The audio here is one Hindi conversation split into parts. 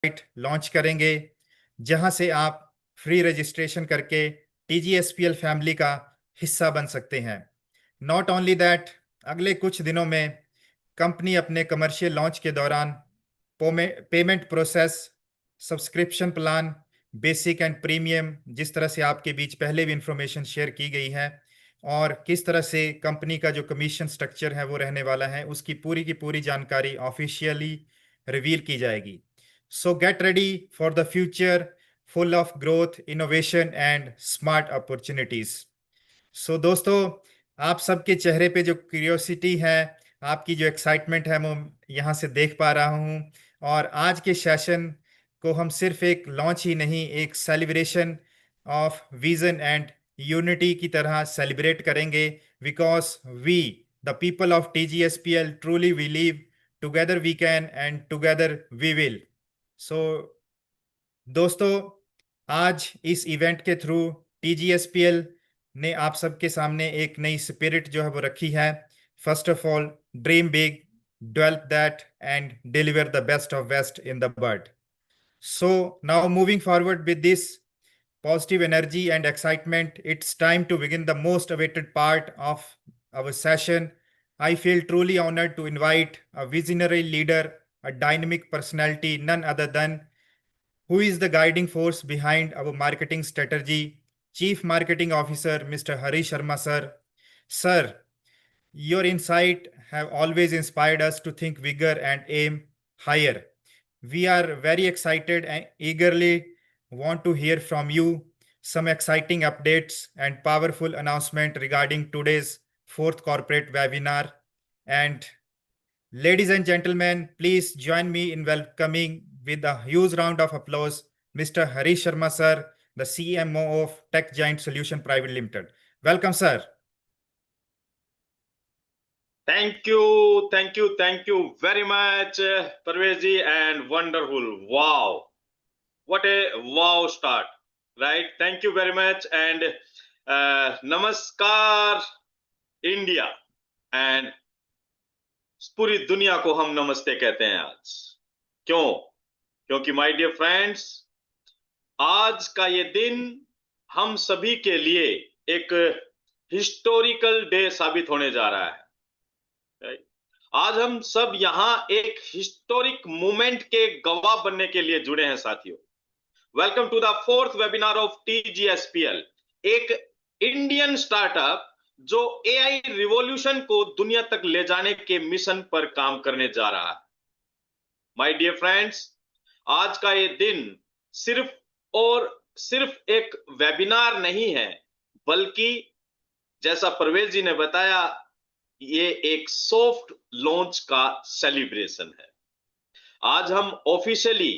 साइट लॉन्च करेंगे, जहां से आप फ्री रजिस्ट्रेशन करके टीजीएसपीएल फैमिली का हिस्सा बन सकते हैं। नॉट ओनली दैट, अगले कुछ दिनों में कंपनी अपने कमर्शियल लॉन्च के दौरान payment process, subscription plan, basic and premium, जिस तरह से आपके बीच पहले भी इंफॉर्मेशन शेयर की गई है, और किस तरह से कंपनी का जो कमीशन स्ट्रक्चर है वो रहने वाला है, उसकी पूरी की पूरी जानकारी ऑफिशियली रिवील की जाएगी। So get ready for the future full of growth, innovation and smart opportunities. So दोस्तों, आप सबके चेहरे पे जो क्यूरियोसिटी है, आपकी जो एक्साइटमेंट है, वो यहाँ से देख पा रहा हूँ। और आज के सेशन को हम सिर्फ एक लॉन्च ही नहीं, एक celebration of vision and unity की तरह सेलिब्रेट करेंगे, because we the people of TGSPL truly believe together we can and together we will. So दोस्तों, आज इस इवेंट के थ्रू टीजीएसपीएल ने आप सबके सामने एक नई स्पिरिट जो है वो रखी है। First of all, dream big, develop that and deliver the best of best in the world. So now moving forward with this positive energy and excitement, it's time to begin the most awaited part of our session. I feel truly honored to invite a visionary leader, a dynamic personality, none other than who is the guiding force behind our marketing strategy, Chief Marketing Officer, Mr. Hari Sharma, sir. Sir, your insight have always inspired us to think bigger and aim higher. We are very excited and eagerly want to hear from you some exciting updates and powerful announcement regarding today's fourth corporate webinar. And ladies and gentlemen, please join me in welcoming with a huge round of applause Mr. Hari Sharma sir, the CMO of Tech Giant Solution Private Limited. Welcome, sir. Thank you very much, Parvez ji, and wonderful. Wow, what a wow start, right? Thank you very much, and नमस्कार इंडिया, and पूरी दुनिया को हम नमस्ते कहते हैं आज। क्योंकि माय डियर फ्रेंड्स, आज का ये दिन हम सभी के लिए एक हिस्टोरिकल डे साबित होने जा रहा है। आज हम सब यहां एक हिस्टोरिक मोमेंट के गवाह बनने के लिए जुड़े हैं साथियों। Welcome to the fourth webinar of TGSPL, एक इंडियन स्टार्टअप जो एआई रिवॉल्यूशन को दुनिया तक ले जाने के मिशन पर काम करने जा रहा है। माय डियर फ्रेंड्स, आज का ये दिन सिर्फ एक वेबिनार नहीं है, बल्कि जैसा परवेज जी ने बताया, ये एक सॉफ्ट लॉन्च का सेलिब्रेशन है। आज हम ऑफिशियली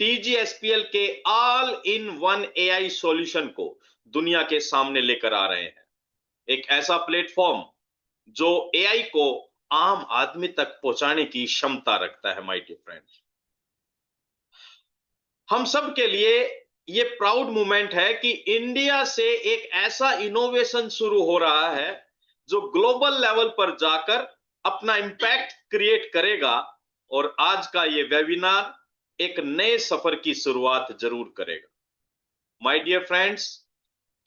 टीजीएसपीएल के all in one AI solution को दुनिया के सामने लेकर आ रहे हैं। एक ऐसा प्लेटफॉर्म जो एआई को आम आदमी तक पहुंचाने की क्षमता रखता है। माय डियर फ्रेंड्स, हम सब के लिए ये प्राउड मोमेंट है कि इंडिया से एक ऐसा इनोवेशन शुरू हो रहा है जो ग्लोबल लेवल पर जाकर अपना इंपैक्ट क्रिएट करेगा, और आज का ये वेबिनार एक नए सफर की शुरुआत जरूर करेगा। माय डियर फ्रेंड्स,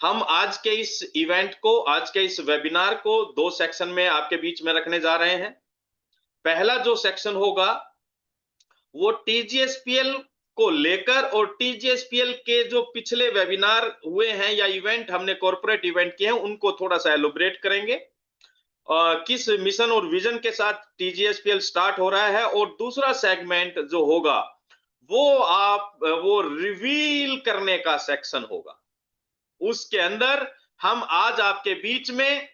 हम आज के इस इवेंट को, आज के इस वेबिनार को दो सेक्शन में आपके बीच में रखने जा रहे हैं। पहला जो सेक्शन होगा वो टीजीएसपीएल को लेकर, और टीजीएसपीएल के जो पिछले वेबिनार हुए हैं या इवेंट हमने कॉर्पोरेट इवेंट किए हैं, उनको थोड़ा सा एलोबरेट करेंगे, किस मिशन और विजन के साथ टीजीएसपीएल स्टार्ट हो रहा है। और दूसरा सेगमेंट जो होगा वो रिवील करने का सेक्शन होगा। उसके अंदर हम आज आपके बीच में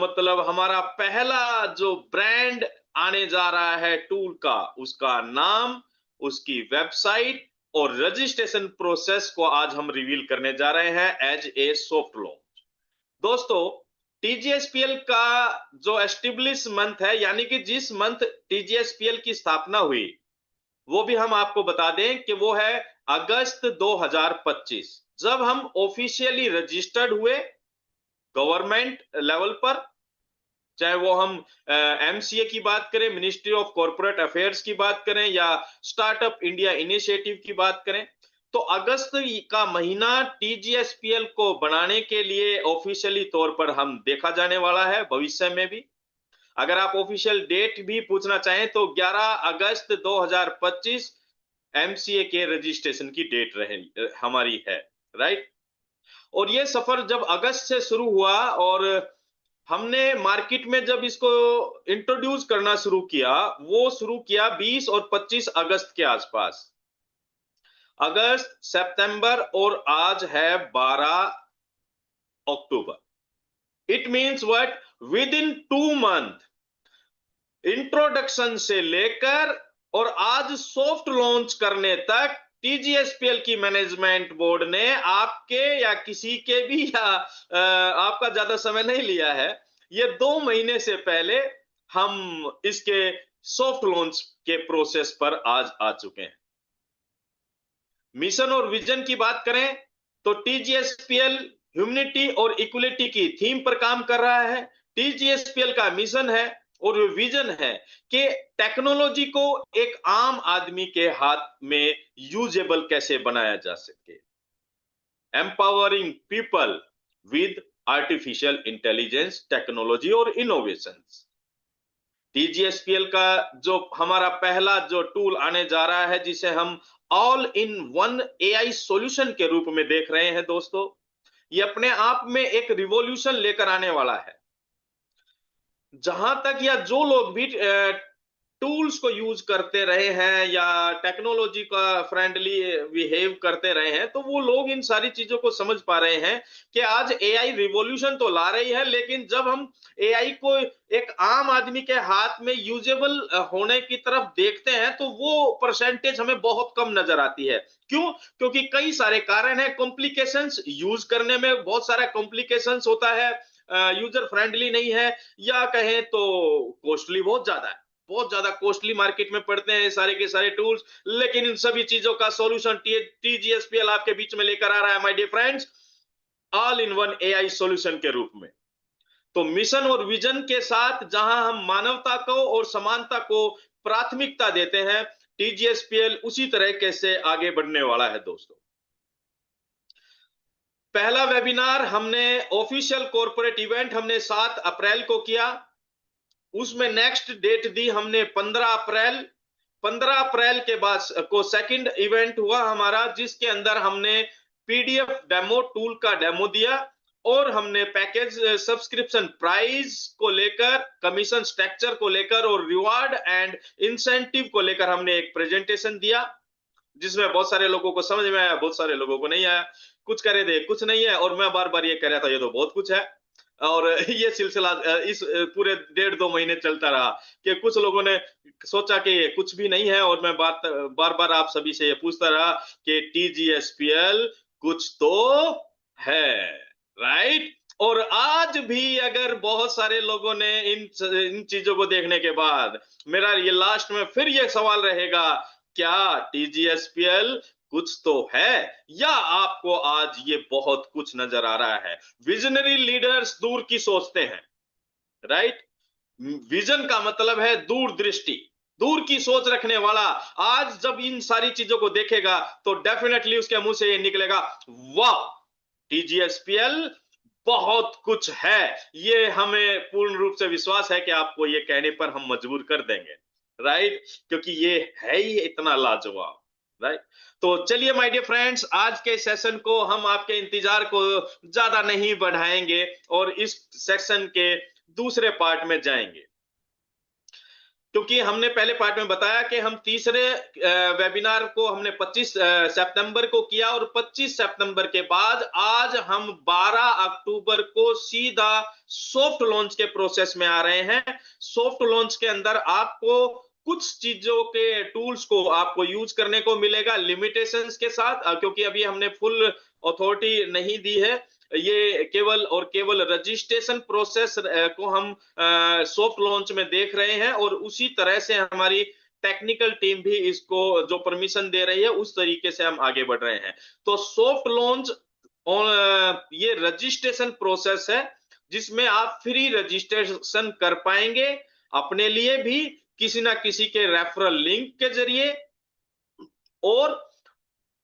मतलब हमारा पहला जो ब्रांड आने जा रहा है टूल का, उसका नाम, उसकी वेबसाइट और रजिस्ट्रेशन प्रोसेस को आज हम रिवील करने जा रहे हैं एज ए सॉफ्ट लॉन्च। दोस्तों, टीजीएसपीएल का जो एस्टेब्लिश मंथ है, यानी कि जिस मंथ टीजीएसपीएल की स्थापना हुई, वो भी हम आपको बता दें कि वो है अगस्त 2025, जब हम ऑफिशियली रजिस्टर्ड हुए गवर्नमेंट लेवल पर। चाहे वो हम एमसीए की बात करें, मिनिस्ट्री ऑफ कॉर्पोरेट अफेयर्स की बात करें, या स्टार्टअप इंडिया इनिशिएटिव की बात करें। तो अगस्त का महीना टीजीएसपीएल को बनाने के लिए ऑफिशियली तौर पर हम देखा जाने वाला है, भविष्य में भी। अगर आप ऑफिशियल डेट भी पूछना चाहें तो 11 अगस्त 2025 एमसीए के रजिस्ट्रेशन की डेट हमारी है, राइट। और ये सफर जब अगस्त से शुरू हुआ और हमने मार्केट में जब इसको इंट्रोड्यूस करना शुरू किया, वो शुरू किया 20 और 25 अगस्त के आसपास। अगस्त, सितंबर और आज है 12 अक्टूबर। It means what, with in 2 month introduction से लेकर और आज सॉफ्ट लॉन्च करने तक टीजीएसपीएल की मैनेजमेंट बोर्ड ने आपके या किसी के भी या आपका ज्यादा समय नहीं लिया है। ये 2 महीने से पहले हम इसके सॉफ्ट लॉन्च के प्रोसेस पर आज आ चुके हैं। मिशन और विजन की बात करें तो टीजीएसपीएल ह्यूमैनिटी और इक्वलिटी की थीम पर काम कर रहा है। टीजीएसपीएल का मिशन है और विजन है कि टेक्नोलॉजी को एक आम आदमी के हाथ में यूजेबल कैसे बनाया जा सके। Empowering people with artificial intelligence, technology और इनोवेशंस। टीजीएसपीएल का जो हमारा पहला जो टूल आने जा रहा है, जिसे हम all in one AI solution के रूप में देख रहे हैं दोस्तों, ये अपने आप में एक रिवॉल्यूशन लेकर आने वाला है। जहां तक या जो लोग भी टूल्स को यूज करते रहे हैं या टेक्नोलॉजी का फ्रेंडली बिहेव करते रहे हैं, तो वो लोग इन सारी चीजों को समझ पा रहे हैं कि आज एआई रिवॉल्यूशन तो ला रही है, लेकिन जब हम एआई को एक आम आदमी के हाथ में यूजेबल होने की तरफ देखते हैं तो वो परसेंटेज हमें बहुत कम नजर आती है। क्यों? क्योंकि कई सारे कारण है। कॉम्प्लिकेशंस, यूज करने में बहुत सारा कॉम्प्लिकेशंस होता है, यूजर फ्रेंडली नहीं है, या कहें तो कॉस्टली बहुत ज्यादा है। बहुत ज्यादा कॉस्टली मार्केट में पड़ते हैं सारे के सारे टूल्स। लेकिन इन सभी चीजों का सॉल्यूशन टीजीएसपीएल आपके बीच में लेकर आ रहा है my dear friends, all in one AI solution के रूप में। तो मिशन और विजन के साथ जहां हम मानवता को और समानता को प्राथमिकता देते हैं, टीजीएसपीएल उसी तरीके से आगे बढ़ने वाला है दोस्तों। पहला वेबिनार हमने ऑफिशियल कॉर्पोरेट इवेंट हमने 7 अप्रैल को किया। उसमें नेक्स्ट डेट दी हमने 15 अप्रैल। 15 अप्रैल के बाद को सेकंड इवेंट हुआ हमारा, जिसके अंदर हमने पीडीएफ डेमो टूल का डेमो दिया और हमने पैकेज सब्सक्रिप्शन प्राइस को लेकर, कमीशन स्ट्रक्चर को लेकर और रिवार्ड एंड इंसेंटिव को लेकर हमने एक प्रेजेंटेशन दिया, जिसमें बहुत सारे लोगों को समझ में आया, बहुत सारे लोगों को नहीं आया। कुछ कह रहे थे कुछ नहीं है, और मैं बार बार ये कह रहा था ये तो बहुत कुछ है। और ये सिलसिला इस पूरे 1.5-2 महीने चलता रहा कि कुछ लोगों ने सोचा कि कुछ भी नहीं है, और मैं बार बार आप सभी से ये पूछता रहा कि टीजीएसपीएल कुछ तो है, राइट। और आज भी अगर बहुत सारे लोगों ने इन चीजों को देखने के बाद, मेरा ये लास्ट में फिर ये सवाल रहेगा, क्या टीजीएसपीएल कुछ तो है, या आपको आज ये बहुत कुछ नजर आ रहा है? विजनरी लीडर्स दूर की सोचते हैं, राइट। विजन का मतलब है दूरदृष्टि, दूर की सोच रखने वाला। आज जब इन सारी चीजों को देखेगा तो डेफिनेटली उसके मुंह से ये निकलेगा, वाह, टीजीएसपीएल बहुत कुछ है। ये हमें पूर्ण रूप से विश्वास है कि आपको ये कहने पर हम मजबूर कर देंगे, राइट, क्योंकि ये है ही इतना लाजवाब, राइट। तो चलिए माय डियर फ्रेंड्स, आज के सेशन को हम आपके इंतजार को ज्यादा नहीं बढ़ाएंगे और इस सेशन के दूसरे पार्ट में जाएंगे, क्योंकि हमने पहले पार्ट में बताया कि हम तीसरे वेबिनार को हमने 25 सितंबर को किया, और 25 सितंबर के बाद आज हम 12 अक्टूबर को सीधा सॉफ्ट लॉन्च के प्रोसेस में आ रहे हैं। सॉफ्ट लॉन्च के अंदर आपको कुछ चीजों के टूल्स को आपको यूज करने को मिलेगा लिमिटेशंस के साथ, क्योंकि अभी हमने फुल अथॉरिटी नहीं दी है। ये केवल और केवल रजिस्ट्रेशन प्रोसेस को हम सॉफ्ट लॉन्च में देख रहे हैं, और उसी तरह से हमारी टेक्निकल टीम भी इसको जो परमिशन दे रही है उस तरीके से हम आगे बढ़ रहे हैं। तो सॉफ्ट लॉन्च ये रजिस्ट्रेशन प्रोसेस है, जिसमें आप फ्री रजिस्ट्रेशन कर पाएंगे अपने लिए भी, किसी ना किसी के रेफरल लिंक के जरिए, और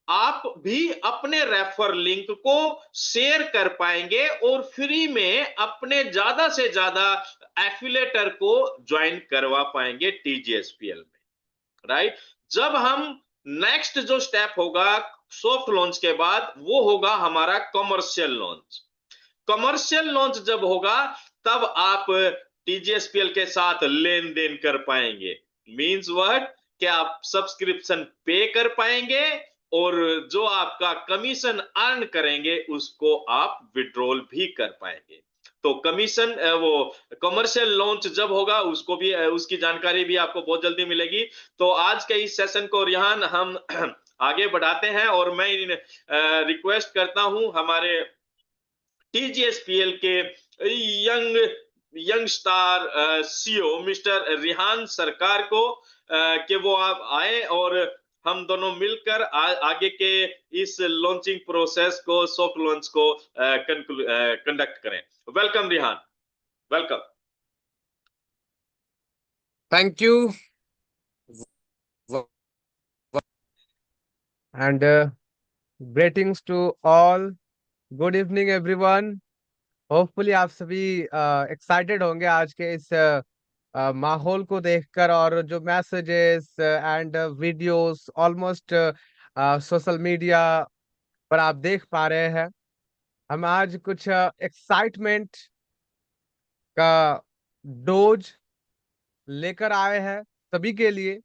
आप भी अपने रेफर लिंक को शेयर कर पाएंगे और फ्री में अपने ज्यादा से ज्यादा एफिलेटर को ज्वाइन करवा पाएंगे टीजीएसपीएल में, राइट। जब हम नेक्स्ट जो स्टेप होगा सॉफ्ट लॉन्च के बाद, वो होगा हमारा कमर्शियल लॉन्च। कमर्शियल लॉन्च जब होगा तब आप टीजीएसपीएल के साथ लेन देन कर पाएंगे। मींस व्हाट, कि आप सब्सक्रिप्शन पे कर पाएंगे और जो आपका कमीशन अर्न करेंगे उसको आप विड्रॉल भी कर पाएंगे। तो कमीशन वो कमर्शियल लॉन्च जब होगा उसको भी उसकी जानकारी भी आपको बहुत जल्दी मिलेगी। तो आज के इस सेशन को रिहान हम आगे बढ़ाते हैं, और मैं रिक्वेस्ट करता हूं हमारे टीजीएसपीएल के young young star CEO mister Rihan सरकार को कि वो आप आए और हम दोनों मिलकर आगे के इस लॉन्चिंग प्रोसेस को, सॉफ्ट लॉन्च को कंडक्ट करें। Welcome Rihan, welcome. Thank you. And greetings to all. Good evening, everyone. Hopefully आप सभी एक्साइटेड होंगे आज के इस माहौल को देखकर, और जो messages and videos almost social media पर आप देख पा रहे हैं। हम आज कुछ एक्साइटमेंट का डोज लेकर आए हैं सभी के लिए,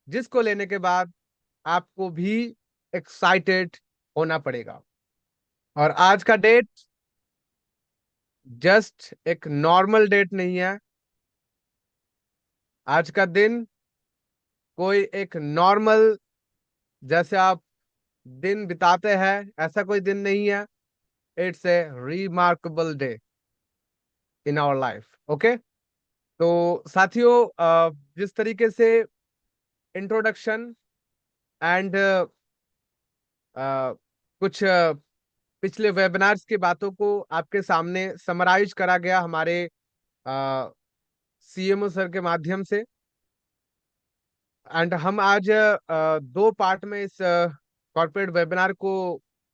जिसको लेने के बाद आपको भी एक्साइटेड होना पड़ेगा। और आज का डेट जस्ट एक नॉर्मल डेट नहीं है। आज का दिन कोई एक नॉर्मल जैसे आप दिन बिताते हैं ऐसा कोई दिन नहीं है। It's a remarkable day in our life. Okay, तो साथियों, जिस तरीके से इंट्रोडक्शन एंड कुछ पिछले वेबिनार्स की बातों को आपके सामने समराइज करा गया हमारे सीएमओ सर के माध्यम से, एंड हम आज दो पार्ट में इस कॉर्पोरेट वेबिनार को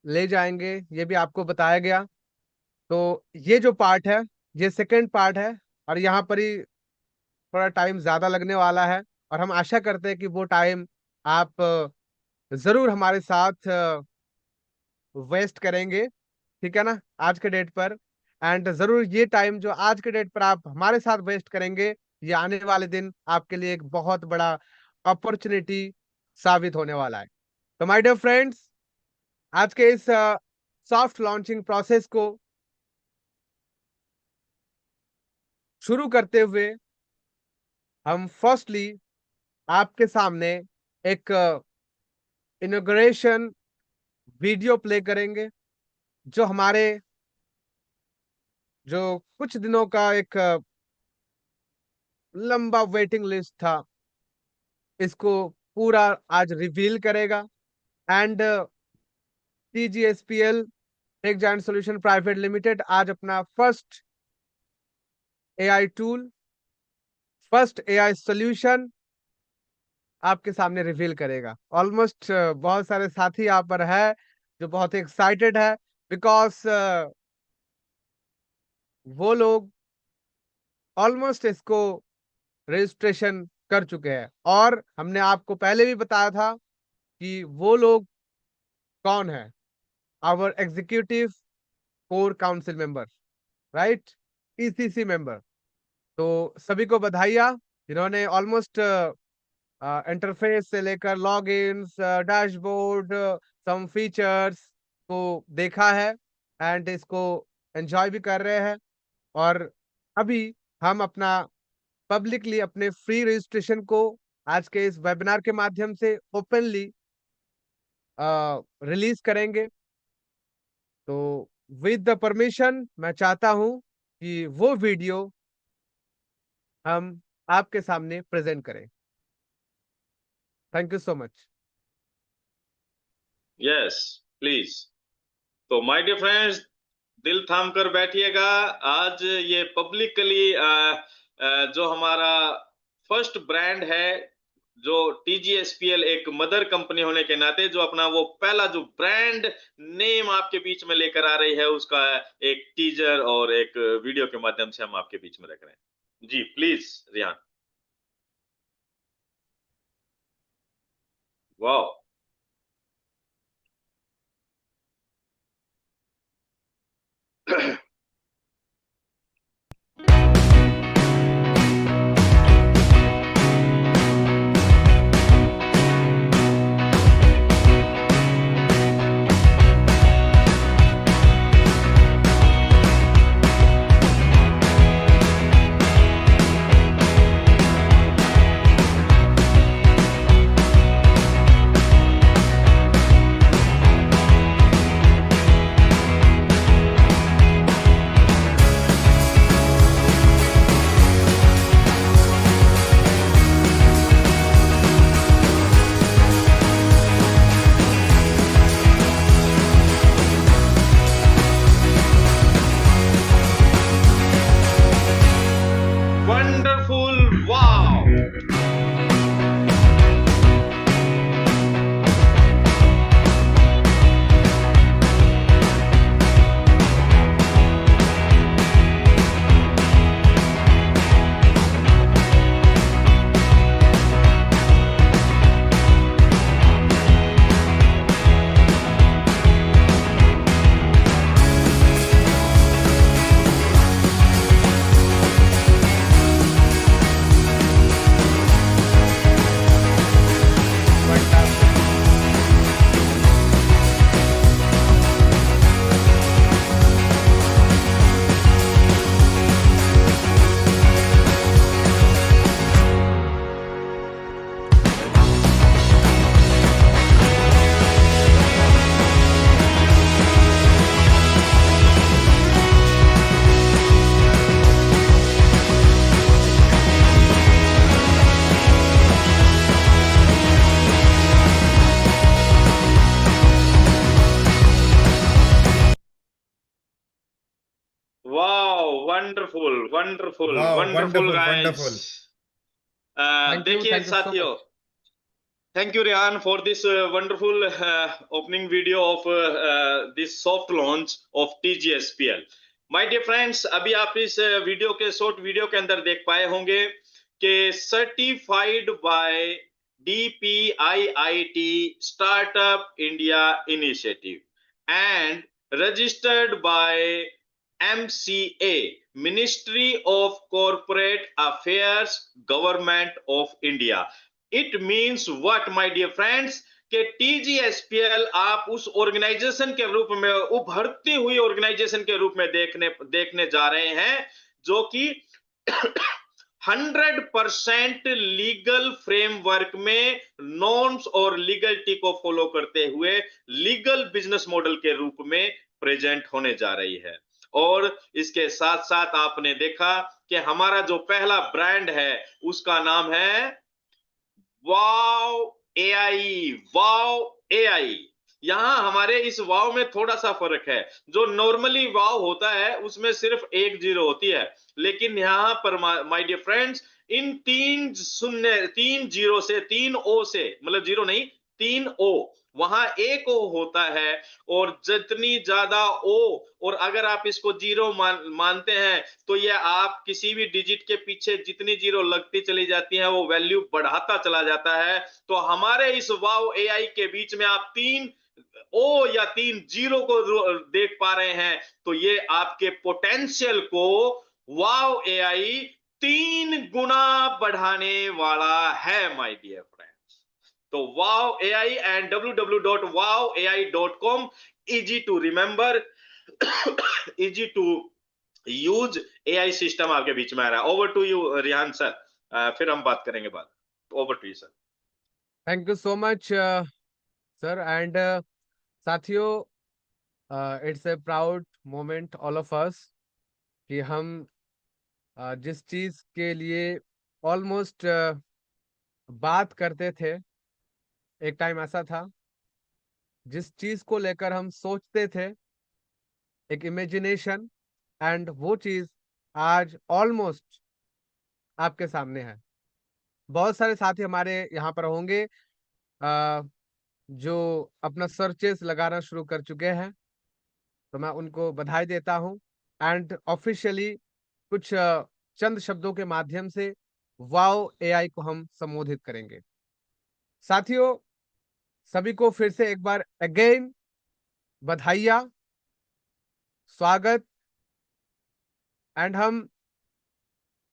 ले जाएंगे, ये भी आपको बताया गया। तो ये जो पार्ट है ये सेकंड पार्ट है, और यहाँ पर ही थोड़ा टाइम ज्यादा लगने वाला है, और हम आशा करते हैं कि वो टाइम आप जरूर हमारे साथ वेस्ट करेंगे, ठीक है ना, आज के डेट पर। एंड जरूर ये टाइम जो आज के डेट पर आप हमारे साथ वेस्ट करेंगे, ये आने वाले दिन आपके लिए एक बहुत बड़ा अपॉर्चुनिटी साबित होने वाला है। तो माय डियर फ्रेंड्स, आज के इस सॉफ्ट लॉन्चिंग प्रोसेस को शुरू करते हुए हम फर्स्टली आपके सामने एक इनॉग्रेशन वीडियो प्ले करेंगे, जो हमारे जो कुछ दिनों का एक लंबा वेटिंग लिस्ट था, इसको पूरा आज रिवील करेगा। And TGSPL tech giant solution private limited आज अपना first AI tool, first AI solution आपके सामने रिवील करेगा। ऑलमोस्ट बहुत सारे साथी यहाँ पर है जो बहुत एक्साइटेड है, बिकॉज वो लोग ऑलमोस्ट इसको रजिस्ट्रेशन कर चुके हैं, और हमने आपको पहले भी बताया था कि वो लोग कौन है, our executive core council member, right, ECC member. तो सभी को बधाइयाँ जिन्होंने ऑलमोस्ट इंटरफेस से लेकर log in, dashboard, some features को देखा है एंड इसको एंजॉय भी कर रहे हैं। और अभी हम अपना पब्लिकली अपने फ्री रजिस्ट्रेशन को आज के इस वेबिनार के माध्यम से ओपनली रिलीज करेंगे। तो विद द परमिशन मैं चाहता हूं कि वो वीडियो हम आपके सामने प्रेजेंट करें। Thank you so much. Yes please. तो माय डियर फ्रेंड्स, दिल थाम कर बैठिएगा। आज ये पब्लिकली जो हमारा फर्स्ट ब्रांड है, जो TGSPL एक मदर कंपनी होने के नाते जो अपना वो पहला जो ब्रांड नेम आपके बीच में लेकर आ रही है, उसका एक टीजर और एक वीडियो के माध्यम से हम आपके बीच में रख रहे हैं। जी प्लीज रिहान। वाह। वंडरफुल। वाह। वाओ, वंडरफुल वंडरफुल वाह, वंडरफुल वंडरफुल गाइस। वंडरफुल। देखिए थैंक यू सो साथियों, much. thank you, Rihan, for this wonderful opening video of this soft launch of TGSPL. My dear friends, अभी आप इस वीडियो के शॉर्ट वीडियो के अंदर देख पाए होंगे कि certified by DPIIT startup India initiative and registered by MCA ministry of corporate affairs government of India. It means what my dear friends, कि TGSPL आप उस ऑर्गेनाइजेशन के रूप में, उभरती हुई ऑर्गेनाइजेशन के रूप में देखने जा रहे हैं, जो कि 100% लीगल फ्रेमवर्क में नॉर्म्स और लीगलिटी को फॉलो करते हुए लीगल बिजनेस मॉडल के रूप में प्रेजेंट होने जा रही है। और इसके साथ साथ आपने देखा कि हमारा जो पहला ब्रांड है उसका नाम है वाव AI। वाव AI। यहां हमारे इस वाव में थोड़ा सा फर्क है। जो नॉर्मली वाव होता है उसमें सिर्फ एक जीरो होती है, लेकिन यहां पर माय डियर फ्रेंड्स, इन तीन शून्य, तीन जीरो से, तीन ओ से, मतलब जीरो नहीं, तीन ओ, वहां एक ओ होता है। और जितनी ज्यादा ओ, और अगर आप इसको जीरो मानते हैं, तो ये आप किसी भी डिजिट के पीछे जितनी जीरो लगती चली जाती है वो वैल्यू बढ़ाता चला जाता है। तो हमारे इस वाव AI के बीच में आप तीन ओ या तीन जीरो को देख पा रहे हैं। तो ये आपके पोटेंशियल को वाव AI 3 गुना बढ़ाने वाला है माय डियर फ्रेंड्स। तो wow AI and www.wowai.com, easy to remember, easy to use AI system आपके बीच में आ रहा है। Over to you Rehan sir, फिर हम बात करेंगे बात। Over to you sir. Thank you so much sir. And साथियों, it's a proud moment all of us कि हम जिस चीज के लिए ऑलमोस्ट बात करते थे, एक टाइम ऐसा था जिस चीज को लेकर हम सोचते थे एक इमेजिनेशन, एंड वो चीज आज ऑलमोस्ट आपके सामने है। बहुत सारे साथी हमारे यहाँ पर होंगे जो अपना सर्चेस लगाना शुरू कर चुके हैं, तो मैं उनको बधाई देता हूं। एंड ऑफिशियली कुछ चंद शब्दों के माध्यम से वाओ एआई को हम संबोधित करेंगे। साथियों, सभी को फिर से एक बार अगेन बधाइयाँ, स्वागत। एंड हम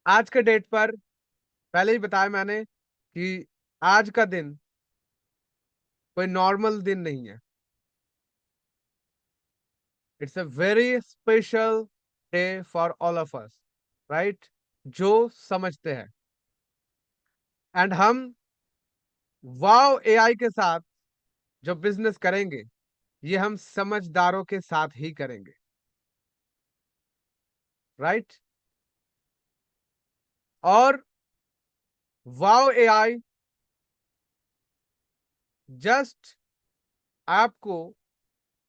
आज के डेट पर, पहले ही बताया मैंने कि आज का दिन कोई नॉर्मल दिन नहीं है। It's a very special day for all of us, right, जो समझते हैं। एंड हम वाओ एआई के साथ जो बिजनेस करेंगे, ये हम समझदारों के साथ ही करेंगे, राइट। और वाओ एआई जस्ट आपको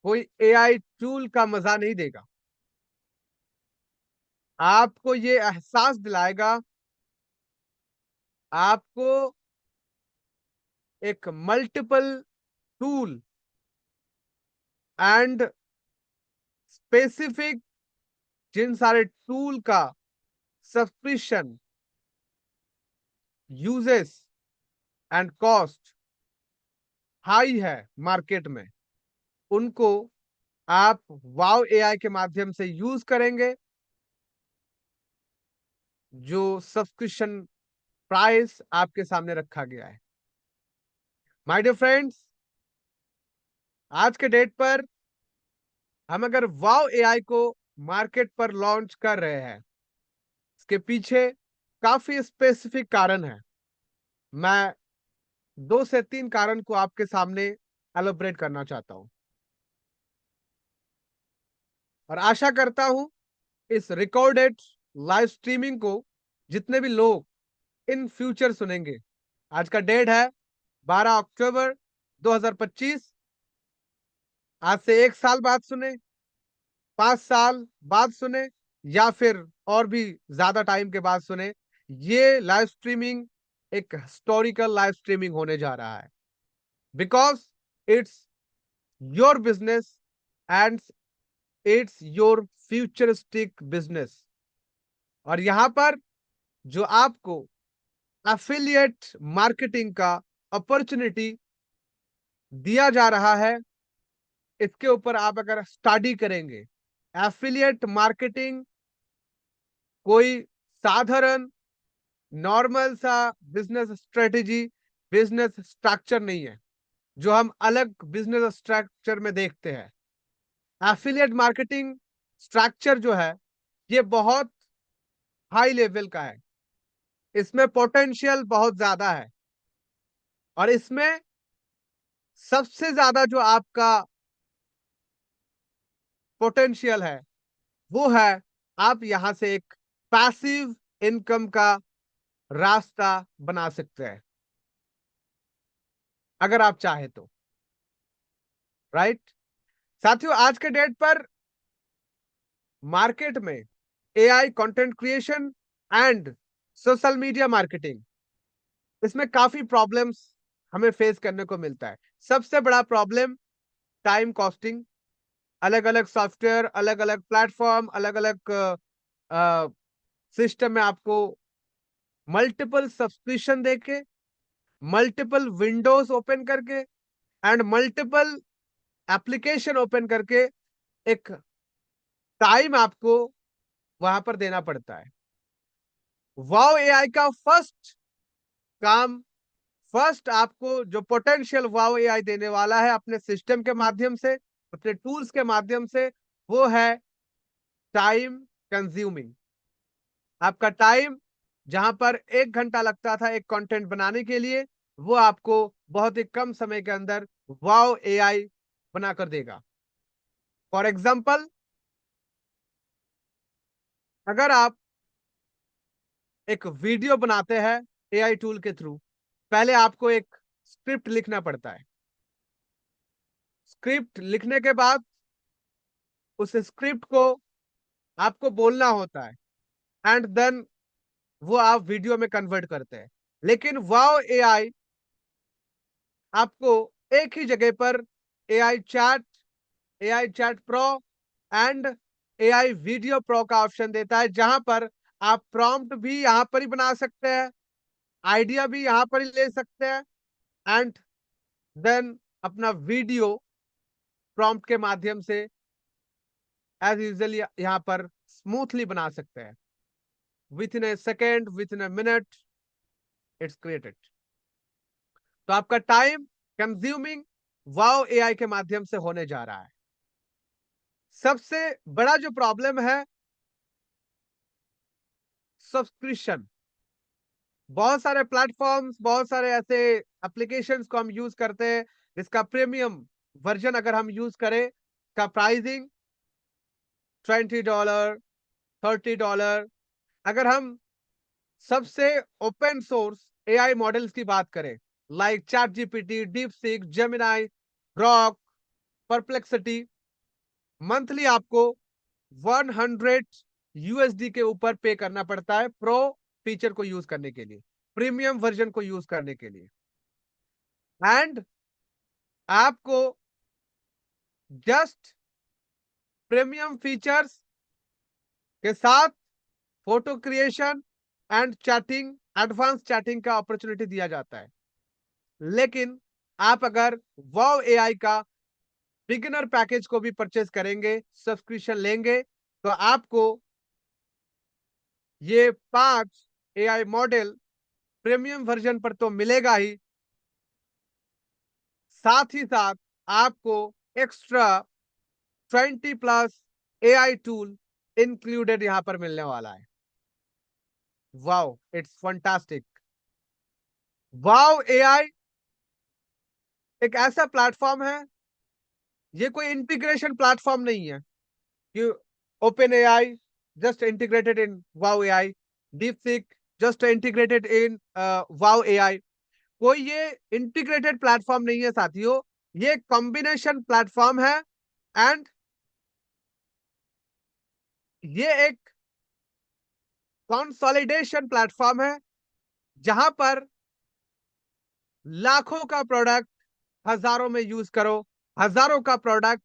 कोई एआई टूल का मजा नहीं देगा, आपको ये एहसास दिलाएगा, आपको एक मल्टीपल टूल एंड स्पेसिफिक, जिन सारे टूल का subscription, uses and cost high है मार्केट में, उनको आप वाओ एआई के माध्यम से यूज करेंगे। जो सब्सक्रिप्शन प्राइस आपके सामने रखा गया है, माय डियर फ्रेंड्स, आज के डेट पर हम अगर वाओ एआई को मार्केट पर लॉन्च कर रहे हैं, इसके पीछे काफी स्पेसिफिक कारण है। मैं 2 से 3 कारण को आपके सामने एलोबरेट करना चाहता हूं, और आशा करता हूं इस रिकॉर्डेड लाइव स्ट्रीमिंग को जितने भी लोग इन फ्यूचर सुनेंगे, आज का डेट है 12 अक्टूबर 2025, आज से 1 साल बाद सुने, 5 साल बाद सुने, या फिर और भी ज्यादा टाइम के बाद सुने, ये लाइव स्ट्रीमिंग एक हिस्टोरिकल लाइव स्ट्रीमिंग होने जा रहा है, because it's your business and it's your futuristic business. और यहां पर जो आपको एफिलिएट मार्केटिंग का अपॉर्चुनिटी दिया जा रहा है, इसके ऊपर आप अगर स्टडी करेंगे, एफिलिएट मार्केटिंग कोई साधारण नॉर्मल सा बिजनेस स्ट्रेटेजी, बिजनेस स्ट्रक्चर नहीं है जो हम अलग बिजनेस स्ट्रक्चर में देखते हैं। एफिलिएट मार्केटिंग स्ट्रक्चर जो है, ये बहुत हाई लेवल का है, इसमें पोटेंशियल बहुत ज्यादा है, और इसमें सबसे ज्यादा जो आपका पोटेंशियल है वो है, आप यहां से एक पैसिव इनकम का रास्ता बना सकते हैं अगर आप चाहे तो, राइट। साथियों, आज के डेट पर मार्केट में AI content creation and social media marketing, इसमें काफी प्रॉब्लम्स हमें फेस करने को मिलता है। सबसे बड़ा प्रॉब्लम टाइम कॉस्टिंग, अलग अलग सॉफ्टवेयर, अलग अलग प्लेटफॉर्म, अलग अलग सिस्टम में आपको मल्टीपल सब्सक्रिप्शन देके, मल्टीपल विंडोज ओपन करके एंड मल्टीपल एप्लीकेशन ओपन करके एक टाइम आपको वहां पर देना पड़ता है। वाओ एआई का काम, फर्स्ट आपको जो पोटेंशियल वाओ एआई देने वाला है अपने सिस्टम के माध्यम से, अपने टूल्स के माध्यम से, वो है टाइम कंज्यूमिंग। आपका टाइम, जहां पर 1 घंटा लगता था एक कंटेंट बनाने के लिए, वो आपको बहुत ही कम समय के अंदर वाओ एआई बनाकर देगा। फॉर एग्जाम्पल, अगर आप एक वीडियो बनाते हैं एआई टूल के थ्रू, पहले आपको एक स्क्रिप्ट लिखना पड़ता है। स्क्रिप्ट लिखने के बाद उस स्क्रिप्ट को आपको बोलना होता है एंड देन वो आप वीडियो में कन्वर्ट करते हैं। लेकिन वाओ एआई आपको एक ही जगह पर AI chat pro and AI video pro का ऑप्शन देता है, जहां पर आप प्रॉम्प्ट भी यहां पर ही बना सकते हैं, आइडिया भी यहां पर ही ले सकते हैं एंड देन अपना वीडियो प्रॉम्प्ट के माध्यम से एज यूजुअल यहां पर स्मूथली बना सकते हैं। With in A second, with in a minute it's created. तो आपका टाइम कंज्यूमिंग वाओ एआई के माध्यम से होने जा रहा है। सबसे बड़ा जो प्रॉब्लम है, सब्सक्रिप्शन। बहुत सारे प्लेटफॉर्म्स, बहुत सारे ऐसे एप्लीकेशंस को हम यूज करते हैं जिसका प्रीमियम वर्जन अगर हम यूज करें, का प्राइसिंग $20, $30। अगर हम सबसे ओपन सोर्स एआई मॉडल्स की बात करें, like chat GPT, DeepSeek, Gemini, Grok, perplexity, monthly आपको 100 यूएसडी के ऊपर पे करना पड़ता है प्रो फीचर को यूज करने के लिए, प्रीमियम वर्जन को यूज करने के लिए। एंड आपको जस्ट प्रीमियम फीचर्स के साथ photo creation and chatting, advance chatting का अपॉर्चुनिटी दिया जाता है। लेकिन आप अगर वाओ एआई का बिगिनर पैकेज को भी परचेज करेंगे, सब्सक्रिप्शन लेंगे, तो आपको ये 5 एआई मॉडल प्रीमियम वर्जन पर तो मिलेगा ही, साथ ही साथ आपको एक्स्ट्रा 20+ एआई टूल इंक्लूडेड यहां पर मिलने वाला है। Wow, it's fantastic. Wow AI एक ऐसा प्लेटफॉर्म है, ये कोई इंटीग्रेशन प्लेटफॉर्म नहीं है कि open AI just integrated in wow AI, DeepSeek just integrated in wow AI. कोई ये इंटीग्रेटेड प्लेटफॉर्म नहीं है साथियों, ये कॉम्बिनेशन प्लेटफॉर्म है एंड ये एक कंसोलिडेशन प्लेटफॉर्म है, जहां पर लाखों का प्रोडक्ट हजारों में यूज करो, हजारों का प्रोडक्ट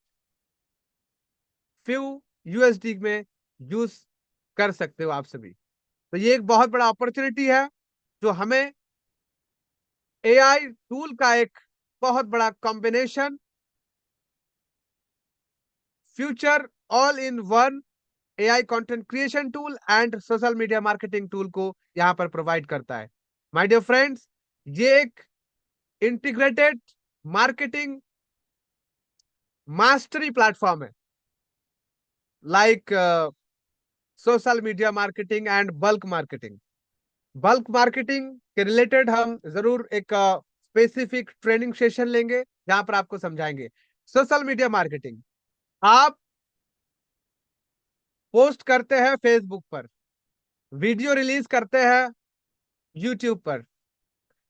फ्यू यूएसडी में यूज कर सकते हो आप सभी। तो ये एक बहुत बड़ा अपॉर्चुनिटी है जो हमें एआई टूल का एक बहुत बड़ा combination, future all in one AI content creation tool and social media marketing tool को यहां पर प्रोवाइड करता है। माय डियर फ्रेंड्स, ये एक इंटीग्रेटेड मार्केटिंग मास्टरी प्लेटफॉर्म है, like social media marketing and bulk marketing. Bulk marketing के रिलेटेड हम जरूर एक स्पेसिफिक ट्रेनिंग सेशन लेंगे जहां पर आपको समझाएंगे। सोशल मीडिया मार्केटिंग, आप पोस्ट करते हैं फेसबुक पर, वीडियो रिलीज करते हैं यूट्यूब पर,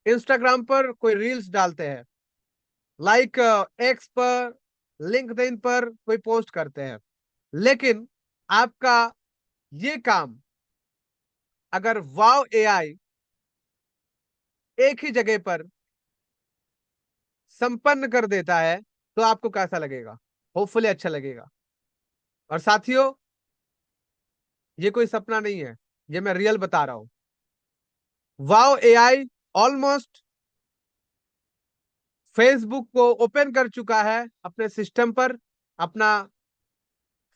इंस्टाग्राम पर कोई रील्स डालते हैं, लाइक एक्स पर, लिंक्डइन पर कोई पोस्ट करते हैं। लेकिन आपका ये काम अगर वाओ एआई एक ही जगह पर संपन्न कर देता है तो आपको कैसा लगेगा? होपफुली अच्छा लगेगा। और साथियों, ये कोई सपना नहीं है, ये मैं रियल बता रहा हूं। वाओ एआई ऑलमोस्ट फेसबुक को ओपन कर चुका है अपने सिस्टम पर। अपना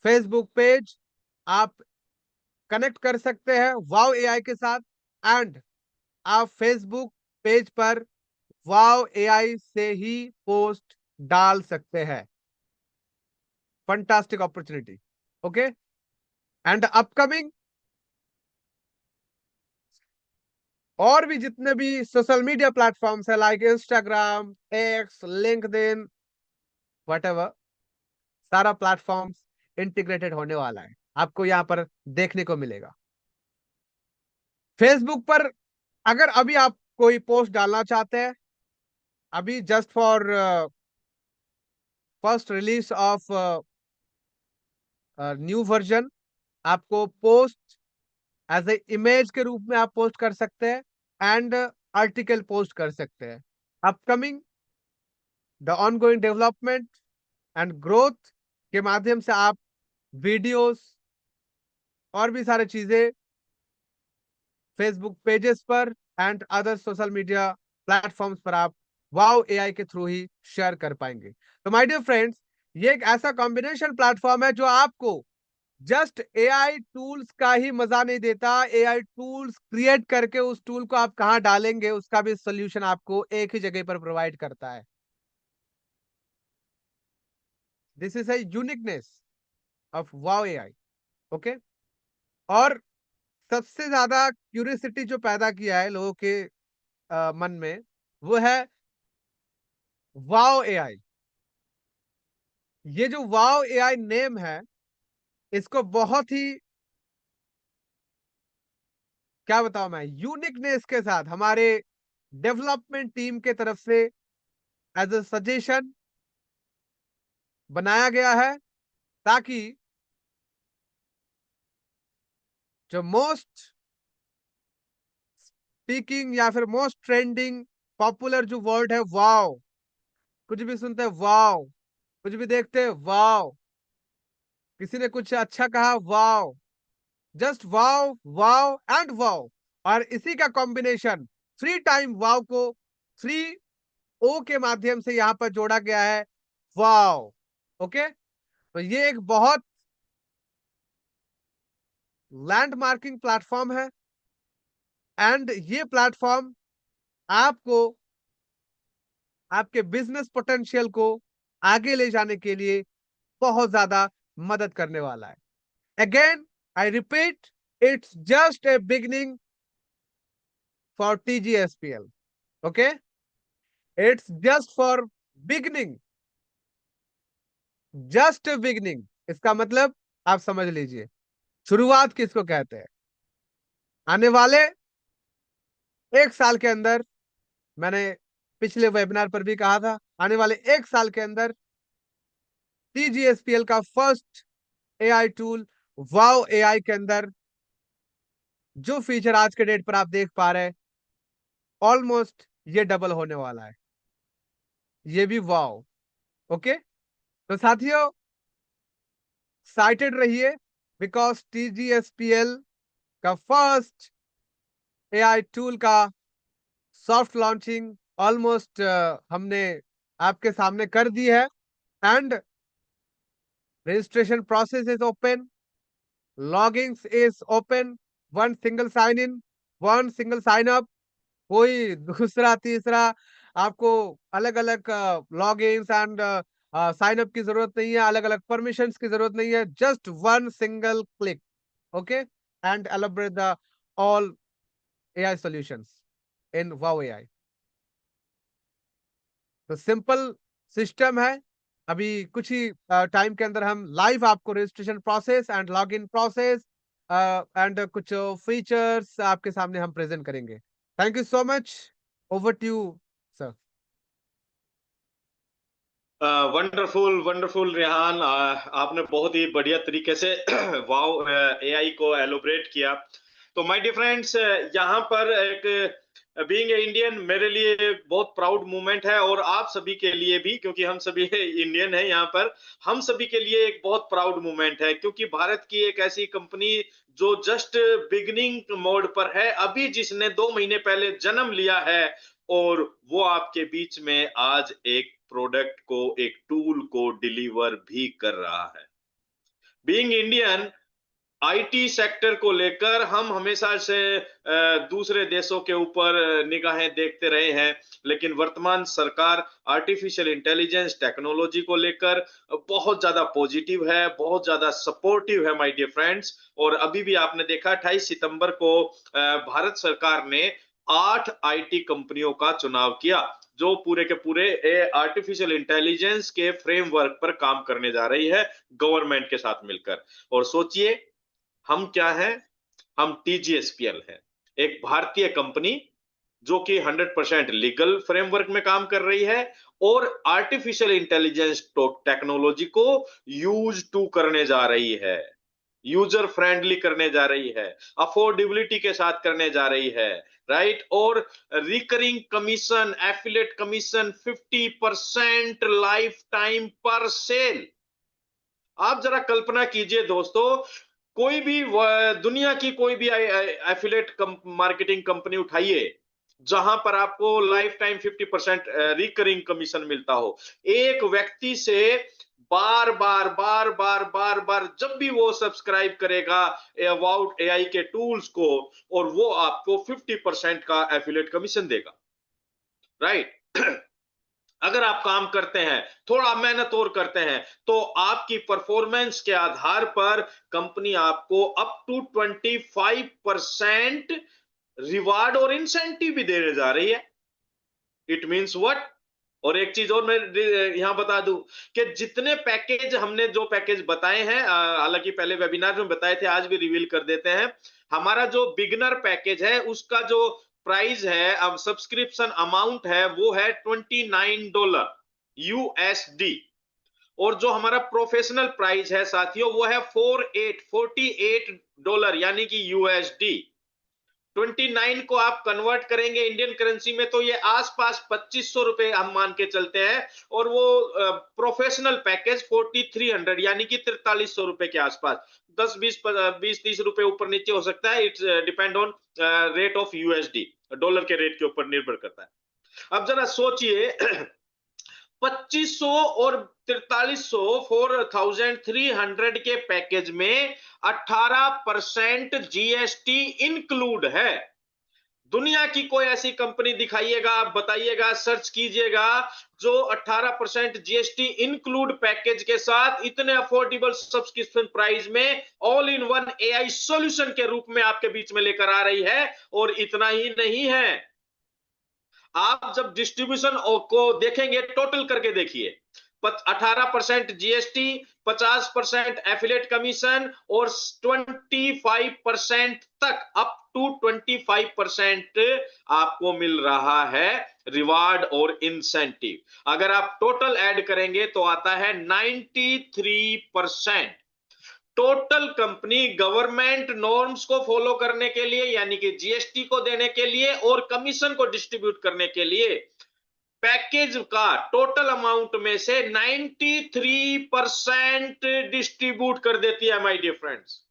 फेसबुक पेज आप कनेक्ट कर सकते हैं वाओ एआई के साथ एंड आप फेसबुक पेज पर वाओ एआई से ही पोस्ट डाल सकते हैं। Fantastic opportunity. Okay, and upcoming और भी जितने भी सोशल मीडिया प्लेटफॉर्म्स है, like Instagram, x, LinkedIn, whatever, सारा प्लेटफॉर्म्स इंटीग्रेटेड होने वाला है, आपको यहां पर देखने को मिलेगा। फेसबुक पर अगर अभी आप कोई पोस्ट डालना चाहते हैं, अभी just for first release of new version आपको पोस्ट एज ए इमेज के रूप में आप पोस्ट कर सकते हैं एंड आर्टिकल पोस्ट कर सकते हैं। Upcoming the ongoing development and growth के माध्यम से आप वीडियोस और भी सारी चीजें फेसबुक पेजेस पर and other social media platforms पर आप वाओ एआई के थ्रू ही शेयर कर पाएंगे। तो माय डियर फ्रेंड्स, ये एक ऐसा कॉम्बिनेशन प्लेटफॉर्म है जो आपको जस्ट एआई टूल्स का ही मजा नहीं देता, एआई टूल्स क्रिएट करके उस टूल को आप कहां डालेंगे उसका भी सोल्यूशन आपको एक ही जगह पर प्रोवाइड करता है। This is a uniqueness of wow AI. Okay, और सबसे ज्यादा क्यूरियोसिटी जो पैदा किया है लोगों के मन में, वो है वाओ एआई। ये जो वाओ एआई नेम है, इसको बहुत ही, क्या बताऊं मैं, यूनिकनेस के साथ हमारे डेवलपमेंट टीम के तरफ से एज अ सजेशन बनाया गया है, ताकि जो मोस्ट स्पीकिंग या फिर मोस्ट ट्रेंडिंग पॉपुलर जो वर्ड है वाओ, कुछ भी सुनते हैं वाओ, कुछ भी देखते हैं वाओ, किसी ने कुछ अच्छा कहा wow, just wow wow and wow, और इसी का कॉम्बिनेशन 3 टाइम वाओ को 3 O के माध्यम से यहां पर जोड़ा गया है, वाओ। ओके, तो ये एक बहुत लैंडमार्किंग प्लेटफॉर्म है एंड ये प्लेटफॉर्म आपको आपके बिजनेस पोटेंशियल को आगे ले जाने के लिए बहुत ज्यादा मदद करने वाला है। Again I repeat, it's just a beginning for TGSPL। Okay, it's just for beginning, just a beginning. इसका मतलब आप समझ लीजिए, शुरुआत किसको कहते हैं। आने वाले 1 साल के अंदर, मैंने पिछले वेबिनार पर भी कहा था, आने वाले 1 साल के अंदर TGSPL का first AI tool wow AI के अंदर जो फीचर आज के डेट पर आप देख पा रहे हैं, ऑलमोस्ट ये डबल होने वाला है, ये भी वाओ। ओके, तो साथियों एक्साइटेड रहिए, बिकॉज TGSPL का फर्स्ट एआई टूल का सॉफ्ट लॉन्चिंग ऑलमोस्ट हमने आपके सामने कर दी है and registration process is open, loggings is open, one single sign in, one single sign up, कोई दूसरा तीसरा आपको अलग अलग लॉगिन्स एंड साइन अप की जरूरत नहीं है, अलग अलग परमिशंस की जरूरत नहीं है, just one single click. Okay, and elaborate the all AI solutions in wow AI. तो सिंपल सिस्टम है, अभी कुछ ही टाइम के अंदर हम लाइव आपको registration process and login process and कुछ फीचर्स आपके सामने हम प्रेजेंट करेंगे। Thank you so much, over to you sir. Wonderful wonderful Rehan, आपने बहुत ही बढ़िया तरीके से वाओ एआई को एलोबरेट किया। तो माय डियर फ्रेंड्स, यहाँ पर एक बीइंग ए इंडियन मेरे लिए एक बहुत प्राउड मोमेंट है, और आप सभी के लिए भी, क्योंकि हम सभी इंडियन हैं यहाँ पर, हम सभी के लिए एक बहुत प्राउड मोमेंट है, क्योंकि भारत की एक ऐसी कंपनी जो जस्ट बिगिनिंग मोड पर है, अभी जिसने 2 महीने पहले जन्म लिया है, और वो आपके बीच में आज एक प्रोडक्ट को, एक टूल को डिलीवर भी कर रहा है। बीइंग इंडियन, आईटी सेक्टर को लेकर हम हमेशा से दूसरे देशों के ऊपर निगाहें देखते रहे हैं, लेकिन वर्तमान सरकार आर्टिफिशियल इंटेलिजेंस टेक्नोलॉजी को लेकर बहुत ज्यादा पॉजिटिव है, बहुत ज्यादा सपोर्टिव है माय डियर फ्रेंड्स। और अभी भी आपने देखा 28 सितंबर को भारत सरकार ने 8 आईटी कंपनियों का चुनाव किया, जो पूरे के पूरे आर्टिफिशियल इंटेलिजेंस के फ्रेमवर्क पर काम करने जा रही है गवर्नमेंट के साथ मिलकर। और सोचिए, हम क्या हैं? हम TGSPL है, एक भारतीय कंपनी जो कि 100% लीगल फ्रेमवर्क में काम कर रही है, और आर्टिफिशियल इंटेलिजेंस टेक्नोलॉजी को यूज टू करने जा रही है, यूजर फ्रेंडली करने जा रही है, अफोर्डेबिलिटी के साथ करने जा रही है, राइट। और recurring commission, affiliate commission 50% life time पर सेल। आप जरा कल्पना कीजिए दोस्तों, कोई भी दुनिया की कोई भी एफिलिएट मार्केटिंग कंपनी उठाइए जहां पर आपको लाइफ टाइम 50% रिकरिंग कमीशन मिलता हो, एक व्यक्ति से बार बार बार बार बार बार जब भी वो सब्सक्राइब करेगा अबाउट एआई के टूल्स को, और वो आपको 50% का एफिलिएट कमीशन देगा, राइट। अगर आप काम करते हैं, थोड़ा मेहनत और करते हैं, तो आपकी परफॉर्मेंस के आधार पर कंपनी आपको अप टू 25% रिवार्ड और इंसेंटिव भी देने जा रही है। It means what? और एक चीज और मैं यहां बता दूं कि जितने पैकेज हमने जो पैकेज बताए हैं, हालांकि पहले वेबिनार में बताए थे, आज भी रिवील कर देते हैं। हमारा जो बिगनर पैकेज है उसका जो प्राइस है, अब सब्सक्रिप्शन अमाउंट है, वो है $29 यूएसडी। और जो हमारा प्रोफेशनल प्राइस है साथियों, वो है $48 यानी कि यूएसडी। 29 को आप कन्वर्ट करेंगे इंडियन करेंसी में तो ये आसपास 2500 रुपए हम मान के चलते हैं। और वो प्रोफेशनल पैकेज 4300 यानी कि 4300 रुपए के आसपास, 10 20 20 30 रुपए ऊपर नीचे हो सकता है। It's depend on rate of USD, dollar के रेट के ऊपर निर्भर करता है। अब जरा सोचिए 2500 और 4300, 4300 के पैकेज में 18% जीएसटी इंक्लूड है। दुनिया की कोई ऐसी कंपनी दिखाइएगा, आप बताइएगा, सर्च कीजिएगा, जो 18% जीएसटी इंक्लूड पैकेज के साथ इतने अफोर्डेबल सब्सक्रिप्शन प्राइस में all in one AI solution के रूप में आपके बीच में लेकर आ रही है। और इतना ही नहीं है, आप जब डिस्ट्रीब्यूशन को देखेंगे, टोटल करके देखिए, 18% जीएसटी, 50% एफिलिएट कमीशन और 25% तक, अप टू 25% आपको मिल रहा है रिवार्ड और इंसेंटिव। अगर आप टोटल ऐड करेंगे तो आता है 93%। टोटल कंपनी गवर्नमेंट नॉर्म्स को फॉलो करने के लिए, यानी कि जीएसटी को देने के लिए और कमीशन को डिस्ट्रीब्यूट करने के लिए, पैकेज का टोटल अमाउंट में से 93% डिस्ट्रीब्यूट कर देती है माय डियर फ्रेंड्स।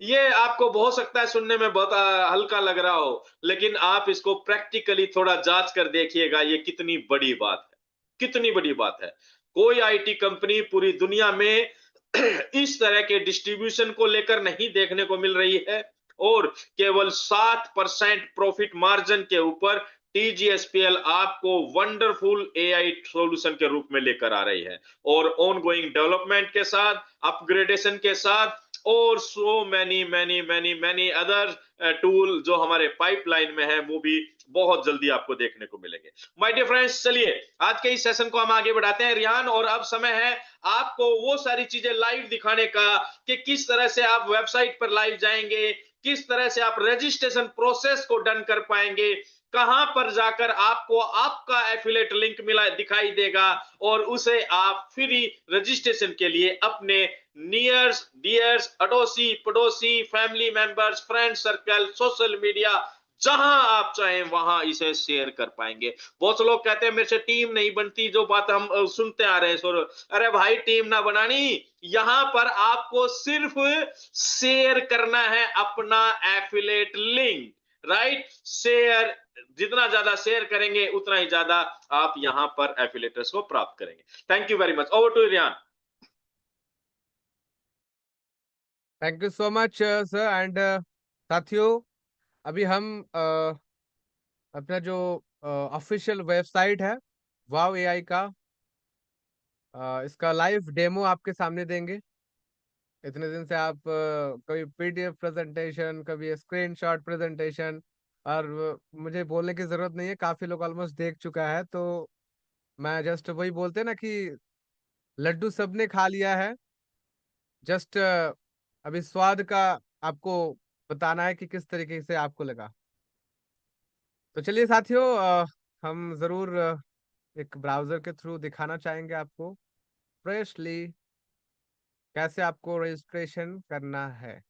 ये आपको बहुत सकता है सुनने में बहुत हल्का लग रहा हो, लेकिन आप इसको प्रैक्टिकली थोड़ा जांच कर देखिएगा, ये कितनी बड़ी बात है, कितनी बड़ी बात है। कोई आईटी कंपनी पूरी दुनिया में इस तरह के डिस्ट्रीब्यूशन को लेकर नहीं देखने को मिल रही है। और केवल 7% प्रॉफिट मार्जिन के ऊपर टीजीएसपीएल आपको वंडरफुल एआई सॉल्यूशन के रूप में लेकर आ रही है, और ऑनगोइंग डेवलपमेंट के साथ, अपग्रेडेशन के साथ, और so many many many many other tool जो हमारे पाइपलाइन में है, वो भी बहुत जल्दी आपको देखने को मिलेंगे। माय डियर फ्रेंड्स, चलिए आज के इस सेशन को हम आगे बढ़ाते हैं रियान, और अब समय है आपको वो सारी चीजें लाइव दिखाने का कि किस तरह से आप वेबसाइट पर लाइव जाएंगे, किस तरह से आप रजिस्ट्रेशन प्रोसेस को डन कर पाएंगे, कहां पर जाकर आपको आपका एफिलिएट लिंक मिला दिखाई देगा, और उसे आप फ्री रजिस्ट्रेशन के लिए अपने नियर्स डियर्स, अड़ोसी पड़ोसी, family members, friend circle, social media, जहां आप चाहें वहां इसे शेयर कर पाएंगे। बहुत से लोग कहते हैं मेरे से टीम नहीं बनती, जो बात हम सुनते आ रहे हैं सर। अरे भाई, टीम ना बनानी, यहां पर आपको सिर्फ शेयर करना है अपना एफिलिएट लिंक, राइट। शेयर, जितना ज्यादा शेयर करेंगे उतना ही ज्यादा आप यहां पर एफिलिएटर्स को प्राप्त करेंगे। Thank you very much. Over to Riyan. Thank you so much sir. And साथियों, अभी हम अपना जो ऑफिशियल वेबसाइट है वाव एआई का, इसका लाइव डेमो आपके सामने देंगे। इतने दिन से आप कभी पीडीएफ प्रेजेंटेशन, कभी स्क्रीनशॉट प्रेजेंटेशन, और मुझे बोलने की जरूरत नहीं है, काफी लोग ऑलमोस्ट देख चुका है। तो मैं जस्ट वही बोलते हैं ना कि लड्डू सबने खा लिया है, जस्ट अभी स्वाद का आपको बताना है कि किस तरीके से आपको लगा। तो चलिए साथियों, हम जरूर एक ब्राउजर के थ्रू दिखाना चाहेंगे आपको फ्रेशली कैसे आपको रजिस्ट्रेशन करना है।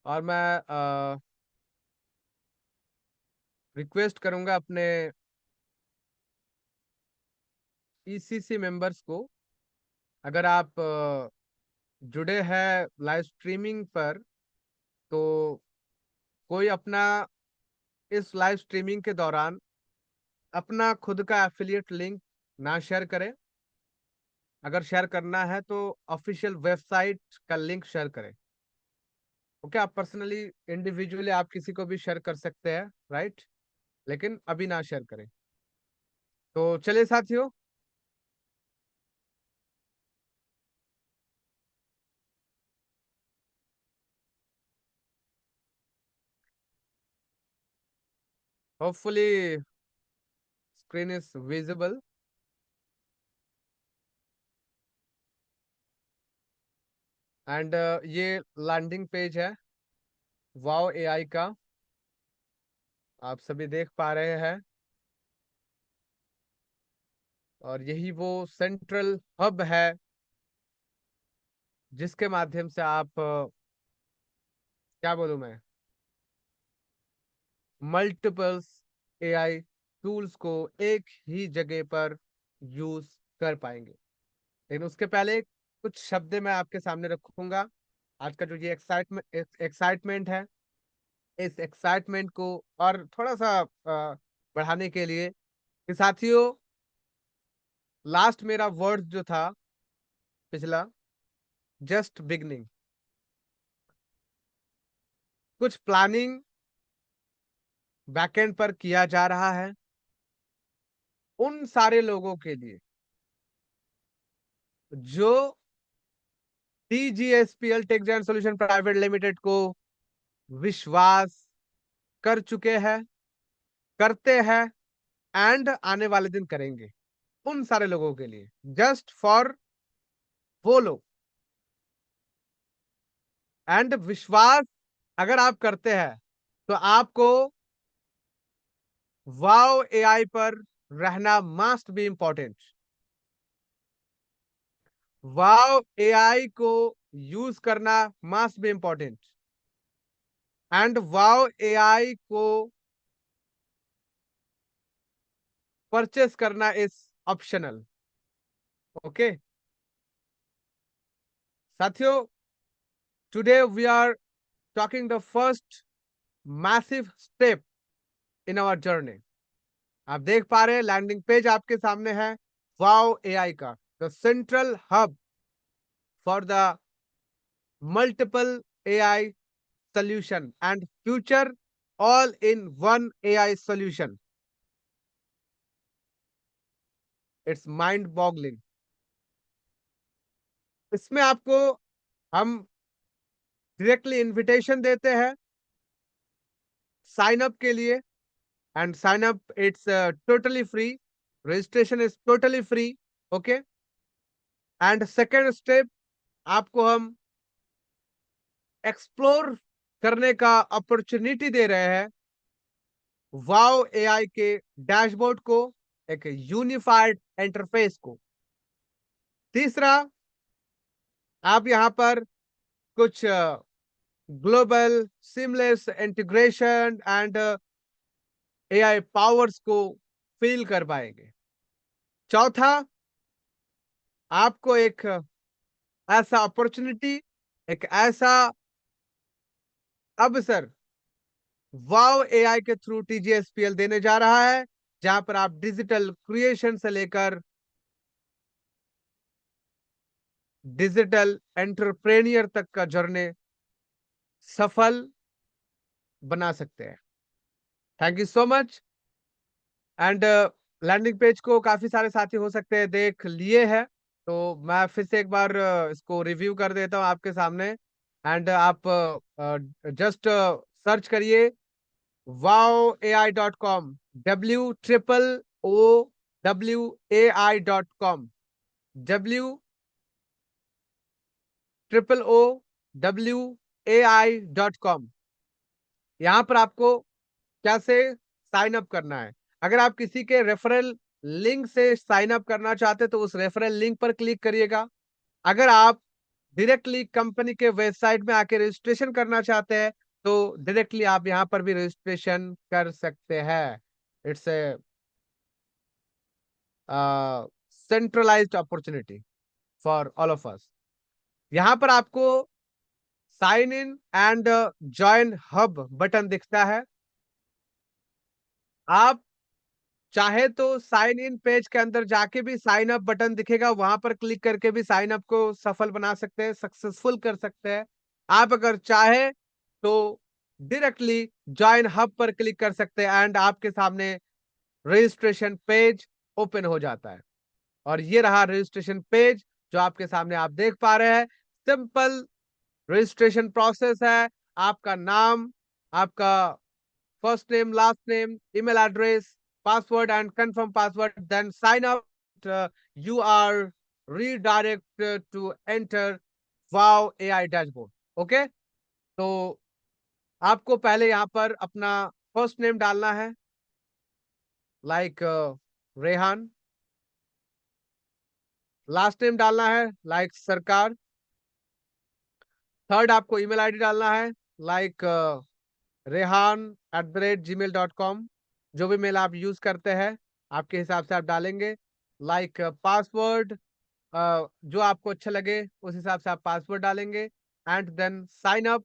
और मैं रिक्वेस्ट करूंगा अपने ईसीसी मेंबर्स को, अगर आप जुड़े हैं लाइव स्ट्रीमिंग पर, तो कोई अपना इस लाइव स्ट्रीमिंग के दौरान अपना खुद का एफिलिएट लिंक ना शेयर करें। अगर शेयर करना है तो ऑफिशियल वेबसाइट का लिंक शेयर करें। ओके, आप पर्सनली इंडिविजुअली आप किसी को भी शेयर कर सकते हैं, राइट, लेकिन अभी ना शेयर करें। तो चलिए साथियों, hopefully screen is visible. And ये लैंडिंग पेज है वाओ एआई का, आप सभी देख पा रहे हैं। और यही वो सेंट्रल हब है जिसके माध्यम से आप क्या बोलूं मैं, मल्टीपल्स एआई टूल्स को एक ही जगह पर यूज कर पाएंगे। लेकिन उसके पहले कुछ शब्द मैं आपके सामने रखूंगा। आज का जो ये एक्साइटमेंट है, इस एक्साइटमेंट को और थोड़ा सा बढ़ाने के लिए कि साथियों, लास्ट मेरा वर्ड जो था पिछला, जस्ट बिगनिंग, कुछ प्लानिंग बैकएंड पर किया जा रहा है उन सारे लोगों के लिए जो टीजीएसपीएल टेक जेन सॉल्यूशन प्राइवेट लिमिटेड को विश्वास कर चुके हैं, करते हैं एंड आने वाले दिन करेंगे। उन सारे लोगों के लिए, जस्ट फॉर वो लोग। एंड विश्वास अगर आप करते हैं तो आपको वाओ एआई पर रहना must be important. Wow AI को यूज करना must be important. And Wow AI को परचेस करना इज ऑप्शनल। ओके साथियों, today we are talking the first massive step in our journey. आप देख पा रहे हैं लैंडिंग पेज आपके सामने है वाओ एआई का, the central hub for the multiple AI solution and future all in one AI solution. It's mind boggling. इसमें आपको हम डायरेक्टली इनविटेशन देते हैं साइन अप के लिए। And sign up it's totally free, registration is totally free. Okay, and second step, आपको हम एक्सप्लोर करने का अपॉर्चुनिटी दे रहे हैं वाओ एआई के डैशबोर्ड को, एक यूनिफाइड इंटरफेस को। तीसरा, आप यहाँ पर कुछ global seamless integration and AI powers को फील कर पाएंगे। चौथा, आपको एक ऐसा अपॉर्चुनिटी, एक ऐसा अवसर वाओ एआई के थ्रू टीजीएसपीएल देने जा रहा है जहां पर आप डिजिटल क्रिएशन से लेकर डिजिटल एंटरप्रेन्योर तक का जर्नी सफल बना सकते हैं। Thank you so much. And landing page को काफी सारे साथी हो सकते हैं देख लिए हैं, तो मैं फिर से एक बार इसको रिव्यू कर देता हूं आपके सामने। एंड आप जस्ट सर्च करिए wow.ai.com, WOOWAI.com, WOOWAI.com। यहाँ पर आपको कैसे साइन अप करना है। अगर आप किसी के रेफरल लिंक से साइन अप करना चाहते हैं तो उस रेफरल लिंक पर क्लिक करिएगा। अगर आप डायरेक्टली कंपनी के वेबसाइट में आके रजिस्ट्रेशन करना चाहते हैं तो डायरेक्टली आप यहाँ पर भी रजिस्ट्रेशन कर सकते हैं। It's a centralised opportunity for all of us. यहाँ पर आपको sign in and join hub button दिखता है। आप चाहे तो साइन इन पेज के अंदर जाके भी साइन अप बटन दिखेगा, वहां पर क्लिक करके भी साइन अप को सफल बना सकते हैं, सक्सेसफुल कर सकते हैं। आप अगर चाहे तो डायरेक्टली जॉइन हब पर क्लिक कर सकते हैं एंड आपके सामने रजिस्ट्रेशन पेज ओपन हो जाता है। और ये रहा रजिस्ट्रेशन पेज जो आपके सामने आप देख पा रहे हैं। सिंपल रजिस्ट्रेशन प्रोसेस है। आपका नाम, आपका first name, last name, email address, password, and confirm password. Then sign up. You are redirected to enter Wow AI dashboard. Okay? तो आपको पहले यहाँ पर अपना फर्स्ट नेम डालना है, लाइक रेहान। लास्ट नेम डालना है, लाइक सरकार। थर्ड आपको ईमेल आईडी डालना है, लाइक rehan@gmail.com। जो भी मेल आप यूज करते हैं आपके हिसाब से आप डालेंगे। लाइक पासवर्ड जो आपको अच्छा लगे उस हिसाब से आप पासवर्ड डालेंगे एंड देन साइन अप।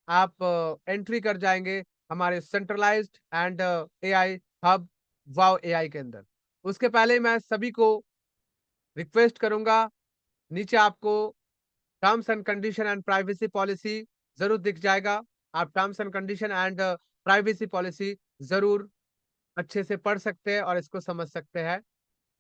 आप एंट्री कर जाएंगे हमारे centralised and AI hub wow AI के अंदर। उसके पहले मैं सभी को रिक्वेस्ट करूंगा, नीचे आपको terms and condition and privacy policy जरूर दिख जाएगा। आप terms and condition and privacy policy जरूर अच्छे से पढ़ सकते हैं और इसको समझ सकते हैं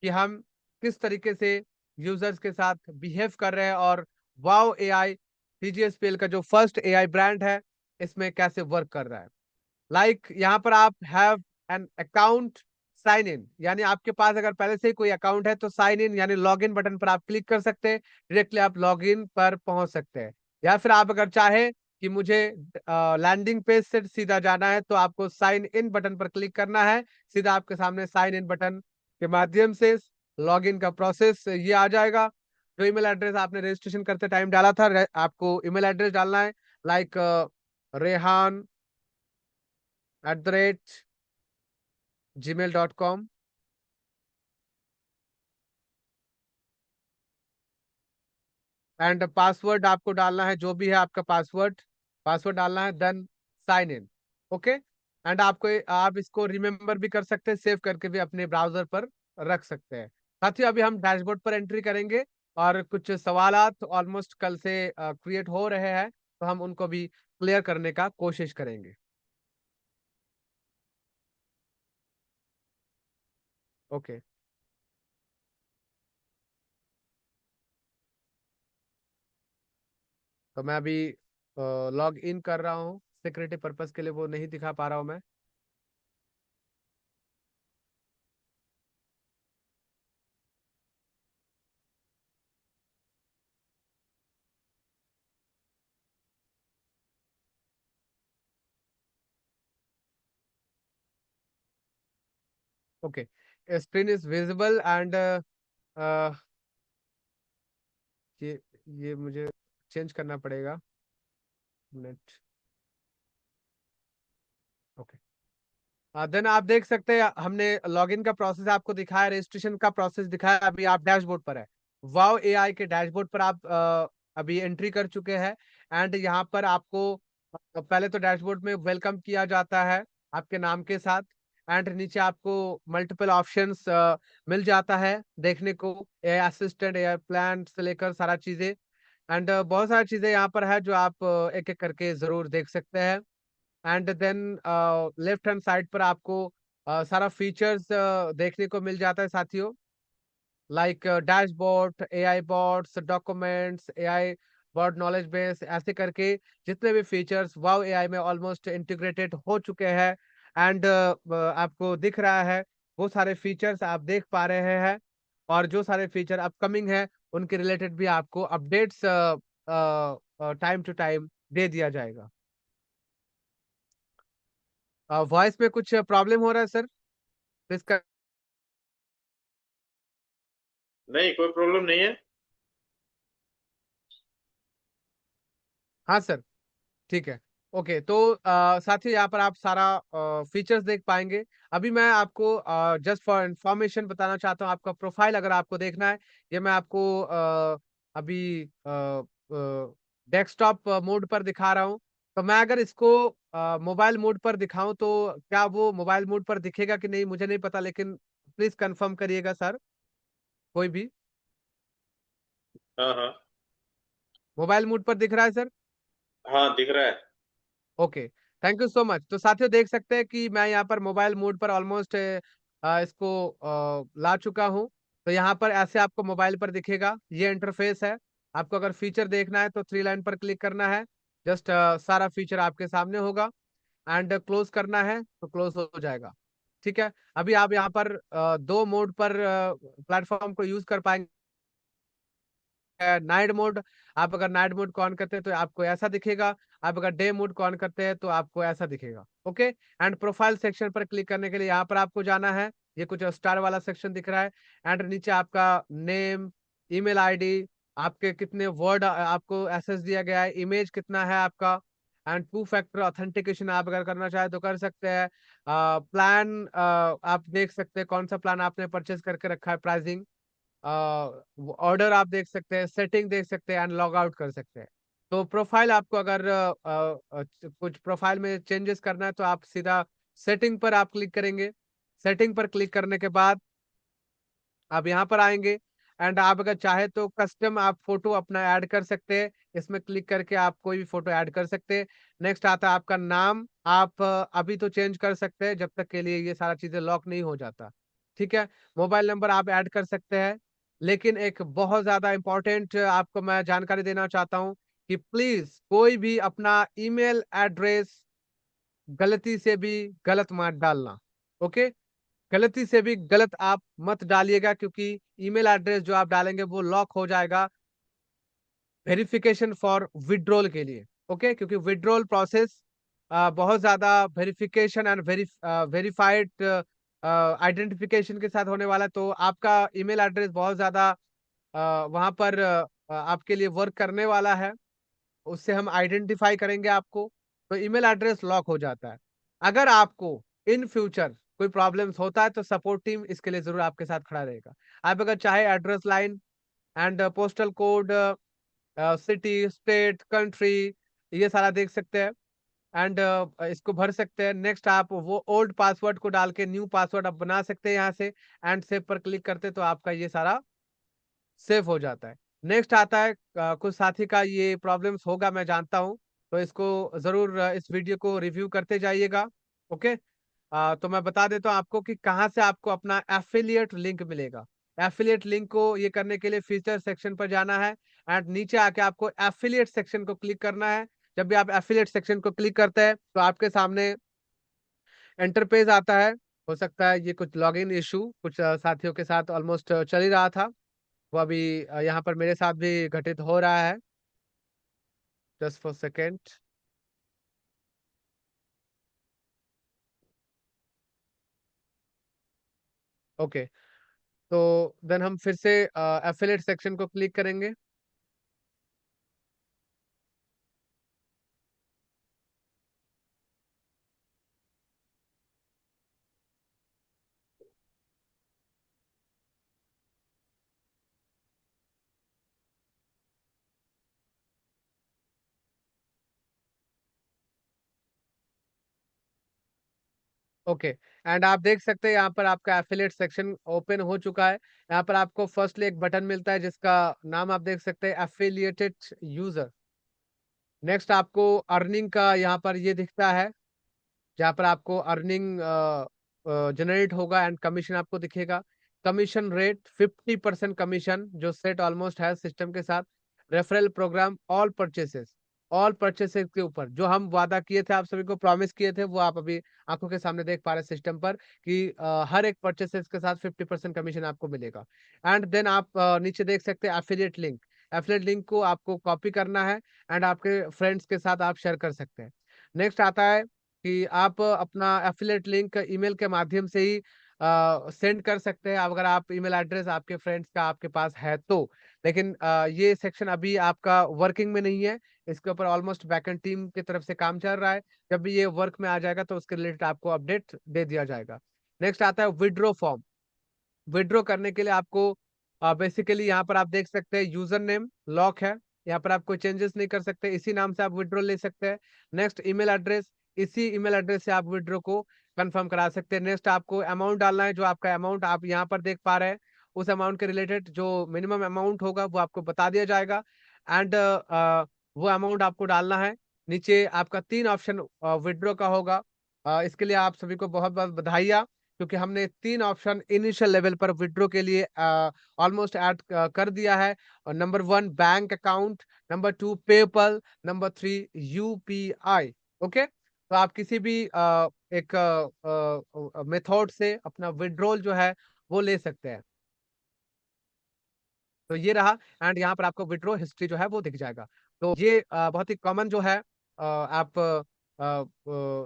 कि हम किस तरीके से यूजर्स के साथ बिहेव कर रहे हैं और वाओ एआई टीजीएसपीएल का जो फर्स्ट एआई ब्रांड है इसमें कैसे वर्क कर रहा है। लाइक यहाँ पर आप have an account sign in, यानी आपके पास अगर पहले से ही कोई अकाउंट है तो साइन इन यानी लॉग इन बटन पर आप क्लिक कर सकते हैं, डायरेक्टली आप लॉग इन पर पहुंच सकते हैं। या फिर आप अगर चाहे कि मुझे लैंडिंग पेज से सीधा जाना है तो आपको साइन इन बटन पर क्लिक करना है, सीधा आपके सामने साइन इन बटन के माध्यम से लॉगिन का प्रोसेस ये आ जाएगा। जो ईमेल एड्रेस आपने रजिस्ट्रेशन करते टाइम डाला था आपको ईमेल एड्रेस डालना है, लाइक rehan@gmail.com। एंड पासवर्ड आपको डालना है, जो भी है आपका पासवर्ड, पासवर्ड डालना है, then sign in. Okay. And आप इसको रिमेम्बर भी कर सकते हैं, सेव करके भी अपने ब्राउजर पर रख सकते हैं। साथियों अभी हम डैशबोर्ड पर एंट्री करेंगे और कुछ सवालात ऑलमोस्ट कल से क्रिएट हो रहे हैं तो हम उनको भी क्लियर करने का कोशिश करेंगे। ओके। तो मैं अभी लॉग इन कर रहा हूँ, सिक्योरिटी पर्पस के लिए वो नहीं दिखा पा रहा हूँ मैं। Okay, screen is visible and ये ये मुझे चेंज करना पड़ेगा। नेट। ओके। देन आप देख सकते हैं हमने लॉगिन का प्रोसेस आपको दिखाया, रजिस्ट्रेशन का प्रोसेस दिखाया। अभी आप डैशबोर्ड पर है, वाव एआई के डैशबोर्ड पर आप अभी एंट्री कर चुके हैं। एंड यहाँ पर आपको पहले तो डैशबोर्ड में वेलकम किया जाता है आपके नाम के साथ। एंड नीचे आपको मल्टीपल ऑप्शंस मिल जाता है देखने को, एआई असिस्टेंट, एआई प्लान से लेकर सारा चीजें। एंड बहुत सारी चीजें यहाँ पर है जो आप एक एक करके जरूर देख सकते हैं। And then left hand side पर आपको सारा फीचर्स देखने को मिल जाता है साथियों, like dashboard, AI bots, documents, AI bot knowledge base, ऐसे करके जितने भी फीचर्स वाव एआई में ऑलमोस्ट इंटीग्रेटेड हो चुके हैं। एंड आपको दिख रहा है वो सारे फीचर्स आप देख पा रहे हैं और जो सारे फीचर अपकमिंग है उनके रिलेटेड भी आपको अपडेट्स टाइम टू टाइम दे दिया जाएगा। वॉइस में कुछ प्रॉब्लम हो रहा है सर? प्लीज कर... नहीं, कोई प्रॉब्लम नहीं है। हाँ सर, ठीक है। ओके, तो साथ ही यहाँ पर आप सारा फीचर्स देख पाएंगे। अभी मैं आपको जस्ट फॉर इंफॉर्मेशन बताना चाहता हूँ, आपका प्रोफाइल अगर आपको देखना है, ये मैं आपको अभी डेस्कटॉप मोड पर दिखा रहा हूँ। तो मैं अगर इसको मोबाइल मोड पर दिखाऊं तो क्या वो मोबाइल मोड पर दिखेगा कि नहीं मुझे नहीं पता, लेकिन प्लीज कंफर्म करिएगा सर, कोई भी। हाँ हाँ। मोबाइल मोड पर दिख रहा है सर? हाँ, दिख रहा है। Okay, thank you so much. तो साथियों देख सकते हैं कि मैं यहाँ पर मोबाइल मोड पर ऑलमोस्ट इसको ला चुका हूँ। तो यहाँ पर ऐसे आपको मोबाइल पर दिखेगा, ये इंटरफेस है। आपको अगर फीचर देखना है तो थ्री लाइन पर क्लिक करना है, जस्ट सारा फीचर आपके सामने होगा। एंड क्लोज करना है तो क्लोज हो जाएगा। ठीक है, अभी आप यहाँ पर दो मोड पर प्लेटफॉर्म को यूज कर पाएंगे। नाइट मोड, आप अगर नाइट मोड को ऑन करते हैं तो आपको ऐसा दिखेगा। आप अगर डे मोड को ऑन करते हैं तो आपको ऐसा दिखेगा। ओके, एंड प्रोफाइल सेक्शन पर क्लिक करने के लिए यहाँ पर आपको जाना है। ये कुछ स्टार वाला सेक्शन दिख रहा है। एंड नीचे आपका नेम, ईमेल आईडी, आपके कितने वर्ड आपको एसेस दिया गया है, इमेज कितना है आपका, एंड टू फैक्टर ऑथेंटिकेशन आप अगर करना चाहे तो कर सकते हैं। प्लान आप देख सकते हैं कौन सा प्लान आपने परचेज करके रखा है, प्राइसिंग, ऑर्डर आप देख सकते हैं, सेटिंग देख सकते हैं, एंड लॉग आउट कर सकते हैं। तो प्रोफाइल आपको अगर कुछ प्रोफाइल में चेंजेस करना है तो आप सीधा सेटिंग पर आप क्लिक करेंगे। सेटिंग पर क्लिक करने के बाद आप यहाँ पर आएंगे। एंड आप अगर चाहे तो कस्टम आप फोटो अपना ऐड कर सकते हैं, इसमें क्लिक करके आप कोई भी फोटो ऐड कर सकते हैं। नेक्स्ट आता है आपका नाम, आप अभी तो चेंज कर सकते हैं जब तक के लिए ये सारा चीजें लॉक नहीं हो जाता। ठीक है, मोबाइल नंबर आप ऐड कर सकते हैं। लेकिन एक बहुत ज्यादा इंपॉर्टेंट आपको मैं जानकारी देना चाहता हूँ कि प्लीज कोई भी अपना ईमेल एड्रेस गलती से भी गलत मत डालना। ओके, गलती से भी गलत आप मत डालिएगा, क्योंकि ईमेल एड्रेस जो आप डालेंगे वो लॉक हो जाएगा वेरिफिकेशन फॉर विड्रॉल के लिए। ओके, क्योंकि विड्रॉल प्रोसेस बहुत ज्यादा वेरिफिकेशन एंड वेरीफाइड आइडेंटिफिकेशन के साथ होने वाला है। तो आपका ईमेल एड्रेस बहुत ज्यादा वहां पर आपके लिए वर्क करने वाला है, उससे हम आइडेंटिफाई करेंगे आपको। तो ईमेल एड्रेस लॉक हो जाता है। अगर आपको इन फ्यूचर कोई प्रॉब्लम्स होता है तो सपोर्ट टीम इसके लिए जरूर आपके साथ खड़ा रहेगा। आप अगर चाहे address line and postal code, city, state, country, ये सारा देख सकते हैं। एंड इसको भर सकते हैं। नेक्स्ट आप वो ओल्ड पासवर्ड को डाल के न्यू पासवर्ड आप बना सकते हैं यहाँ से। एंड सेव पर क्लिक करते तो आपका ये सारा सेव हो जाता है। नेक्स्ट आता है कुछ साथी का ये प्रॉब्लम्स होगा मैं जानता हूँ, तो इसको जरूर इस वीडियो को रिव्यू करते जाइएगा। ओके, तो मैं बता देता हूँ आपको कि कहाँ से आपको अपना एफिलिएट लिंक मिलेगा। एफिलिएट लिंक को ये करने के लिए फीचर सेक्शन पर जाना है। एंड नीचे आके आपको एफिलिएट सेक्शन को क्लिक करना है। जब भी आप एफिलिएट सेक्शन को क्लिक करते हैं तो आपके सामने एंटर पेज आता है। हो सकता है ये कुछ लॉगिन इशू कुछ साथियों के साथ ऑलमोस्ट चल ही रहा था, वो अभी यहाँ पर मेरे साथ भी घटित हो रहा है। Just for second. ओके, तो देन हम फिर से एफिलिएट सेक्शन को क्लिक करेंगे। ओके, एंड आप देख सकते हैं यहाँ पर आपका एफिलिएट सेक्शन ओपन हो चुका है। यहाँ पर आपको फर्स्टली एक बटन मिलता है जिसका नाम आप देख सकते हैं, एफिलिएटेड यूजर। नेक्स्ट आपको अर्निंग का यहाँ पर ये दिखता है, जहाँ पर आपको अर्निंग जनरेट होगा एंड कमीशन आपको दिखेगा। कमीशन रेट 50% कमीशन जो सेट ऑलमोस्ट है सिस्टम के साथ। रेफरल प्रोग्राम, ऑल परचेसेस के ऊपर जो हम वादा किए थे, आप सभी को प्रॉमिस किए थे, वो आप अभी आंखों के सामने देख पा रहे हैं सिस्टम पर कि हर एक परचेसेस के साथ 50% कमीशन आपको मिलेगा। एंड देन आप नीचे देख सकते हैं एफिलिएट लिंक। एफिलिएट लिंक को आपको कॉपी करना है एंड आपके फ्रेंड्स के साथ आप शेयर कर सकते हैं। नेक्स्ट आता है कि आप अपना एफिलिएट लिंक ईमेल के माध्यम से ही सेंड कर सकते हैं, अगर आप ईमेल एड्रेस आपके फ्रेंड्स का आपके पास है तो। लेकिन ये सेक्शन अभी आपका वर्किंग में नहीं है, इसके ऊपर ऑलमोस्ट बैकएंड टीम की तरफ से काम चल रहा है। जब भी ये वर्क में आ जाएगा तो उसके रिलेटेड आपको अपडेट दे दिया जाएगा। नेक्स्ट आता है विड्रॉ फॉर्म। विड्रॉ करने के लिए आपको बेसिकली यहाँ पर आप देख सकते हैं यूजर नेम लॉक है, यहाँ पर आप कोई चेंजेस नहीं कर सकते, इसी नाम से आप विड्रॉ ले सकते हैं। नेक्स्ट ईमेल एड्रेस, इसी ईमेल एड्रेस से आप विड्रॉ को कंफर्म करा सकते हैं। नेक्स्ट आपको अमाउंट डालना है, जो आपका अमाउंट आप यहाँ पर देख पा रहे हैं, उस अमाउंट के रिलेटेड जो मिनिमम अमाउंट होगा वो आपको बता दिया जाएगा। एंड वो अमाउंट आपको डालना है। नीचे आपका 3 ऑप्शन विड्रॉ का होगा। इसके लिए आप सभी को बहुत बहुत बधाइयाँ, क्योंकि हमने 3 ऑप्शन इनिशियल लेवल पर विड्रॉ के लिए ऑलमोस्ट ऐड कर दिया है। और number 1 bank account, number 2 PayPal, number 3 UPI. Okay, तो आप किसी भी एक मेथड से अपना विड्रॉल जो है वो ले सकते हैं। तो ये रहा, एंड यहाँ पर आपको विड्रॉ हिस्ट्री जो है वो दिख जाएगा। तो ये बहुत ही कॉमन जो है, आप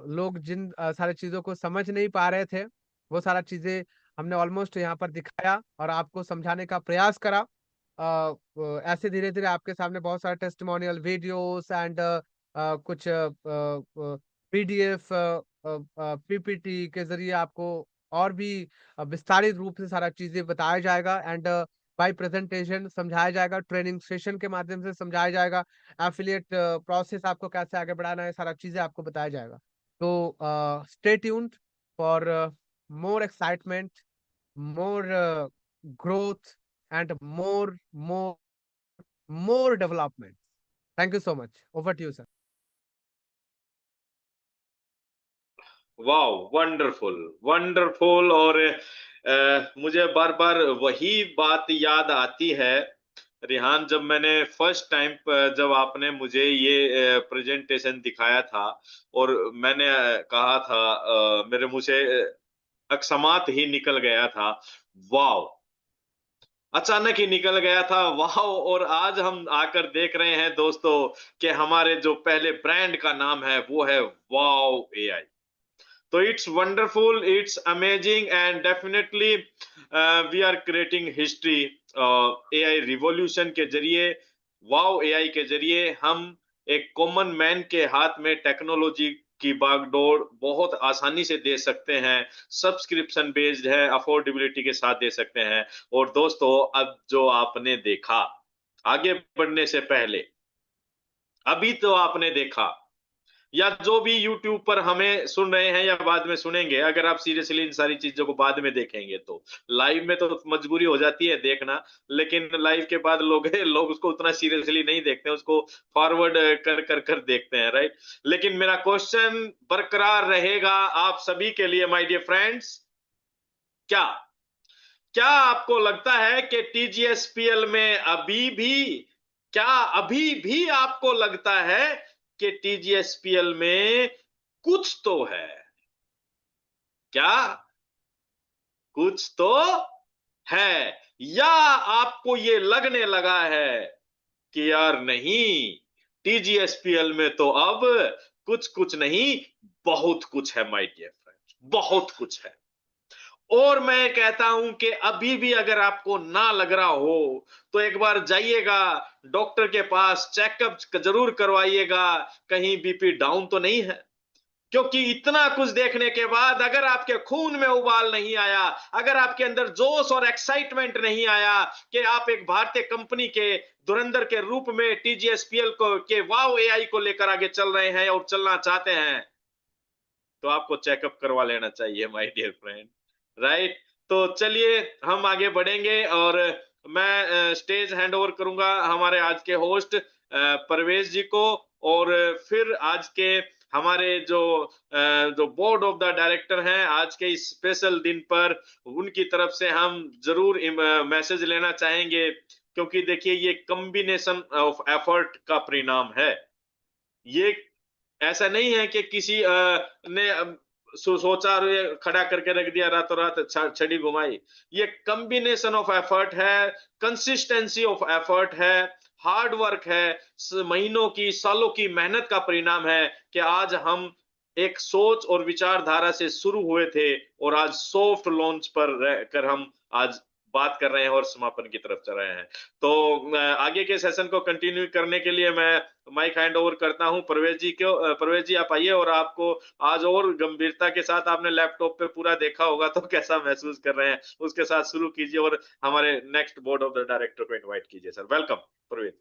लोग जिन सारी चीजों को समझ नहीं पा रहे थे, वो सारा चीजें हमने ऑलमोस्ट यहाँ पर दिखाया और आपको समझाने का प्रयास करा। ऐसे धीरे धीरे आपके सामने बहुत सारे टेस्टिमोनियल वीडियोस एंड कुछ पीडीएफ पीपीटी के जरिए आपको और भी विस्तारित रूप से सारा चीजें बताया जाएगा, एंड बाय प्रेजेंटेशन समझाया जाएगा, ट्रेनिंग सेशन के माध्यम से समझाया जाएगा, एफिलिएट प्रोसेस आपको कैसे आगे बढ़ाना है, सारा चीजें आपको बताया जाएगा। तो stay tuned for more excitement, more growth, and more development. Thank you so much. Over to you, sir. Wow, wonderful wonderful. और मुझे बार बार वही बात याद आती है रिहान, जब मैंने फर्स्ट टाइम जब आपने मुझे ये प्रेजेंटेशन दिखाया था और मैंने कहा था, मेरे मुंह से अकस्मात ही निकल गया था, वाओ, अचानक ही निकल गया था, वाओ। और आज हम आकर देख रहे हैं दोस्तों कि हमारे जो पहले ब्रांड का नाम है वो है वाओ एआई। तो it's wonderful, it's amazing, and definitely we are creating history AI revolution के जरिए। वाओ एआई के जरिए हम एक कॉमन मैन के हाथ में टेक्नोलॉजी की बागडोर बहुत आसानी से दे सकते हैं, सब्सक्रिप्शन बेस्ड है, अफोर्डेबिलिटी के साथ दे सकते हैं। और दोस्तों, अब जो आपने देखा, आगे बढ़ने से पहले अभी तो आपने देखा, या जो भी YouTube पर हमें सुन रहे हैं या बाद में सुनेंगे, अगर आप सीरियसली इन सारी चीजों को बाद में देखेंगे तो लाइव में तो मजबूरी हो जाती है देखना, लेकिन लाइव के बाद लोग उसको उतना सीरियसली नहीं देखते, उसको फॉरवर्ड कर कर कर देखते हैं, राइट। लेकिन मेरा क्वेश्चन बरकरार रहेगा आप सभी के लिए, माय डियर फ्रेंड्स, क्या क्या आपको लगता है कि टीजीएसपीएल में अभी भी आपको लगता है कि टीजीएसपीएल में कुछ तो है? क्या कुछ तो है? या आपको ये लगने लगा है कि यार नहीं, टीजीएसपीएल में तो अब कुछ कुछ नहीं, बहुत कुछ है माय डियर फ्रेंड्स, बहुत कुछ है। और मैं कहता हूं कि अभी भी अगर आपको ना लग रहा हो तो एक बार जाइएगा डॉक्टर के पास, चेकअप जरूर करवाइएगा, कहीं बीपी डाउन तो नहीं है। क्योंकि इतना कुछ देखने के बाद अगर आपके खून में उबाल नहीं आया, अगर आपके अंदर जोश और एक्साइटमेंट नहीं आया कि आप एक भारतीय कंपनी के धुरंधर के रूप में टीजीएसपीएल को के वाओ एआई को लेकर आगे चल रहे हैं और चलना चाहते हैं, तो आपको चेकअप करवा लेना चाहिए माय डियर फ्रेंड, राइट। तो चलिए हम आगे बढ़ेंगे और मैं स्टेज हैंड ओवर करूंगा हमारे आज के होस्ट परवेश जी को। और फिर आज के हमारे जो बोर्ड ऑफ द डायरेक्टर हैं, आज के इस स्पेशल दिन पर उनकी तरफ से हम जरूर मैसेज लेना चाहेंगे, क्योंकि देखिए ये कॉम्बिनेशन ऑफ एफर्ट का परिणाम है। ये ऐसा नहीं है कि किसी ने सोचा और ये खड़ा करके रख दिया, रातों रात छड़ी घुमाई। ये कॉम्बिनेशन ऑफ एफर्ट है, कंसिस्टेंसी ऑफ एफर्ट है, हार्ड वर्क है, महीनों की सालों की मेहनत का परिणाम है कि आज हम एक सोच और विचारधारा से शुरू हुए थे और आज सॉफ्ट लॉन्च पर रहकर हम आज बात कर रहे हैं और समापन की तरफ चल रहे हैं। तो आगे के सेशन को कंटिन्यू करने के लिए मैं माइक हैंड ओवर करता हूं परवेज जी को। परवेज जी आप आइए, और आपको आज और गंभीरता के साथ आपने लैपटॉप पे पूरा देखा होगा तो कैसा महसूस कर रहे हैं उसके साथ शुरू कीजिए और हमारे next board of the director को इनवाइट कीजिए। Sir welcome Parvez.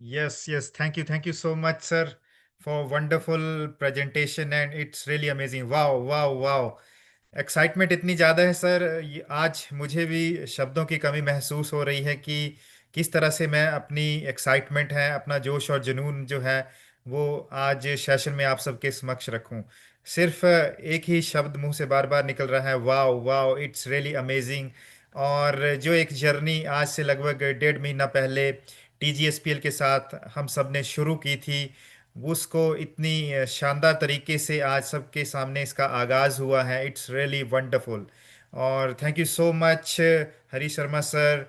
Yes, yes. Thank you so much, sir, for wonderful presentation, and it's really amazing. Wow, wow, wow. Excitement इतनी ज़्यादा है सर, आज मुझे भी शब्दों की कमी महसूस हो रही है कि किस तरह से मैं अपनी एक्साइटमेंट है, अपना जोश और जुनून जो है वो आज सेशन में आप सबके समक्ष रखूं। सिर्फ एक ही शब्द मुंह से बार बार निकल रहा है, wow wow, it's really amazing. और जो एक जर्नी आज से लगभग 1.5 महीना पहले टीजीएसपीएल के साथ हम सब ने शुरू की थी, उसको इतनी शानदार तरीके से आज सबके सामने इसका आगाज़ हुआ है। It's really wonderful. और thank you so much Hari Sharma sir,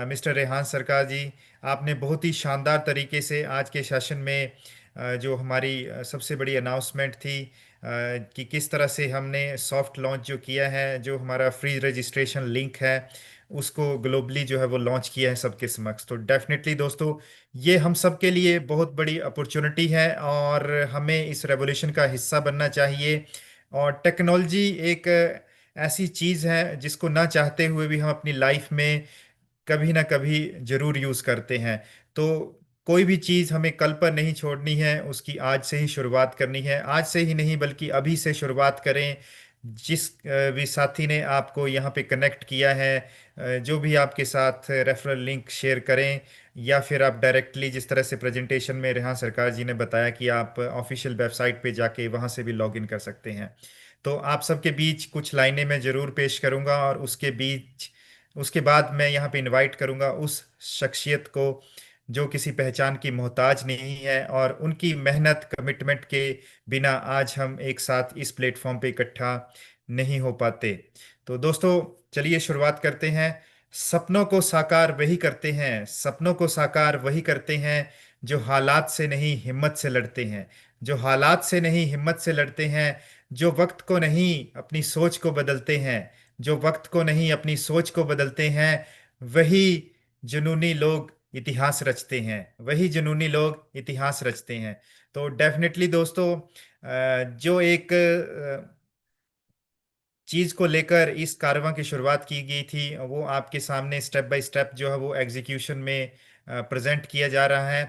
mister Rehan Sarkar ji, आपने बहुत ही शानदार तरीके से आज के सेशन में जो हमारी सबसे बड़ी अनाउंसमेंट थी कि किस तरह से हमने सॉफ्ट लॉन्च जो किया है, जो हमारा फ्री रजिस्ट्रेशन लिंक है, उसको ग्लोबली जो है वो लॉन्च किया है सबके समक्ष। तो डेफिनेटली दोस्तों, ये हम सब के लिए बहुत बड़ी अपॉर्चुनिटी है और हमें इस रेवोल्यूशन का हिस्सा बनना चाहिए। और टेक्नोलॉजी एक ऐसी चीज़ है जिसको ना चाहते हुए भी हम अपनी लाइफ में कभी ना कभी जरूर यूज़ करते हैं। तो कोई भी चीज़ हमें कल पर नहीं छोड़नी है, उसकी आज से ही शुरुआत करनी है। आज से ही नहीं बल्कि अभी से शुरुआत करें। जिस भी साथी ने आपको यहाँ पे कनेक्ट किया है, जो भी आपके साथ रेफरल लिंक शेयर करें, या फिर आप डायरेक्टली जिस तरह से प्रेजेंटेशन में रेहान सरकार जी ने बताया कि आप ऑफिशियल वेबसाइट पे जाके वहाँ से भी लॉगिन कर सकते हैं। तो आप सबके बीच कुछ लाइनें मैं ज़रूर पेश करूँगा, और उसके बाद मैं यहाँ पे इनवाइट करूँगा उस शख्सियत को जो किसी पहचान की मोहताज नहीं है, और उनकी मेहनत कमिटमेंट के बिना आज हम एक साथ इस प्लेटफॉर्म पे इकट्ठा नहीं हो पाते। तो दोस्तों, चलिए शुरुआत करते हैं। सपनों को साकार वही करते हैं, सपनों को साकार वही करते हैं जो हालात से नहीं हिम्मत से लड़ते हैं, जो हालात से नहीं हिम्मत से लड़ते हैं, जो वक्त को नहीं अपनी सोच को बदलते हैं, जो वक्त को नहीं अपनी सोच को बदलते हैं, वही जुनूनी लोग इतिहास रचते हैं, वही जुनूनी लोग इतिहास रचते हैं। तो डेफिनेटली दोस्तों, जो एक चीज को लेकर इस कारवां की शुरुआत की गई थी, वो आपके सामने स्टेप बाय स्टेप जो है वो एग्जीक्यूशन में प्रेजेंट किया जा रहा है।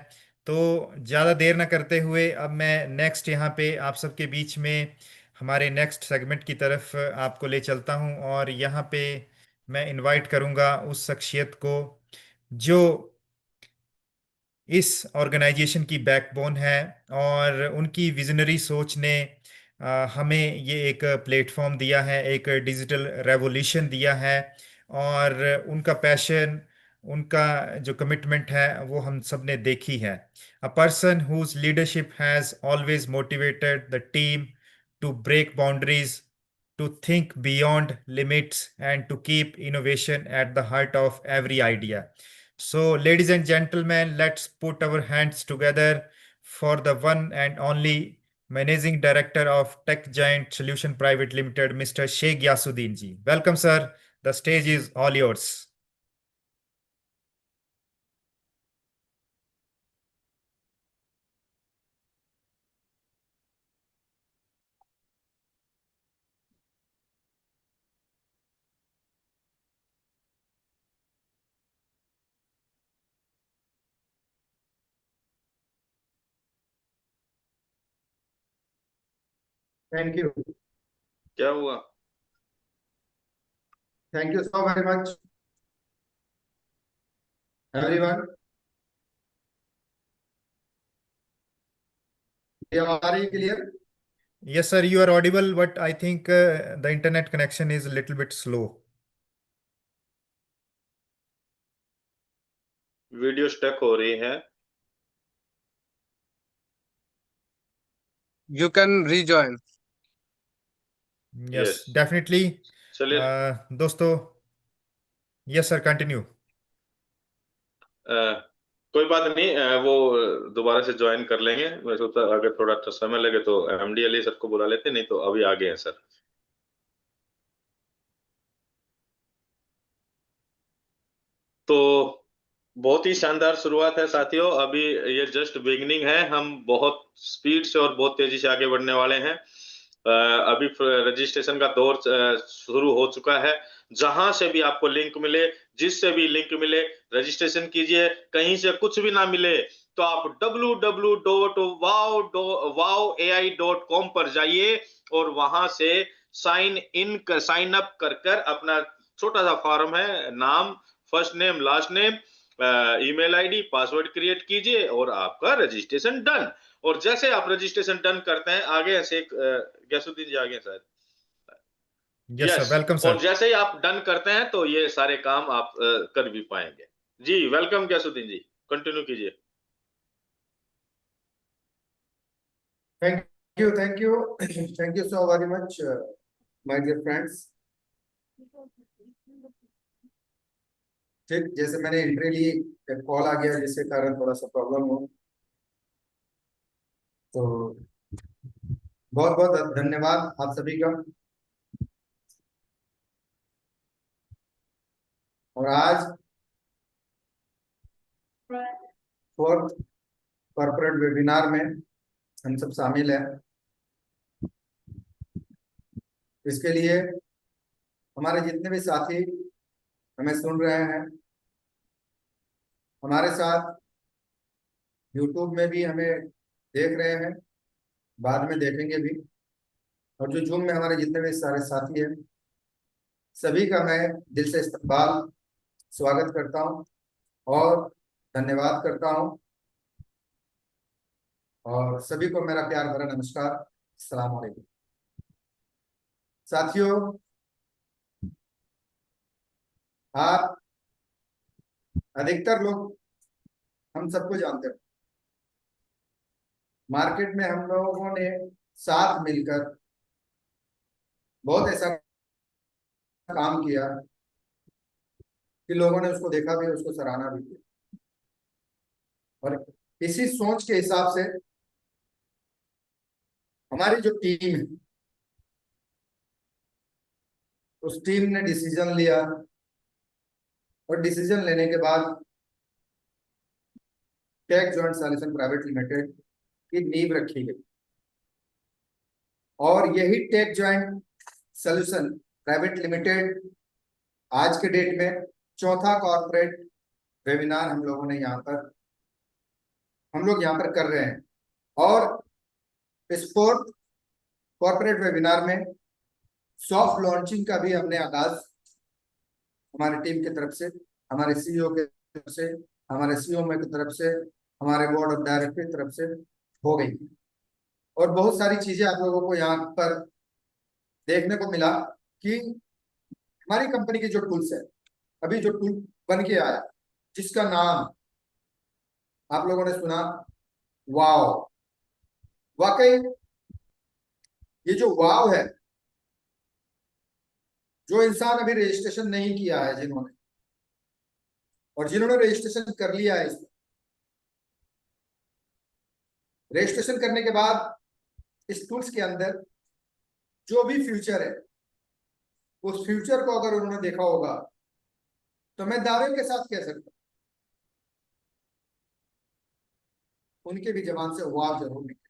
तो ज़्यादा देर ना करते हुए अब मैं नेक्स्ट यहाँ पे आप सबके बीच में हमारे नेक्स्ट सेगमेंट की तरफ आपको ले चलता हूँ, और यहाँ पे मैं इनवाइट करूँगा उस शख्सियत को जो इस ऑर्गेनाइजेशन की बैकबोन है, और उनकी विजनरी सोच ने हमें ये एक प्लेटफॉर्म दिया है, एक डिजिटल रेवोल्यूशन दिया है। और उनका पैशन, उनका जो कमिटमेंट है वो हम सब ने देखी है। A person whose leadership has always motivated the team to break boundaries, to think beyond limits, and to keep innovation at the heart of every idea. So, ladies and gentlemen, let's put our hands together for the one and only Managing Director of Tech Giant Solution Private Limited, Mr. Sheikh Yasuddin ji. Welcome, sir. The stage is all yours. Thank you. क्या हुआ? Thank you so very much, everyone. ये आ रही clear? Yes, sir, you are audible, but I think the internet connection is a little bit slow. Video stuck हो रही है। You can rejoin. Yes, yes, definitely. चलिए। दोस्तों, yes, sir, continue. कोई बात नहीं, वो दोबारा से ज्वाइन कर लेंगे। मैं सोचता अगर थोड़ा समय लगे तो एमडी अली सर को बुला लेते, नहीं तो अभी आ गए हैं सर। तो बहुत ही शानदार शुरुआत है साथियों, अभी ये जस्ट बिगिनिंग है। हम बहुत स्पीड से और बहुत तेजी से आगे बढ़ने वाले हैं। अभी रजिस्ट्रेशन का दौर शुरू हो चुका है। जहां से भी आपको लिंक मिले, जिससे भी लिंक मिले, रजिस्ट्रेशन कीजिए। कहीं से कुछ भी ना मिले तो आप www.wow.ai.com पर जाइए और वहां से साइन अप कर अपना छोटा सा फॉर्म है, नाम, first name, last name, email ID, password create कीजिए और आपका रजिस्ट्रेशन डन। और जैसे आप रजिस्ट्रेशन डन करते हैं, आगे से गैसुद्दीन जी आगे शायद, यस सर, यस, वेलकम और सर। जैसे ही आप डन करते हैं तो ये सारे काम आप कर भी पाएंगे। जी वेलकम गैसुद्दीन जी, कंटिन्यू कीजिए। Thank thank you thank you so very much my dear friends. ठीक, जैसे मैंने एंट्री ली, एक कॉल आ गया जिसके कारण थोड़ा सा प्रॉब्लम हो, तो बहुत बहुत धन्यवाद आप सभी का। और आज फोर्थ कॉर्पोरेट वेबिनार में हम सब शामिल हैं। इसके लिए हमारे जितने भी साथी हमें सुन रहे हैं, हमारे साथ यूट्यूब में भी हमें देख रहे हैं, बाद में देखेंगे भी, और जो जूम में हमारे जितने भी सारे साथी हैं, सभी का मैं दिल से इस्तकबाल, स्वागत करता हूं और धन्यवाद करता हूं। और सभी को मेरा प्यार भरा नमस्कार, अस्सलाम वालेकुम। साथियों, आप अधिकतर लोग, हम सबको जानते हैं, मार्केट में हम लोगों ने साथ मिलकर बहुत ऐसा काम किया कि लोगों ने उसको देखा भी, उसको सराहना भी किया। और इसी सोच के हिसाब से हमारी जो टीम है, उस टीम ने डिसीजन लिया, और डिसीजन लेने के बाद Tech Joint Solution private Limited की नींव रखी गई। और यही Tech Joint Solution private limited आज के डेट में चौथा कॉर्पोरेट वेबिनार हम लोग यहाँ पर कर रहे हैं। और इस फोर्थ कॉर्पोरेट वेबिनार में सॉफ्ट लॉन्चिंग का भी हमने आगाज हमारी टीम की तरफ से, हमारे सीईओ की तरफ से, हमारे सीईओ की तरफ से, हमारे बोर्ड ऑफ डायरेक्टर की तरफ से हो गई। और बहुत सारी चीजें आप लोगों को यहाँ पर देखने को मिला कि हमारी कंपनी की जो टूल्स है, अभी जो टूल बन के आया, जिसका नाम आप लोगों ने सुना, वाव। वाकई ये जो वाव है, जो इंसान अभी रजिस्ट्रेशन नहीं किया है जिन्होंने, और जिन्होंने रजिस्ट्रेशन कर लिया है, रजिस्ट्रेशन करने के बाद इस टूल्स के अंदर जो भी फ्यूचर है, उस फ्यूचर को अगर उन्होंने देखा होगा, तो मैं दावे के साथ कह सकता हूं उनके भी जबान से वाव जरूर निकले।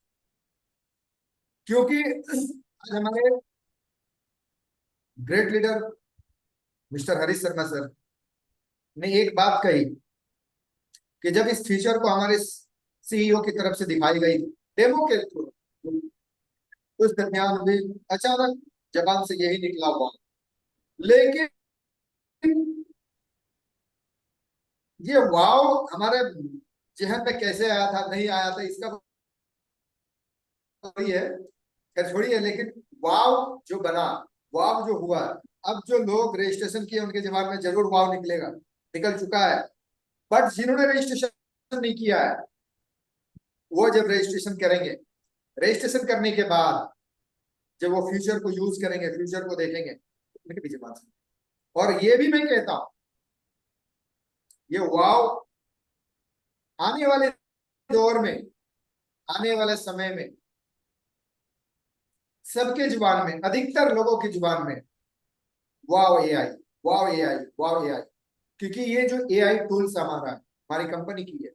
क्योंकि आज हमारे great leader mister Harish Sharma sir ने एक बात कही कि जब इस फीचर को हमारे सीईओ की तरफ से दिखाई गई डेमो के थ्रू, उस दरमियान भी अचानक जबान से यही निकला हुआ। लेकिन ये वाव हमारे जहन पे कैसे आया था, नहीं आया था, इसका है, खैर छोड़िए। लेकिन वाव जो बना, वाव जो हुआ, अब जो लोग रजिस्ट्रेशन किए उनके जबान में जरूर वाव निकलेगा, निकल चुका है। बट जिन्होंने रजिस्ट्रेशन नहीं किया है, वो जब रजिस्ट्रेशन करेंगे, रजिस्ट्रेशन करने के बाद जब वो फ्यूचर को यूज करेंगे, फ्यूचर को देखेंगे, उनके पीछे बात। और ये भी मैं कहता हूं, ये वाव आने वाले दौर में, आने वाले समय में सबके जुबान में, अधिकतर लोगों की जुबान में वाव एआई, वाव एआई, वाव एआई। क्योंकि ये जो एआई टूल्स हमारा, हमारी कंपनी की है,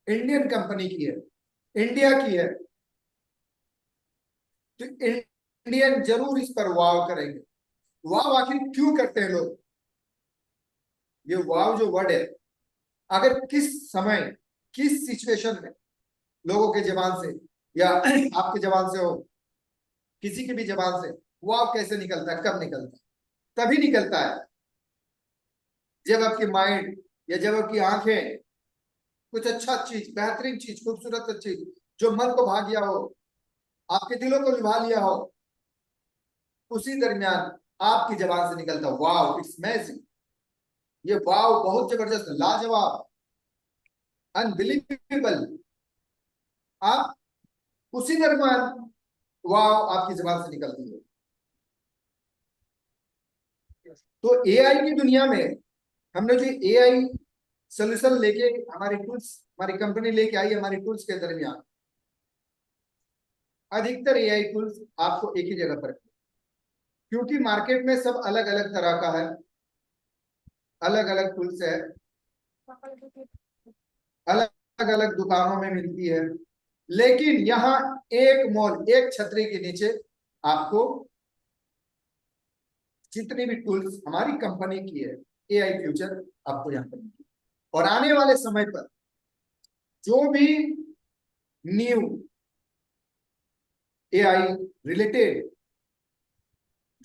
इंडियन कंपनी की है, इंडिया की है, तो इंडियन जरूर इस पर वाव करेंगे। वाव आखिर क्यों करते हैं लोग? ये वाव जो वर्ड है, अगर किस समय, किस सिचुएशन में लोगों के जबान से या आपके जबान से हो, किसी की भी जबान से वाव कैसे निकलता है, कब निकलता है? तभी निकलता है जब आपकी माइंड या जब आपकी आंखें कुछ अच्छा चीज, बेहतरीन चीज, खूबसूरत चीज जो मन को भा गया हो, आपके दिलों को लुभा लिया हो, उसी दरमियान आपकी जबान से निकलता वाव, इट्स अमेजिंग। ये वाव बहुत जबरदस्त, लाजवाब, अनबिलीवेबल। आप उसी दरमियान वाव आपकी जबान से निकलती है। तो एआई की दुनिया में हमने जो एआई सोल्यूशन लेके, हमारी टूल्स, हमारी कंपनी लेके आई, हमारी टूल्स के दरमियान अधिकतर एआई टूल्स आपको एक ही जगह पर, क्योंकि मार्केट में सब अलग अलग तरह का है, अलग अलग टूल्स है, अलग अलग दुकानों में मिलती है, लेकिन यहाँ एक मॉल, एक छतरी के नीचे आपको जितनी भी टूल्स हमारी कंपनी की है, एआई फ्यूचर आपको यहाँ पर मिलेगी। और आने वाले समय पर जो भी न्यू एआई रिलेटेड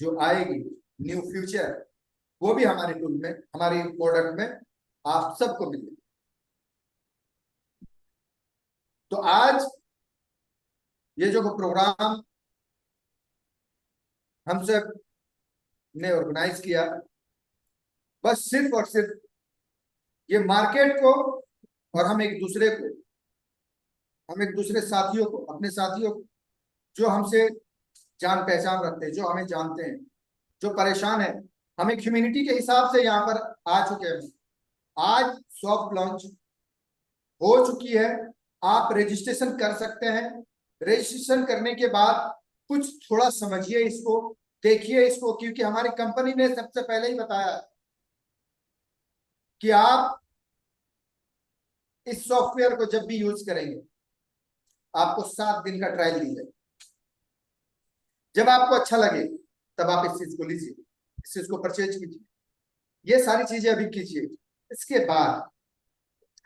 जो आएगी, न्यू फ्यूचर, वो भी हमारे टूल में, हमारे प्रोडक्ट में आप सबको मिलेगी। तो आज ये जो प्रोग्राम हम सब ने ऑर्गेनाइज किया, बस सिर्फ और सिर्फ ये मार्केट को और हम एक दूसरे को, हम एक दूसरे साथियों को, अपने साथियों को जो हमसे जान पहचान रखते हैं, जो हमें जानते हैं, जो परेशान है, हम एक ह्यूमैनिटी के हिसाब से यहाँ पर आ चुके हैं। आज सॉफ्ट लॉन्च हो चुकी है, आप रजिस्ट्रेशन कर सकते हैं। रजिस्ट्रेशन करने के बाद कुछ थोड़ा समझिए इसको, देखिए इसको, क्योंकि हमारी कंपनी ने सबसे पहले ही बताया कि आप इस सॉफ्टवेयर को जब भी यूज करेंगे आपको 7 दिन का ट्रायल दी जाए। जब आपको अच्छा लगे तब आप इस चीज को लीजिए, इस चीज को परचेज कीजिए, ये सारी चीजें अभी कीजिए। इसके बाद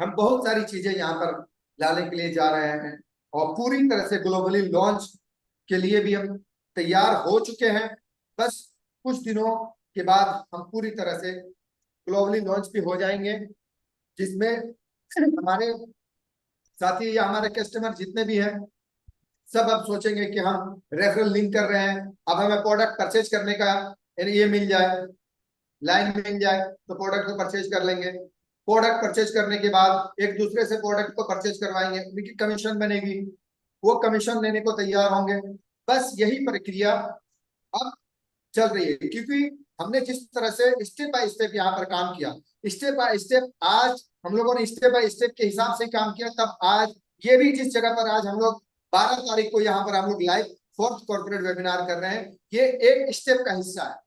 हम बहुत सारी चीजें यहाँ पर लाने के लिए जा रहे हैं और पूरी तरह से ग्लोबली लॉन्च के लिए भी हम तैयार हो चुके हैं। बस कुछ दिनों के बाद हम पूरी तरह से ग्लोबली लॉन्च भी हो जाएंगे, जिसमें हमारे साथी या हमारे कस्टमर जितने भी हैं सब अब सोचेंगे कि हम रेफरल लिंक कर रहे हैं, अब हमें प्रोडक्ट परचेज करने का ये मिल जाए, लाइन मिल जाए तो प्रोडक्ट को परचेज कर लेंगे। प्रोडक्ट परचेज करने के बाद एक दूसरे से प्रोडक्ट को परचेज करवाएंगे, उनकी कमीशन बनेगी, वो कमीशन लेने को तैयार होंगे। बस यही प्रक्रिया अब चल रही है, क्योंकि हमने जिस तरह से स्टेप बाय स्टेप यहाँ पर काम किया, स्टेप बाय स्टेप आज हम लोगों ने स्टेप बाय स्टेप के हिसाब से काम किया, तब आज ये भी जिस जगह पर आज हम लोग 12 तारीख को यहाँ पर हम लोग लाइव 4th कॉर्पोरेट वेबिनार कर रहे हैं, ये एक स्टेप का हिस्सा है।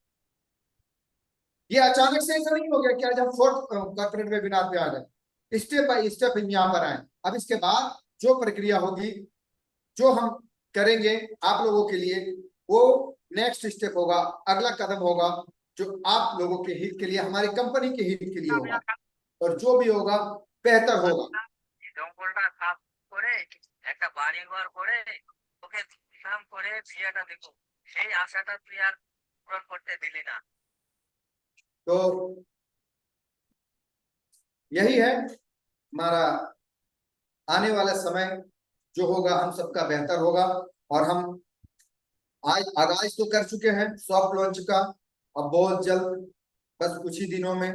ये अचानक से ऐसा नहीं हो गया कि आज हम 4th कॉर्पोरेट वेबिनार पे आ गए, स्टेप बाय स्टेप हम यहाँ पर आए। अब इसके बाद जो प्रक्रिया होगी, जो हम करेंगे आप लोगों के लिए, वो नेक्स्ट स्टेप होगा, अगला कदम होगा जो आप लोगों के हित के लिए, हमारी कंपनी के हित के लिए होगा, और जो भी होगा बेहतर होगा। तो यही है हमारा आने वाला समय, जो होगा हम सबका बेहतर होगा। और हम आज आगाज तो कर चुके हैं सॉफ्ट लॉन्च का, अब बहुत जल्द, बस कुछ ही दिनों में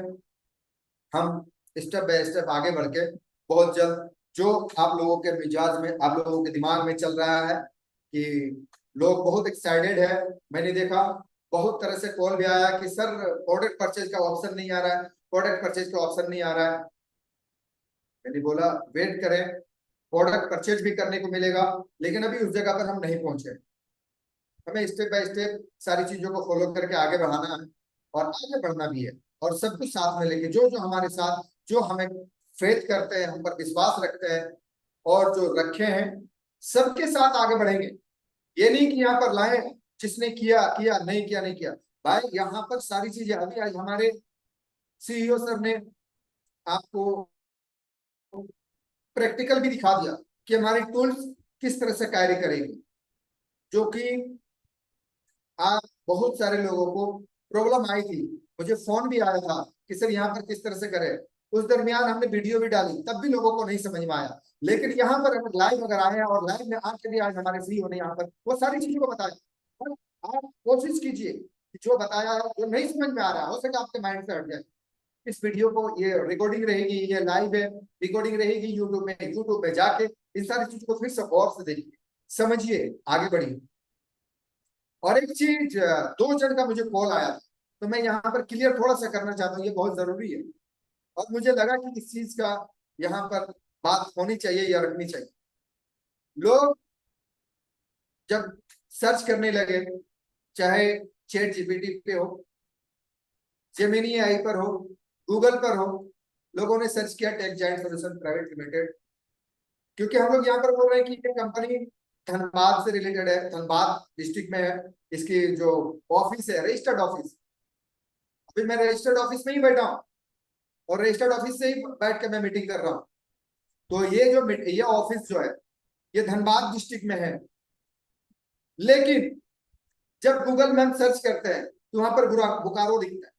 हम स्टेप बाय स्टेप आगे बढ़ के बहुत जल्द, जो आप लोगों के मिजाज में, आप लोगों के दिमाग में चल रहा है कि लोग बहुत एक्साइटेड है। मैंने देखा बहुत तरह से कॉल भी आया कि सर प्रोडक्ट परचेज का ऑप्शन नहीं आ रहा है, प्रोडक्ट परचेज का ऑप्शन नहीं आ रहा है। मैंने बोला वेट करें, प्रोडक्ट परचेज भी करने को मिलेगा, लेकिन अभी उस जगह पर हम नहीं पहुंचे। हमें स्टेप बाय स्टेप सारी चीजों को फॉलो करके आगे बढ़ाना है और आगे बढ़ना भी है, और सब कुछ साथ में लेके जो जो हमारे साथ, जो हमें फेथ करते हैं, हम पर विश्वास रखते हैं और जो रखे हैं, सबके साथ आगे बढ़ेंगे। ये नहीं कि यहाँ पर लाए जिसने किया किया, नहीं किया नहीं किया। भाई यहाँ पर सारी चीजें अभी आज हमारे सीईओ सर ने आपको प्रैक्टिकल भी दिखा दिया कि हमारी टूल्स किस तरह से कार्य करेगी, जो कि आप बहुत सारे लोगों को प्रॉब्लम आई थी। मुझे फोन भी आया था कि सर यहाँ पर किस तरह से करें। उस दरमियान हमने वीडियो भी डाली, तब भी लोगों को नहीं समझ में आया। लेकिन यहाँ पर अगर लाइव अगर आए हैं और लाइव में आके भी आज हमारे फ्री होने यहाँ पर वो सारी चीजों को बताया, और आप कोशिश कीजिए कि जो बताया है, जो नहीं समझ में आ रहा हो सके आपके माइंड से हट जाए। इस वीडियो को, ये रिकॉर्डिंग रहेगी, ये लाइव है, रिकॉर्डिंग रहेगी यूट्यूब में जाके इन सारी चीजों को फिर से गौर से देखिए, समझिए, आगे बढ़िए। और एक चीज, 2 जन का मुझे कॉल आया था, तो मैं यहाँ पर क्लियर थोड़ा सा करना चाहता हूँ, ये बहुत जरूरी है और मुझे लगा कि इस चीज का यहाँ पर बात होनी चाहिए या रखनी चाहिए। लोग जब सर्च करने लगे, चाहे चैट जीपीटी पे हो, जेमिनी एआई पर हो, गूगल पर हो, लोगों ने सर्च किया take giant solution private limited, क्योंकि हम लोग यहाँ पर बोल रहे हैं कि ये कंपनी धनबाद से रिलेटेड है, धनबाद डिस्ट्रिक्ट में है। इसकी जो ऑफिस है, रजिस्टर्ड ऑफिस, अभी मैं रजिस्टर्ड ऑफिस में ही बैठा हूँ और रजिस्टर्ड ऑफिस से ही बैठ के मैं मीटिंग कर रहा हूँ। तो ये ऑफिस जो है ये धनबाद डिस्ट्रिक्ट में है, लेकिन जब गूगल में हम सर्च करते हैं तो वहां पर बोकारो दिखता है।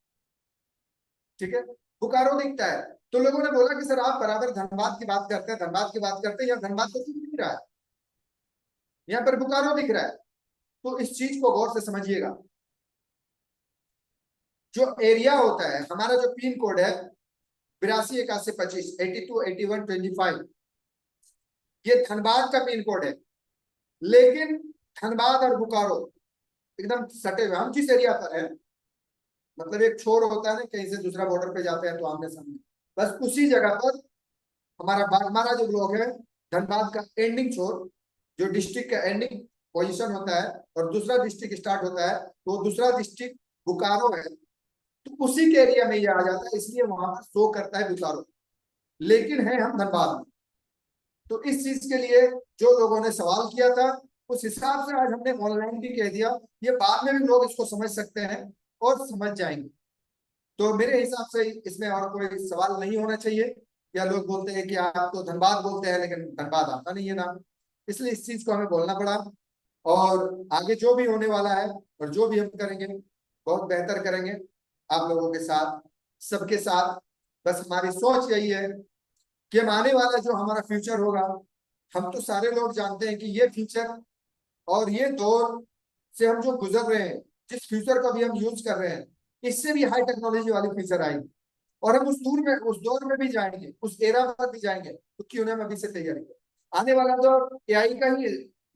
ठीक है, बोकारो दिखता है, तो लोगों ने बोला कि सर आप बराबर धनबाद की बात करते हैं, धनबाद की बात करते हैं, यहाँ धनबाद तो दिख रहा है, यहाँ पर बोकारो दिख रहा है। तो इस चीज को गौर से समझिएगा। जो एरिया होता है, हमारा जो पिन कोड है 828125 828125, ये धनबाद का पिन कोड है, लेकिन धनबाद और बोकारो एकदम सटे हुए। हम जिस एरिया पर है, मतलब एक छोर होता है ना, कहीं से दूसरा बॉर्डर पे जाते हैं तो आमने सामने, बस उसी जगह पर हमारा जो ब्लॉक है, धनबाद का एंडिंग छोर, जो डिस्ट्रिक्ट का एंडिंग पोजीशन होता है और दूसरा डिस्ट्रिक्ट स्टार्ट होता है, तो दूसरा डिस्ट्रिक्ट बोकारो है, तो उसी के एरिया में ये आ जाता है, इसलिए वहां पर शो करता है बोकारो, लेकिन है हम धनबाद में। तो इस चीज के लिए जो लोगों ने सवाल किया था, उस हिसाब से आज हमने ऑनलाइन भी कह दिया, ये बाद में भी लोग इसको समझ सकते हैं और समझ जाएंगे। तो मेरे हिसाब से इसमें और कोई सवाल नहीं होना चाहिए। या लोग बोलते हैं कि आप तो धनबाद बोलते हैं लेकिन धनबाद आता नहीं है नाम, इसलिए इस चीज को हमें बोलना पड़ा। और आगे जो भी होने वाला है और जो भी हम करेंगे बहुत बेहतर करेंगे आप लोगों के साथ, सबके साथ। बस हमारी सोच यही है कि हम आने वाला जो हमारा फ्यूचर होगा, हम तो सारे लोग जानते हैं कि ये फ्यूचर और ये दौर से हम जो गुजर रहे हैं, जिस फ्यूचर का भी हम यूज कर रहे हैं, इससे भी हाई टेक्नोलॉजी वाली फ्यूचर आएगी और हम उस दौर में भी जाएंगे, उस एरा पर भी जाएंगे। तो क्यों ना हम अभी से तैयारी करें। आने वाला दौर एआई का ही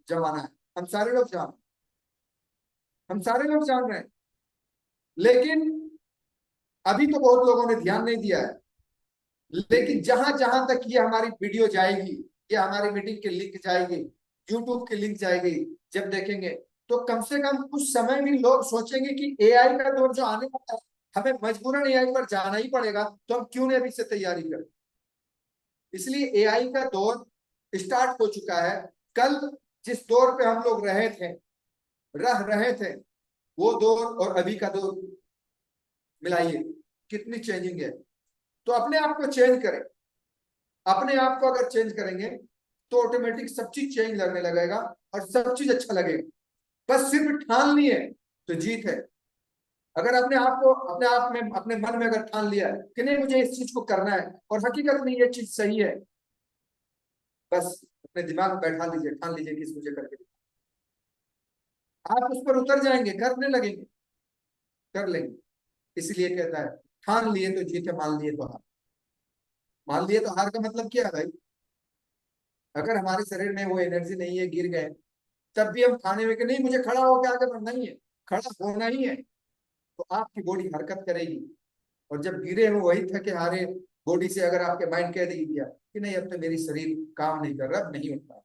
जमाना है, हम सारे लोग जान रहे हैं, लेकिन अभी तो बहुत लोगों ने ध्यान नहीं दिया है। लेकिन जहां जहां तक ये हमारी वीडियो जाएगी, ये हमारी मीटिंग की लिंक जाएगी, यूट्यूब की लिंक जाएगी, जब देखेंगे तो कम से कम उस समय भी लोग सोचेंगे कि एआई का दौर जो आने वाला है, हमें मजबूरन एआई पर जाना ही पड़ेगा, तो हम क्यों नहीं अभी से तैयारी करें। इसलिए एआई का दौर स्टार्ट हो चुका है। कल जिस दौर पे हम लोग रह रहे थे, वो दौर और अभी का दौर मिलाइए, कितनी चेंजिंग है। तो अपने आप को चेंज करें। अपने आप को अगर चेंज करेंगे तो ऑटोमेटिक सब चीज चेंज लगने लगेगा और सब चीज अच्छा लगेगा। बस सिर्फ ठान लिए तो जीत है। अगर अपने आप में, अपने मन में अगर ठान लिया है कि नहीं मुझे इस चीज को करना है और हकीकत में ये चीज सही है, बस अपने दिमाग में बैठा लीजिए, ठान लीजिए कि मुझे करके, आप उस पर उतर जाएंगे, करने लगेंगे, कर लेंगे। इसलिए कहता है ठान लिए तो जीते, मान लिए तो हार। मान लिए तो हार का मतलब क्या है भाई? अगर हमारे शरीर में वो एनर्जी नहीं है, गिर गए, तब भी हम ठाने में कि नहीं मुझे खड़ा होकर आगे बढ़ना ही है, खड़ा होना ही है, तो आपकी बॉडी हरकत करेगी। और जब गिरे हो वही थके हारे बॉडी से अगर आपके माइंड कह देगी क्या कि नहीं अब तो मेरी शरीर काम नहीं कर रहा, अब नहीं होता,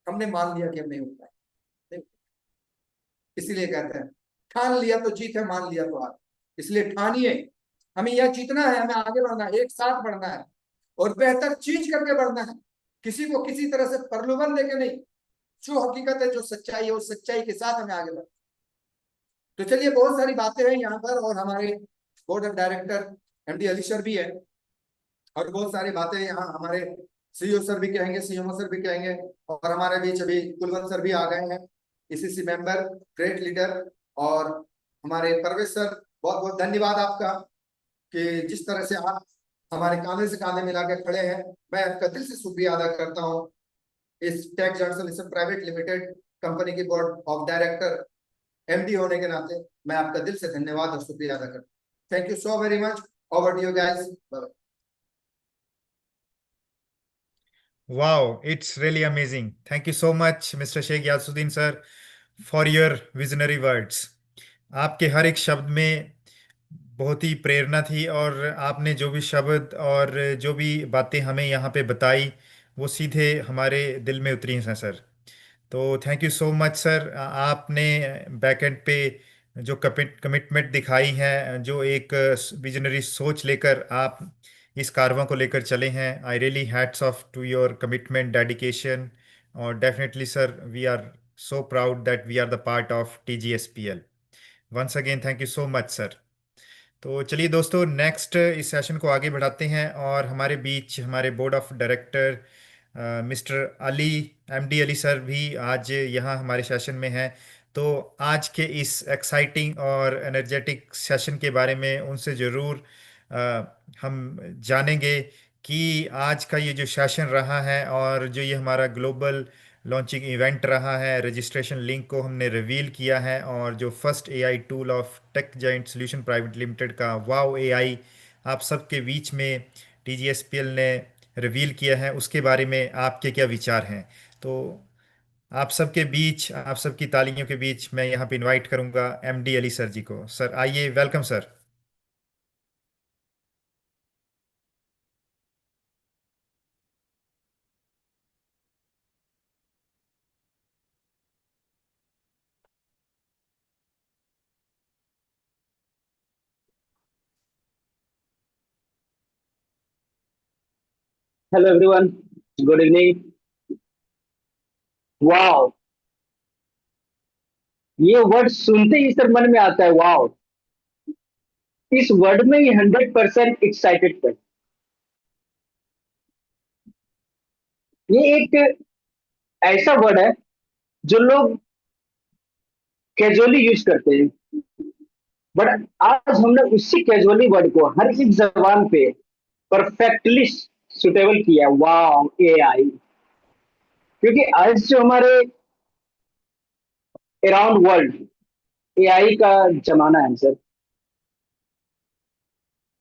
हमने मान लिया कि अब नहीं होता है। इसीलिए कहते हैं ठान लिया तो जीत है, मान लिया तो हार। इसलिए ठानिए, हमें यह जीतना है, हमें आगे बढ़ना है, एक साथ बढ़ना है और बेहतर चीज करके बढ़ना है, किसी को किसी तरह से प्रलोभन देके नहीं। जो हकीकत है, जो सच्चाई है, उस सच्चाई के साथ हमें आगे बढ़ना। तो चलिए, बहुत सारी बातें हैं यहाँ पर और हमारे board of director MD Ali sir भी है और बहुत सारी बातें यहाँ हमारे सीईओ सर भी कहेंगे, सीएमओ सर भी कहेंगे और हमारे बीच अभी कुलवंत सर भी आ गए हैं, ईसीसी मेंबर, ग्रेट लीडर। और हमारे परवेश सर, बहुत बहुत धन्यवाद आपका कि जिस तरह से आप हमारे कांधे से कांधे मिला के खड़े हैं। मैं आपका दिल से शुक्रिया अदा करता हूँ इस Tech Johnson Private Limited company की बोर्ड ऑफ डायरेक्टर एमडी होने के नाते मैं आपका दिल से धन्यवाद और शुक्रिया अदा करता हूँ। Thank you so very much. Over to you guys. Wow, it's really amazing. Thank you so much, Mr. Sheikh Yasuddin sir, for your visionary words. आपके हर एक शब्द में बहुत ही प्रेरणा थी और आपने जो भी शब्द और जो भी बातें हमें यहाँ पे बताई वो सीधे हमारे दिल में उतरी हैं सर। तो thank you so much sir. आपने बैकएंड पे जो कमिटमेंट दिखाई है, जो एक विजनरी सोच लेकर आप इस कारवां को लेकर चले हैं, I really hats off to your commitment, dedication. और definitely sir, we are so proud that we are the part of TGSPL। Once again thank you so much sir. तो चलिए दोस्तों, नेक्स्ट इस सेशन को आगे बढ़ाते हैं और हमारे बीच हमारे board of director mister Ali, MD Ali sir भी आज यहाँ हमारे सेशन में हैं। तो आज के इस एक्साइटिंग और एनर्जेटिक सेशन के बारे में उनसे ज़रूर हम जानेंगे कि आज का ये जो सेशन रहा है और जो ये हमारा ग्लोबल लॉन्चिंग इवेंट रहा है, रजिस्ट्रेशन लिंक को हमने रिवील किया है और जो first AI tool of tech giant solution private Limited का वाओ एआई आप सबके बीच में TGSPL ने रिवील किया है, उसके बारे में आपके क्या विचार हैं। तो आप सबके बीच, आप सबकी तालियों के बीच मैं यहाँ पे इनवाइट करूँगा एमडी अली सर जी को। सर आइए, welcome sir. Hello everyone, good evening. Wow, ये वर्ड सुनते ही सर मन में आता है वाओ। इस वर्ड में ही 100% एक्साइटेड कर। ये एक ऐसा वर्ड है जो लोग कैजुअली यूज करते हैं, बट आज हमने उसी कैजुअली वर्ड को हर एक जबान पे परफेक्टली सुटेबल किया। वाओ एआई, क्योंकि आज जो हमारे अराउंड वर्ल्ड एआई का जमाना है सर।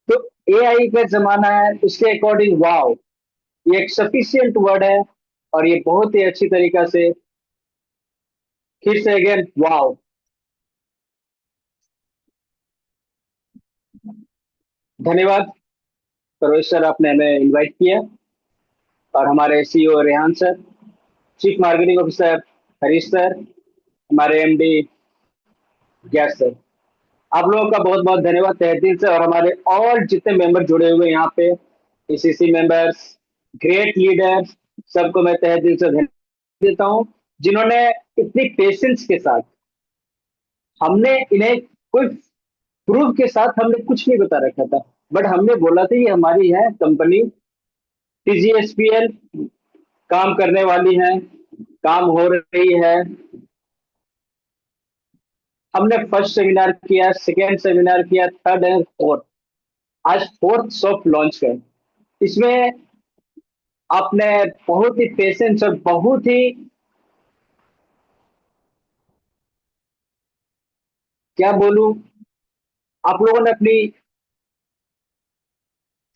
तो एआई का जमाना है, उसके अकॉर्डिंग वाओ ये एक सफिशियंट वर्ड है और ये बहुत ही अच्छी तरीका से फिर से अगेन वाओ। धन्यवाद परवेश सर, आपने हमें इनवाइट किया और हमारे CEO Rehan sir, chief marketing officer Harish sir, हमारे एमडी गैस सर, आप लोगों का बहुत बहुत धन्यवाद तहे दिल से। और हमारे और जितने मेंबर जुड़े हुए यहाँ पे, ईसीसी मेंबर्स, ग्रेट लीडर्स, सबको मैं तहे दिल से धन्यवाद देता हूँ, जिन्होंने इतनी पेशेंस के साथ, हमने इन्हें कोई प्रूफ के साथ हमने कुछ नहीं बता रखा था, बट हमने बोला था ये हमारी है कंपनी TGSPL, काम करने वाली है, काम हो रही है। हमने फर्स्ट सेमिनार किया, सेकेंड सेमिनार किया, थर्ड एंड फोर्थ, आज फोर्थ सॉफ्ट लॉन्च कर। इसमें आपने बहुत ही पेशेंस और बहुत ही क्या बोलूं, आप लोगों ने अपनी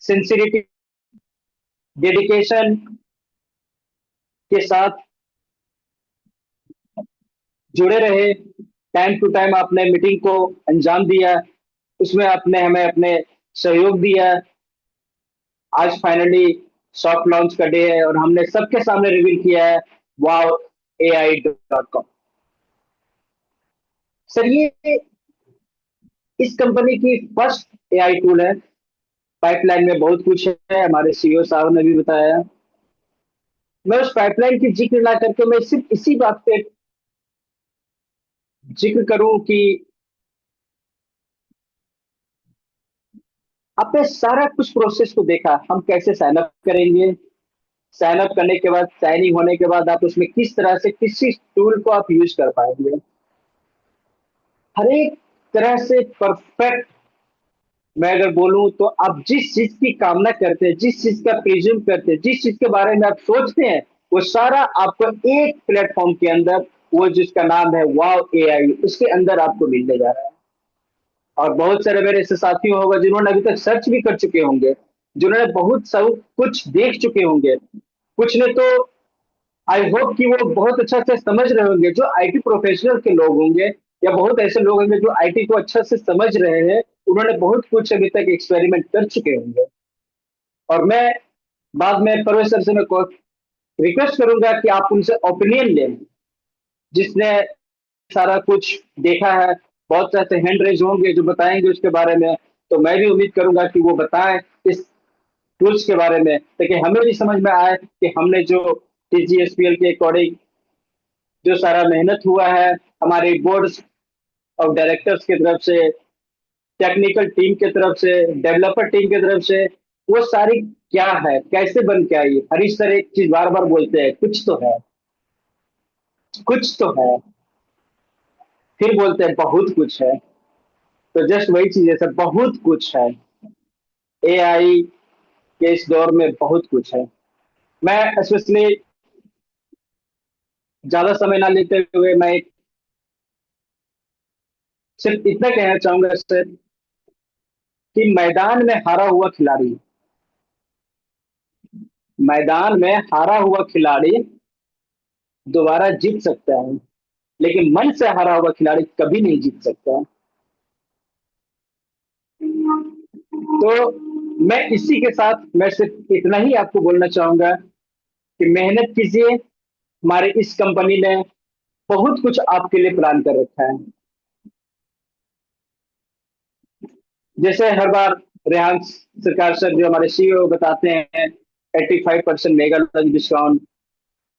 सिंसिरिटी, डेडिकेशन के साथ जुड़े रहे, टाइम टू टाइम आपने मीटिंग को अंजाम दिया, उसमें आपने हमें अपने सहयोग दिया। आज फाइनली सॉफ्ट लॉन्च का डे है और हमने सबके सामने रिवील किया है wowai.com। सर ये इस कंपनी की फर्स्ट एआई टूल है। पाइपलाइन में बहुत कुछ है, हमारे सीईओ साहब ने भी बताया। मैं उस पाइपलाइन की जिक्र ना करके मैं सिर्फ इसी बात पे जिक्र करूं कि आपने सारा कुछ प्रोसेस को देखा, हम कैसे साइन अप करेंगे, साइन अप करने के बाद, साइनिंग होने के बाद आप उसमें किस तरह से किसी टूल को आप यूज कर पाएंगे, हर एक तरह से परफेक्ट। मैं अगर बोलूं तो आप जिस चीज की कामना करते हैं, जिस चीज का प्रिज्यूम करते हैं, जिस चीज के बारे में आप सोचते हैं, वो सारा आपको एक प्लेटफॉर्म के अंदर, वो जिसका नाम है वाव एआई, उसके अंदर आपको मिलने जा रहा है। और बहुत सारे मेरे ऐसे साथी होगा जिन्होंने अभी तक सर्च भी कर चुके होंगे, जिन्होंने बहुत सब कुछ देख चुके होंगे, कुछ ने तो आई होप कि वो बहुत अच्छा से समझ रहे होंगे, जो आईटी प्रोफेशनल के लोग होंगे या बहुत ऐसे लोग होंगे जो आईटी को अच्छा से समझ रहे हैं, उन्होंने बहुत कुछ अभी तक एक्सपेरिमेंट कर चुके होंगे। और मैं बाद में परवेश सर से मैं रिक्वेस्ट करूंगा कि आप उनसे ओपिनियन लें, जिसने सारा कुछ देखा है। बहुत से ऐसे हैंड रेज होंगे जो बताएंगे उसके बारे में, तो मैं भी उम्मीद करूंगा कि वो बताएं इस टूल्स के बारे में, ताकि हमें भी समझ में आए कि हमने जो टीजीएसपीएल के अकॉर्डिंग जो सारा मेहनत हुआ है, हमारे बोर्ड ऑफ डायरेक्टर्स की तरफ से, टेक्निकल टीम की तरफ से, डेवलपर टीम की तरफ से, वो सारी क्या है, कैसे बन के आई। हरीश सर एक चीज बार बार बोलते हैं, कुछ तो है, कुछ तो है, फिर बोलते हैं बहुत कुछ है। तो जस्ट वही चीज है सर, बहुत कुछ है। एआई के इस दौर में बहुत कुछ है। मैं स्पेशली ज्यादा समय ना लेते हुए मैं सिर्फ इतना कहना चाहूंगा सर कि मैदान में हारा हुआ खिलाड़ी, मैदान में हारा हुआ खिलाड़ी दोबारा जीत सकता है, लेकिन मन से हारा हुआ खिलाड़ी कभी नहीं जीत सकता। तो मैं इसी के साथ मैं सिर्फ इतना ही आपको बोलना चाहूंगा कि मेहनत कीजिए। हमारे इस कंपनी ने बहुत कुछ आपके लिए प्लान कर रखा है। जैसे हर बार रेहान सरकार सर जो हमारे सीईओ बताते हैं, 85% mega launch discount,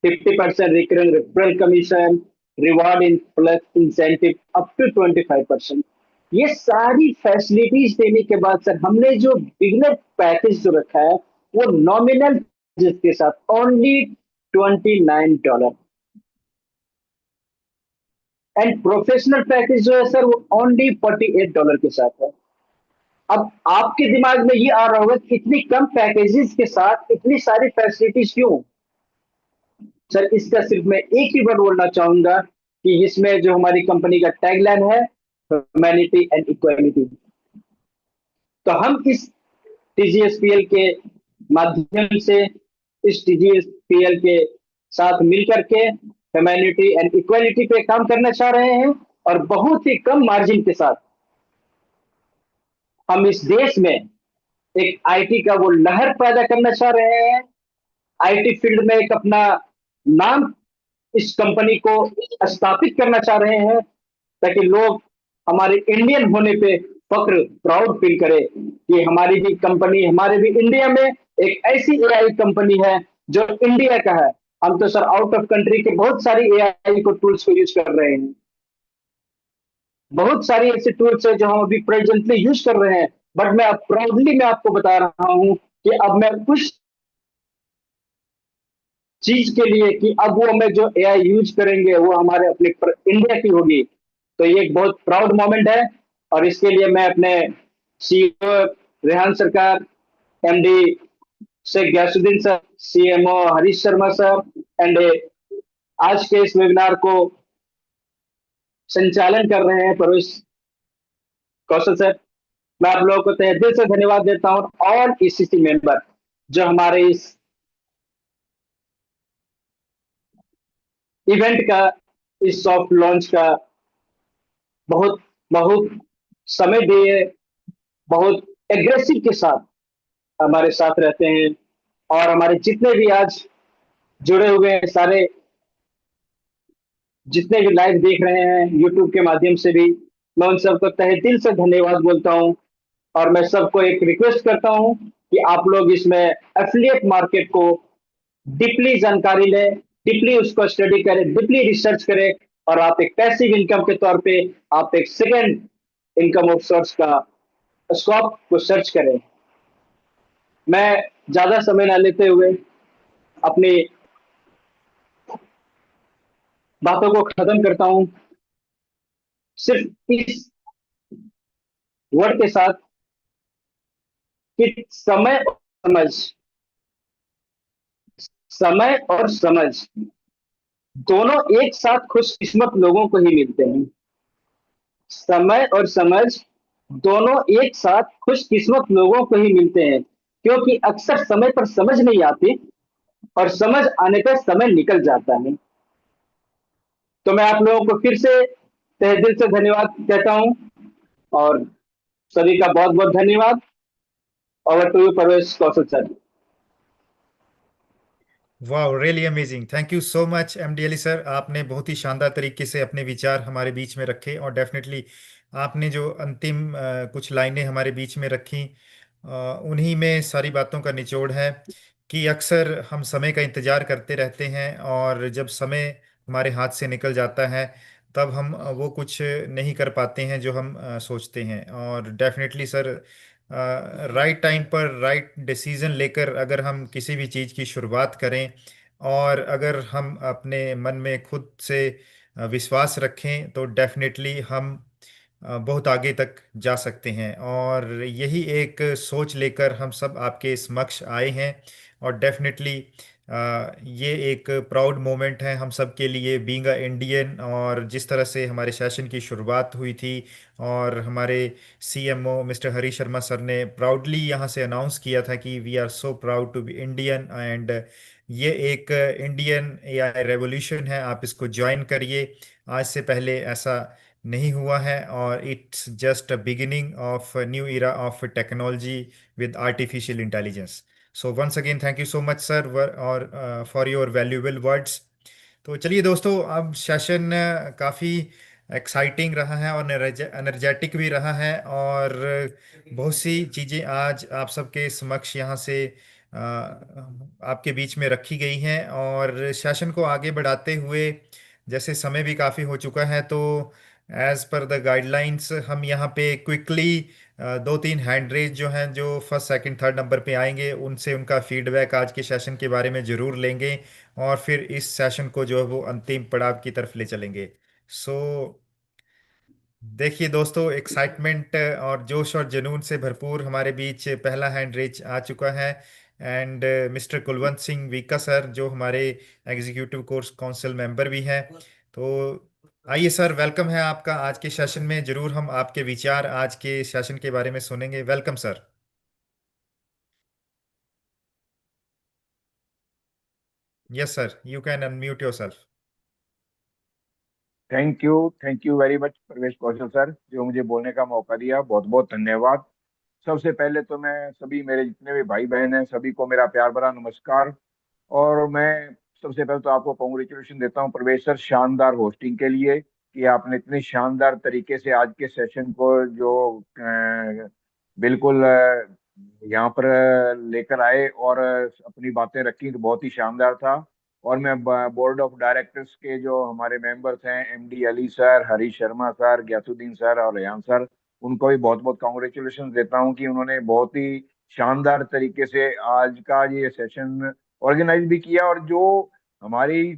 50% recurring referral commission, reward in plus incentive up to 25%। ये सारी फैसिलिटीज देने के बाद सर हमने जो बिगनर पैकेज जो रखा है वो नॉमिनल जिसके साथ ओनली $29 एंड प्रोफेशनल पैकेज जो है सर वो ओनली $48 के साथ है। अब आपके दिमाग में ये आ रहा होगा कि इतनी कम पैकेजेस के साथ इतनी सारी फैसिलिटीज क्यों। सर इसका सिर्फ मैं एक ही वर्ड बोलना चाहूंगा कि इसमें जो हमारी कंपनी का टैगलाइन है, ह्यूमैनिटी एंड इक्वालिटी। तो हम इस टीजीएसपीएल के माध्यम से, इस टीजीएसपीएल के साथ मिलकर के ह्यूमैनिटी एंड इक्वालिटी पे काम करना चाह रहे हैं और बहुत ही कम मार्जिन के साथ हम इस देश में एक आईटी का वो लहर पैदा करना चाह रहे हैं। आईटी फील्ड में एक अपना नाम इस कंपनी को स्थापित करना चाह रहे हैं, ताकि लोग हमारे इंडियन होने पे फक्र, प्राउड फील करे कि हमारी भी कंपनी, हमारे भी इंडिया में एक ऐसी एआई कंपनी है जो इंडिया का है। हम तो सर आउट ऑफ कंट्री के बहुत सारी एआई को टूल्स को यूज कर रहे हैं, बहुत सारी ऐसी टूल्स है जो हम अभी प्रेजेंटली यूज कर रहे हैं, बट मैं अब प्राउडली मैं आपको बता रहा हूं कि अब मैं उस चीज के लिए कि अब वो हमें जो एआई यूज करेंगे वो हमारे अपने इंडिया की होगी। तो ये एक बहुत प्राउड मोमेंट है और इसके लिए मैं अपने CEO Rehan Sarkar, MD Sheikh Gayasuddin sir, CMO Harish Sharma sir and आज के इस वेबिनार को संचालन कर रहे हैं परवेश कौशल सर, मैं आप लोगों को तहे दिल से धन्यवाद देता हूं। और ईसीसी मेंबर जो हमारे इस इवेंट का, इस सॉफ्ट लॉन्च का बहुत बहुत समय दिए, बहुत एग्रेसिव के साथ हमारे साथ रहते हैं। और हमारे जितने भी आज जुड़े हुए हैं सारे, जितने भी लाइव देख रहे हैं यूट्यूब के माध्यम से भी, मैं उन सबको तहे दिल से धन्यवाद बोलता हूं। और मैं सबको एक रिक्वेस्ट करता हूं कि आप लोग इसमें एफिलिएट मार्केट को डीपली जानकारी लें, डीपली उसको स्टडी करें, डीपली रिसर्च करें, और आप एक पैसिव इनकम के तौर पे आप एक सेकेंड इनकम ऑफ सोर्स का स्कॉप को सर्च करें। मैं ज्यादा समय ना लेते हुए अपनी बातों को खत्म करता हूं सिर्फ इस वर्ड के साथ कि समय और समझ दोनों एक साथ खुशकिस्मत लोगों को ही मिलते हैं। समय और समझ दोनों एक साथ खुशकिस्मत लोगों को ही मिलते हैं, क्योंकि अक्सर समय पर समझ नहीं आती और समझ आने पर समय निकल जाता है। तो मैं आप लोगों को फिर से तहे दिल से धन्यवाद कहता हूं और सभी का बहुत बहुत धन्यवाद। Over to you Parvesh Kaushal sir. वाह, really amazing. Thank you so much MD Ali sir, आपने बहुत ही शानदार तरीके से अपने विचार हमारे बीच में रखे, और डेफिनेटली आपने जो अंतिम कुछ लाइनें हमारे बीच में रखी, उन्हीं में सारी बातों का निचोड़ है कि अक्सर हम समय का इंतजार करते रहते हैं, और जब समय हमारे हाथ से निकल जाता है तब हम वो कुछ नहीं कर पाते हैं जो हम सोचते हैं। और डेफिनेटली सर, राइट टाइम पर राइट डिसीजन लेकर अगर हम किसी भी चीज़ की शुरुआत करें, और अगर हम अपने मन में खुद से विश्वास रखें, तो डेफिनेटली हम बहुत आगे तक जा सकते हैं। और यही एक सोच लेकर हम सब आपके समक्ष आए हैं। और डेफिनेटली ये एक प्राउड मोमेंट है हम सब के लिए, बीइंग अ इंडियन। और जिस तरह से हमारे सेशन की शुरुआत हुई थी, और हमारे CMO mister Harish Sharma sir ने प्राउडली यहाँ से अनाउंस किया था कि we are so proud to be Indian, and ये एक इंडियन एआई रेवोल्यूशन है, आप इसको ज्वाइन करिए। आज से पहले ऐसा नहीं हुआ है, और it's just a beginning of new era of technology with artificial intelligence. So once again thank you so much sir, और फॉर योर वैल्यूएबल वर्ड्स। तो चलिए दोस्तों, अब सेशन काफ़ी एक्साइटिंग रहा है और एनर्जेटिक भी रहा है, और बहुत सी चीज़ें आज आप सबके समक्ष यहाँ से आपके बीच में रखी गई हैं। और सेशन को आगे बढ़ाते हुए, जैसे समय भी काफ़ी हो चुका है, तो एज पर द गाइडलाइंस हम यहाँ पे क्विकली दो तीन हैंड रेज जो हैं, जो फर्स्ट सेकंड थर्ड नंबर पे आएंगे, उनसे उनका फीडबैक आज के सेशन के बारे में ज़रूर लेंगे, और फिर इस सेशन को जो है वो अंतिम पड़ाव की तरफ ले चलेंगे। सो देखिए दोस्तों, एक्साइटमेंट और जोश और जुनून से भरपूर हमारे बीच पहला हैंड रेज आ चुका है। And mister Kulwant Singh Vika sir, जो हमारे एग्जीक्यूटिव कोर्स काउंसिल मेंबर भी हैं। तो आइए सर, वेलकम है आपका आज के सेशन में। जरूर हम आपके विचार आज के सेशन के बारे में सुनेंगे। Welcome sir. Yes sir, you can unmute yourself. Thank you very much प्रवेश कौशल सर, जो मुझे बोलने का मौका दिया, बहुत बहुत धन्यवाद। सबसे पहले तो मैं सभी मेरे जितने भी भाई बहन हैं सभी को मेरा प्यार भरा नमस्कार। और मैं सबसे पहले तो आपको कॉन्ग्रेचुलेशन देता हूँ प्रवेश सर, शानदार होस्टिंग के लिए, कि आपने इतने शानदार तरीके से आज के सेशन को जो बिल्कुल यहाँ पर लेकर आए और अपनी बातें रखी, तो बहुत ही शानदार था। और मैं बोर्ड ऑफ डायरेक्टर्स के जो हमारे मेंबर्स हैं, MD Ali sir, Harish Sharma sir, Gayasuddin sir और रेहान सर, उनको भी बहुत बहुत कॉन्ग्रेचुलेशन देता हूँ कि उन्होंने बहुत ही शानदार तरीके से आज का ये सेशन ऑर्गेनाइज भी किया। और जो हमारी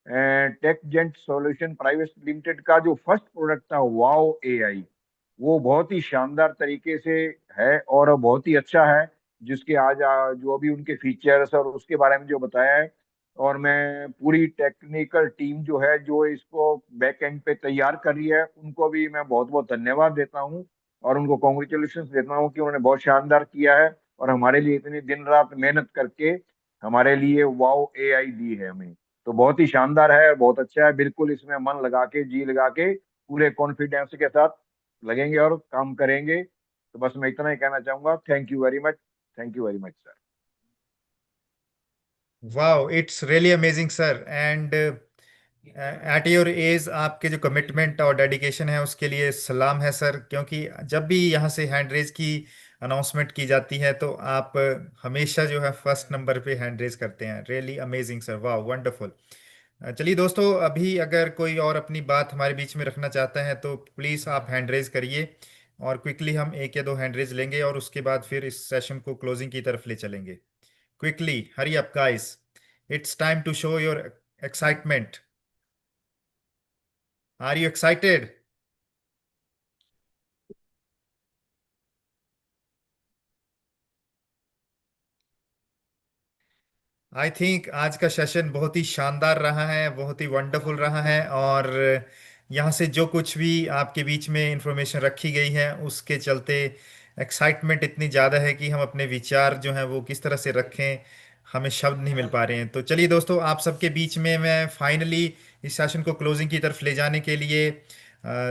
Tech Gent Solution private Limited का जो फर्स्ट प्रोडक्ट था वाओ एआई, वो बहुत ही शानदार तरीके से है और बहुत ही अच्छा है, जिसके आज जो भी उनके फीचर्स और उसके बारे में जो बताया है। और मैं पूरी टेक्निकल टीम जो है जो इसको बैक एंड पे तैयार कर रही है, उनको भी मैं बहुत बहुत धन्यवाद देता हूँ और उनको कॉन्ग्रेचुलेशन देता हूँ कि उन्होंने बहुत शानदार किया है और हमारे लिए इतनी दिन रात मेहनत करके हमारे लिए वाओ एआई दी है हमें। तो बहुत ही शानदार है, बहुत अच्छा है। बिल्कुल इसमें मन लगा के, जी लगा के, पूरे कॉन्फिडेंस के साथ लगेंगे और काम करेंगे। तो बस मैं इतना ही कहना चाहूंगा। Thank you very much. Thank you very much sir. Wow, it's really amazing sir. And at your age आपके जो कमिटमेंट और डेडिकेशन है उसके लिए सलाम है सर, क्योंकि जब भी यहाँ से हैंड रेज की अनाउंसमेंट की जाती है तो आप हमेशा जो है फर्स्ट नंबर पे हैंड रेज करते हैं। रियली अमेजिंग सर, वाह, वंडरफुल। चलिए दोस्तों, अभी अगर कोई और अपनी बात हमारे बीच में रखना चाहता है तो प्लीज़ आप हैंड रेज करिए, और क्विकली हम एक या दो हैंड रेज लेंगे और उसके बाद फिर इस सेशन को क्लोजिंग की तरफ ले चलेंगे। Quickly hurry up guys, it's time to show your excitement. Are you excited? I think आज का सेशन बहुत ही शानदार रहा है, बहुत ही वंडरफुल रहा है, और यहाँ से जो कुछ भी आपके बीच में इंफॉर्मेशन रखी गई है उसके चलते एक्साइटमेंट इतनी ज़्यादा है कि हम अपने विचार जो हैं वो किस तरह से रखें, हमें शब्द नहीं मिल पा रहे हैं। तो चलिए दोस्तों, आप सबके बीच में मैं फाइनली इस सेशन को क्लोजिंग की तरफ ले जाने के लिए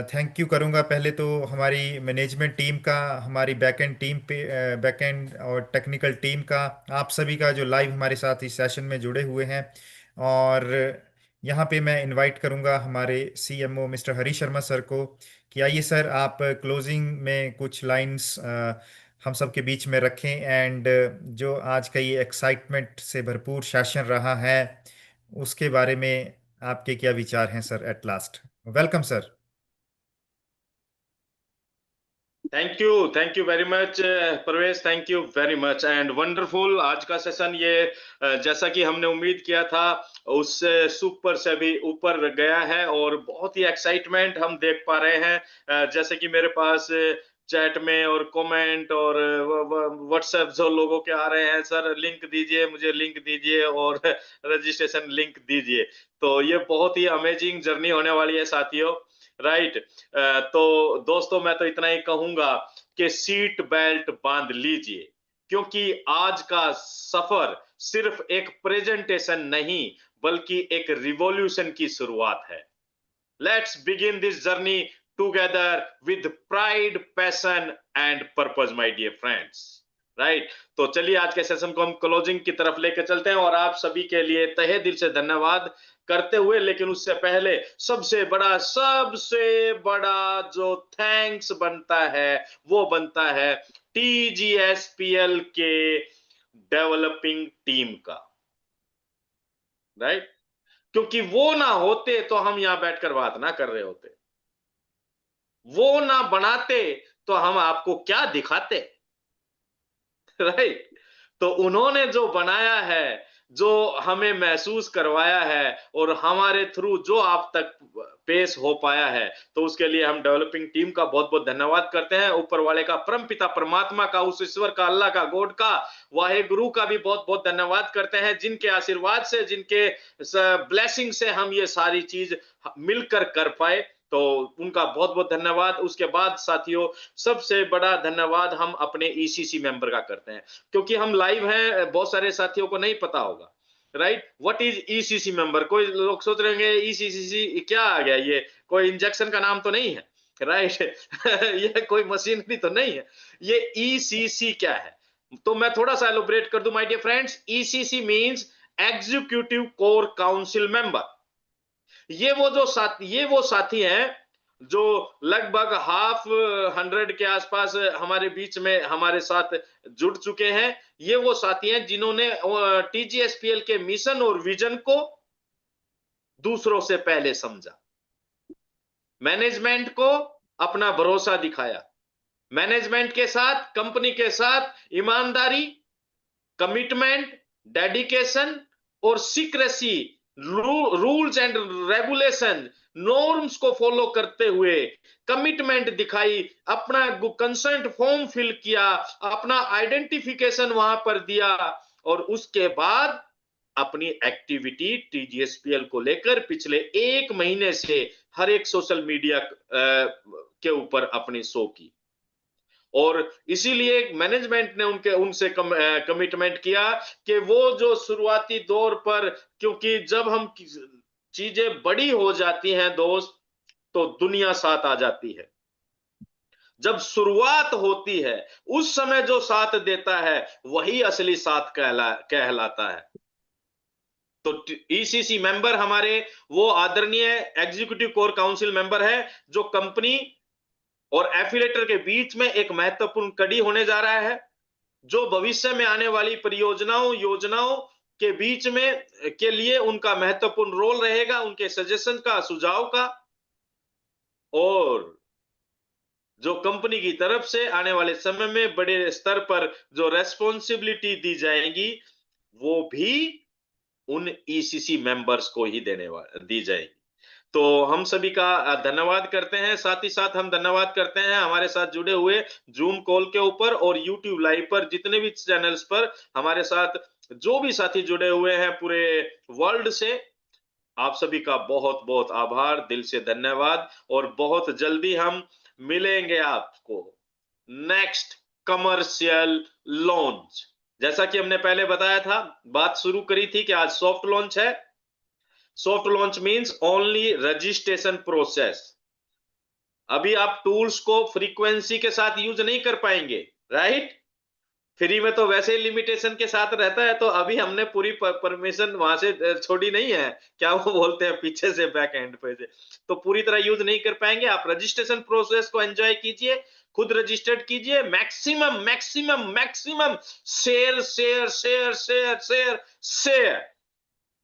थैंक यू करूंगा। पहले तो हमारी मैनेजमेंट टीम का, हमारी बैकएंड टीम पे, बैकएंड और टेक्निकल टीम का, आप सभी का जो लाइव हमारे साथ इस सेशन में जुड़े हुए हैं। और यहाँ पे मैं इनवाइट करूंगा हमारे CMO mister Harish Sharma sir को कि आइए सर, आप क्लोजिंग में कुछ लाइंस हम सब के बीच में रखें। एंड जो आज का ये एक्साइटमेंट से भरपूर सेशन रहा है उसके बारे में आपके क्या विचार हैं sir? At last welcome sir. Thank you very much Parvez, thank you very much and wonderful. आज का सेशन ये जैसा कि हमने उम्मीद किया था उससे सुपर से भी ऊपर गया है, और बहुत ही एक्साइटमेंट हम देख पा रहे हैं। जैसे कि मेरे पास चैट में और कमेंट और व्हाट्सएप जो लोगों के आ रहे हैं, सर लिंक दीजिए, मुझे लिंक दीजिए और रजिस्ट्रेशन लिंक दीजिए। तो ये बहुत ही अमेजिंग जर्नी होने वाली है साथियों, राइट। तो दोस्तों, मैं तो इतना ही कहूंगा कि सीट बेल्ट बांध लीजिए, क्योंकि आज का सफर सिर्फ एक प्रेजेंटेशन नहीं बल्कि एक रिवॉल्यूशन की शुरुआत है। Let's begin this journey together with pride, passion and purpose, my dear friends, right. तो चलिए आज के सेशन को हम क्लोजिंग की तरफ लेकर चलते हैं, और आप सभी के लिए तहे दिल से धन्यवाद करते हुए, लेकिन उससे पहले सबसे बड़ा जो थैंक्स बनता है वो बनता है टीजीएसपीएल के डेवलपिंग टीम का, राइट। क्योंकि वो ना होते तो हम यहां बैठकर बात ना कर रहे होते, वो ना बनाते तो हम आपको क्या दिखाते, राइट। तो उन्होंने जो बनाया है, जो हमें महसूस करवाया है, और हमारे थ्रू जो आप तक पेश हो पाया है, तो उसके लिए हम डेवलपिंग टीम का बहुत बहुत धन्यवाद करते हैं। ऊपर वाले का, परम पिता परमात्मा का, उस ईश्वर का, अल्लाह का, गॉड का, वाहे गुरु का भी बहुत बहुत धन्यवाद करते हैं, जिनके आशीर्वाद से, जिनके ब्लेसिंग से हम ये सारी चीज मिलकर कर पाए। तो उनका बहुत बहुत धन्यवाद। उसके बाद साथियों, सबसे बड़ा धन्यवाद हम अपने ईसीसी मेंबर का करते हैं, क्योंकि हम लाइव हैं, बहुत सारे साथियों को नहीं पता होगा, right. What is ECC member? कोई लोग सोच रहे होंगे ईसीसी क्या आ गया, ये कोई इंजेक्शन का नाम तो नहीं है, राइट। ये कोई मशीनरी तो नहीं है। ये ईसीसी क्या है, तो मैं थोड़ा सा एलोबरेट कर दूं my dear friends. ECC means executive core council member. ये वो साथी हैं जो लगभग 100 के आसपास हमारे बीच में हमारे साथ जुड़ चुके हैं। ये वो साथी हैं जिन्होंने टीजीएसपीएल के मिशन और विजन को दूसरों से पहले समझा, मैनेजमेंट को अपना भरोसा दिखाया, मैनेजमेंट के साथ, कंपनी के साथ ईमानदारी, कमिटमेंट, डेडिकेशन और secrecy, rules and regulation, norms को फॉलो करते हुए कमिटमेंट दिखाई, अपना कंसेंट फॉर्म फिल किया, अपना आइडेंटिफिकेशन वहां पर दिया, और उसके बाद अपनी एक्टिविटी टीजीएसपीएल को लेकर पिछले 1 महीने से हर एक सोशल मीडिया के ऊपर अपनी शो की। और इसीलिए मैनेजमेंट ने उनसे कमिटमेंट किया कि वो जो शुरुआती दौर पर, क्योंकि जब हम चीजें बड़ी हो जाती हैं दोस्त, तो दुनिया साथ आ जाती है। जब शुरुआत होती है उस समय जो साथ देता है वही असली साथ कहलाता है। तो ईसीसी मेंबर हमारे वो आदरणीय एग्जीक्यूटिव कोर काउंसिल मेंबर है जो कंपनी और एफिलेटर के बीच में एक महत्वपूर्ण कड़ी होने जा रहा है, जो भविष्य में आने वाली परियोजनाओं योजनाओं के बीच में के लिए उनका महत्वपूर्ण रोल रहेगा, उनके सजेशन का, सुझाव का, और जो कंपनी की तरफ से आने वाले समय में बड़े स्तर पर जो रेस्पॉन्सिबिलिटी दी जाएगी वो भी उन ईसीसी मेंबर्स को ही दी जाएगी। तो हम सभी का धन्यवाद करते हैं, साथ ही साथ हम धन्यवाद करते हैं हमारे साथ जुड़े हुए जूम कॉल के ऊपर और यूट्यूब लाइव पर जितने भी चैनल्स पर हमारे साथ जो भी साथी जुड़े हुए हैं पूरे वर्ल्ड से, आप सभी का बहुत बहुत आभार, दिल से धन्यवाद। और बहुत जल्दी हम मिलेंगे आपको नेक्स्ट कमर्शियल लॉन्च। जैसा कि हमने पहले बताया था, बात शुरू करी थी कि आज सॉफ्ट लॉन्च है। Soft launch means only registration process. अभी आप टूल्स को फ्रीक्वेंसी के साथ यूज नहीं कर पाएंगे, राइट? फ्री में तो वैसे ही लिमिटेशन के साथ रहता है, तो अभी हमने पूरी परमिशन वहां से छोड़ी नहीं है, क्या वो बोलते हैं पीछे से बैक एंड पे से, तो पूरी तरह यूज नहीं कर पाएंगे। आप रजिस्ट्रेशन प्रोसेस को एंजॉय कीजिए, खुद रजिस्टर्ड कीजिए, maximum maximum maximum share share share share share share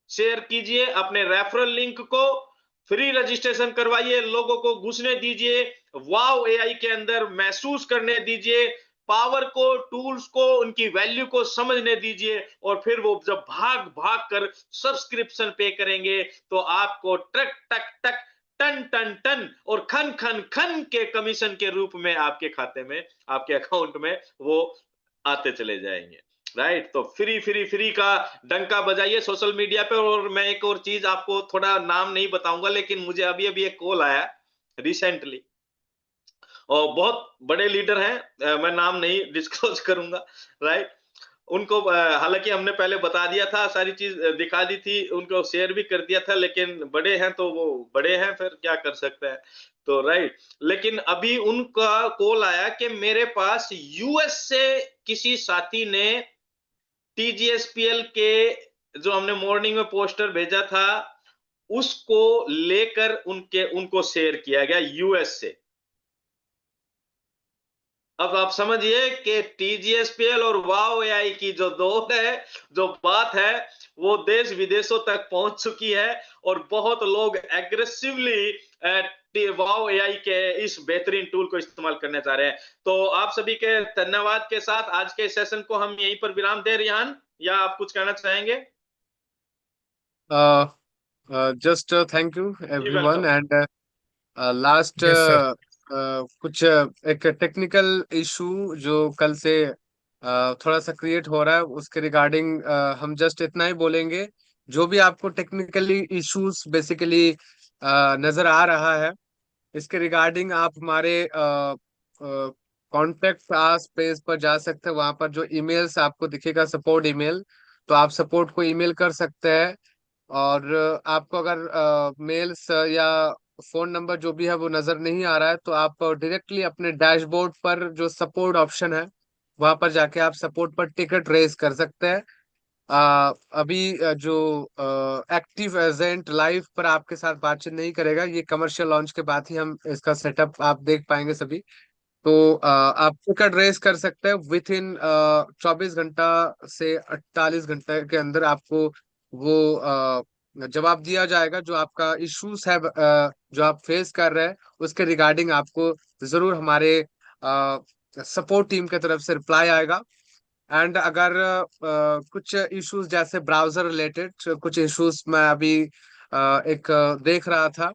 share कीजिए, अपने रेफरल लिंक को फ्री रजिस्ट्रेशन करवाइए, लोगों को घुसने दीजिए, वाव एआई के अंदर महसूस करने दीजिए, पावर को, टूल्स को, उनकी वैल्यू को समझने दीजिए, और फिर वो जब भाग भाग कर सब्सक्रिप्शन पे करेंगे तो आपको टक टक टक टन टन टन और खन खन खन के कमीशन के रूप में आपके खाते में, आपके अकाउंट में वो आते चले जाएंगे, राइट? तो फ्री फ्री फ्री का डंका बजाइए सोशल मीडिया पे। और मैं एक और चीज आपको, थोड़ा नाम नहीं बताऊंगा, लेकिन मुझे अभी अभी एक कॉल आया रिसेंटली, और बहुत बड़े लीडर हैं, मैं नाम नहीं डिस्क्लोज करूंगा, राइट? उनको हालांकि हमने पहले बता दिया था, सारी चीज दिखा दी थी, उनको शेयर भी कर दिया था, लेकिन बड़े हैं तो वो बड़े हैं, फिर क्या कर सकते हैं, तो राइट। लेकिन अभी उनका कॉल आया कि मेरे पास यूएस से किसी साथी ने टीजीएसपीएल के जो हमने मॉर्निंग में पोस्टर भेजा था उसको लेकर उनको शेयर किया गया यूएस से। अब आप समझिए कि टीजीएसपीएल और वाव एआई की जो दौड़ है, जो बात है, वो देश विदेशों तक पहुंच चुकी है, और बहुत लोग एग्रेसिवली वाव एआई के इस बेहतरीन टूल को इस्तेमाल करने जा रहे हैं। तो आप सभी के धन्यवाद के साथ आज के सेशन को हम यहीं पर विराम दे, रिहान, या आप कुछ कहना चाहेंगे? Just thank you ji everyone welcome. And last yes sir. कुछ एक टेक्निकल इशू जो कल से थोड़ा सा क्रिएट हो रहा है, उसके रिगार्डिंग हम जस्ट इतना ही बोलेंगे। जो भी आपको टेक्निकली इश्यूज बेसिकली नजर आ रहा है, इसके रिगार्डिंग आप हमारे कॉन्टेक्ट आस पेज पर जा सकते हैं। वहां पर जो ईमेल्स आपको दिखेगा, सपोर्ट ईमेल, तो आप सपोर्ट को ईमेल कर सकते हैं। और आपको अगर मेल्स या फोन नंबर जो भी है वो नजर नहीं आ रहा है, तो आप डायरेक्टली अपने डैशबोर्ड पर जो सपोर्ट ऑप्शन है वहां पर जाके आप सपोर्ट पर टिकट रेज कर सकते हैं। अभी जो एक्टिव एजेंट लाइव पर आपके साथ बातचीत नहीं करेगा, ये कमर्शियल लॉन्च के बाद ही हम इसका सेटअप आप देख पाएंगे सभी। तो आप टिकट रेस कर सकते हैं विथ इन 24 घंटा से 48 घंटे के अंदर आपको वो जवाब दिया जाएगा। जो आपका इश्यूज है, जो आप फेस कर रहे हैं, उसके रिगार्डिंग आपको जरूर हमारे सपोर्ट टीम की तरफ से रिप्लाई आएगा। एंड अगर कुछ इश्यूज जैसे ब्राउजर रिलेटेड कुछ इश्यूज मैं अभी एक देख रहा था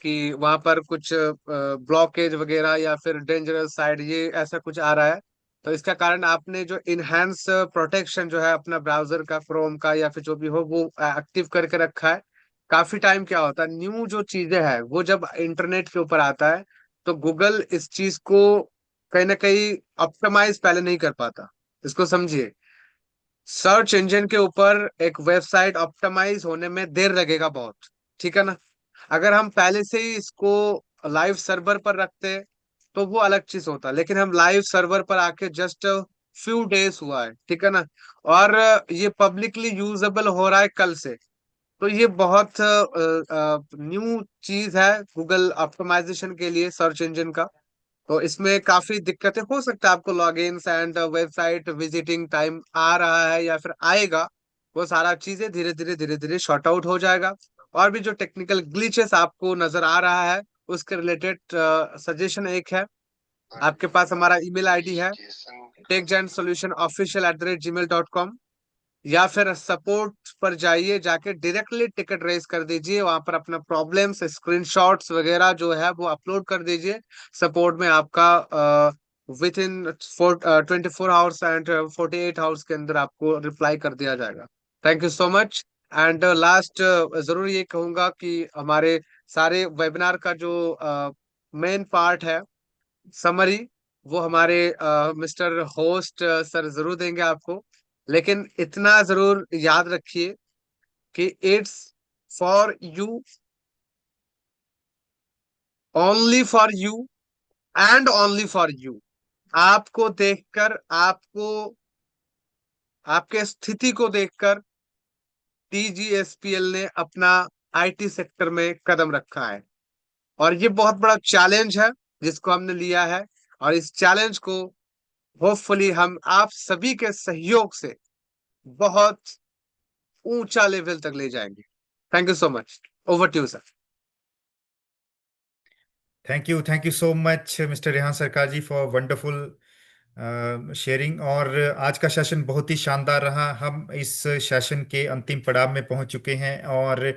कि वहां पर कुछ ब्लॉकेज वगैरह या फिर डेंजरस साइड, ये ऐसा कुछ आ रहा है। तो इसका कारण आपने जो इनहेंस प्रोटेक्शन जो है अपना ब्राउजर का, क्रोम का या फिर जो भी हो, वो एक्टिव करके रखा है। काफी टाइम क्या होता है, न्यू जो चीजें हैं वो जब इंटरनेट के ऊपर आता है तो गूगल इस चीज को कहीं ना कहीं ऑप्टिमाइज पहले नहीं कर पाता। इसको समझिए, सर्च इंजन के ऊपर एक वेबसाइट ऑप्टिमाइज होने में देर लगेगा बहुत, ठीक है ना। अगर हम पहले से ही इसको लाइव सर्वर पर रखते तो वो अलग चीज होता, लेकिन हम लाइव सर्वर पर आके जस्ट फ्यू डेज हुआ है, ठीक है ना। और ये पब्लिकली यूजेबल हो रहा है कल से। तो ये बहुत न्यू चीज है गूगल ऑप्टिमाइजेशन के लिए, सर्च इंजन का। तो इसमें काफी दिक्कतें हो सकता है आपको, logins and website visiting time आ रहा है या फिर आएगा, वो सारा चीजें धीरे धीरे शॉर्ट आउट हो जाएगा। और भी जो टेक्निकल ग्लिचेस आपको नजर आ रहा है उसके रिलेटेड सजेशन एक है, आपके पास हमारा ईमेल आईडी है techgiantsolutionofficial@gmail.com, या फिर सपोर्ट पर जाइए, जाके डायरेक्टली टिकट रेज कर दीजिए, वहां पर अपना प्रॉब्लम्स स्क्रीनशॉट्स वगैरह जो है वो अपलोड कर दीजिए। सपोर्ट में आपका with in 24 hours and 48 hours के अंदर आपको रिप्लाई कर दिया जाएगा। Thank you so much. And last जरूर ये कहूंगा कि हमारे सारे वेबिनार का जो मेन पार्ट है, समरी, वो हमारे मिस्टर होस्ट सर जरूर देंगे आपको। लेकिन इतना जरूर याद रखिए कि it's for you, only for you and only for you. आपको देखकर, आपको, आपके स्थिति को देखकर टीजीएसपीएल ने अपना आईटी सेक्टर में कदम रखा है। और ये बहुत बड़ा चैलेंज है जिसको हमने लिया है, और इस चैलेंज को होपफुली हम आप सभी के सहयोग से बहुत ऊंचा लेवल तक ले जाएंगे। Thank you so much. Over to you sir. Thank you so much mister Rehan Sarkar ji for wonderful sharing. और आज का सेशन बहुत ही शानदार रहा। हम इस सेशन के अंतिम पड़ाव में पहुंच चुके हैं और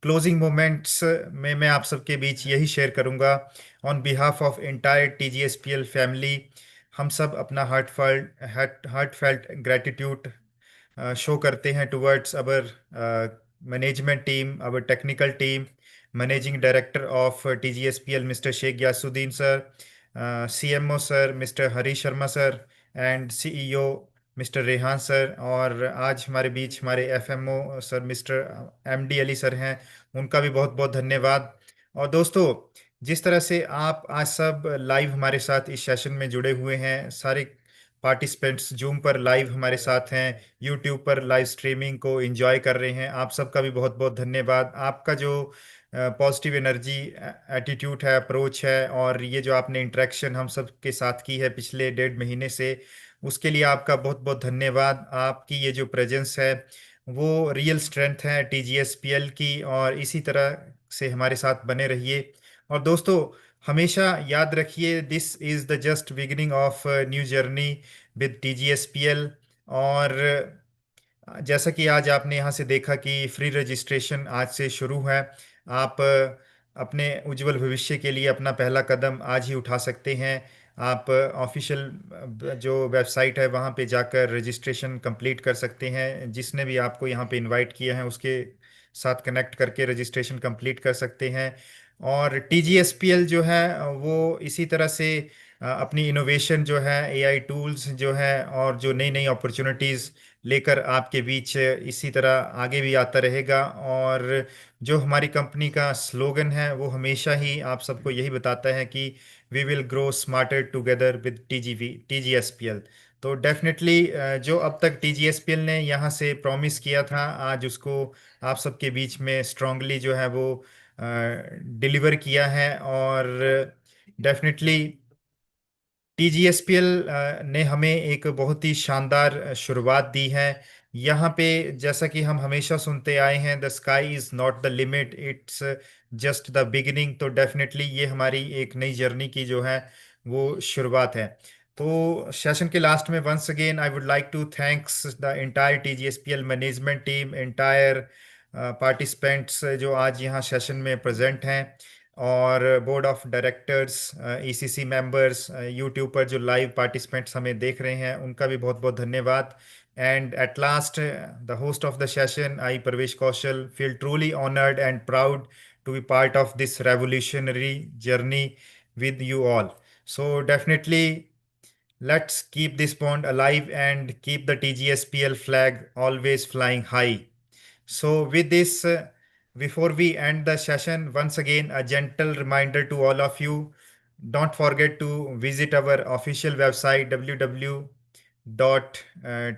क्लोजिंग मोमेंट्स में मैं आप सबके बीच यही शेयर करूंगा। On behalf of entire TGSPL family, हम सब अपना हार्टफेल्ट ग्रेटिट्यूड शो करते हैं towards our management team, our technical team, managing director of TGSPL mister Sheikh Yasuddin sir, CMO sir mister Harish Sharma sir, and CEO mister Rehan sir. और आज हमारे बीच हमारे FMO sir mister MD Ali sir हैं, उनका भी बहुत बहुत धन्यवाद। और दोस्तों, जिस तरह से आप आज सब लाइव हमारे साथ इस सेशन में जुड़े हुए हैं, सारे पार्टिसिपेंट्स जूम पर लाइव हमारे साथ हैं, यूट्यूब पर लाइव स्ट्रीमिंग को एंजॉय कर रहे हैं, आप सबका भी बहुत बहुत धन्यवाद। आपका जो पॉजिटिव एनर्जी एटीट्यूड है, अप्रोच है, और ये जो आपने इंटरेक्शन हम सब के साथ की है पिछले 1.5 महीने से, उसके लिए आपका बहुत बहुत धन्यवाद। आपकी ये जो प्रेजेंस है वो रियल स्ट्रेंथ है टीजीएसपीएल की, और इसी तरह से हमारे साथ बने रहिए। और दोस्तों, हमेशा याद रखिए, this is the just beginning of new journey with TGSPL. और जैसा कि आज आपने यहाँ से देखा कि फ्री रजिस्ट्रेशन आज से शुरू है। आप अपने उज्जवल भविष्य के लिए अपना पहला कदम आज ही उठा सकते हैं। आप ऑफिशियल जो वेबसाइट है वहाँ पे जाकर रजिस्ट्रेशन कंप्लीट कर सकते हैं। जिसने भी आपको यहाँ पे इनवाइट किया है उसके साथ कनेक्ट करके रजिस्ट्रेशन कंप्लीट कर सकते हैं। और टीजीएसपीएल जो है वो इसी तरह से अपनी इनोवेशन जो है, एआई टूल्स जो है, और जो नई नई अपॉर्चुनिटीज़ लेकर आपके बीच इसी तरह आगे भी आता रहेगा। और जो हमारी कंपनी का स्लोगन है वो हमेशा ही आप सबको यही बताता है कि we will grow smarter together with TGSPL. तो डेफिनेटली जो अब तक टीजीएसपीएल ने यहाँ से प्रॉमिस किया था, आज उसको आप सबके बीच में स्ट्रांगली जो है वो डिलीवर किया है। और डेफिनेटली टीजीएसपीएल ने हमें एक बहुत ही शानदार शुरुआत दी है। यहाँ पे जैसा कि हम हमेशा सुनते आए हैं, the sky is not the limit, it's just the beginning. तो डेफिनेटली ये हमारी एक नई जर्नी की जो है वो शुरुआत है। तो सेशन के लास्ट में once again I would like to thanks the entire TGSPL management team, entire participants जो आज यहाँ सेशन में प्रेजेंट हैं, और board of directors, ECC members, YouTube पर जो लाइव पार्टिसिपेंट्स हमें देख रहे हैं उनका भी बहुत बहुत धन्यवाद। And at last, the host of the session, I Pravesh Kaushal, feel truly honoured and proud to be part of this revolutionary journey with you all. So definitely let's keep this bond alive and keep the TGSPL flag always flying high. So, with this, before we end the session, once again, a gentle reminder to all of you, don't forget to visit our official website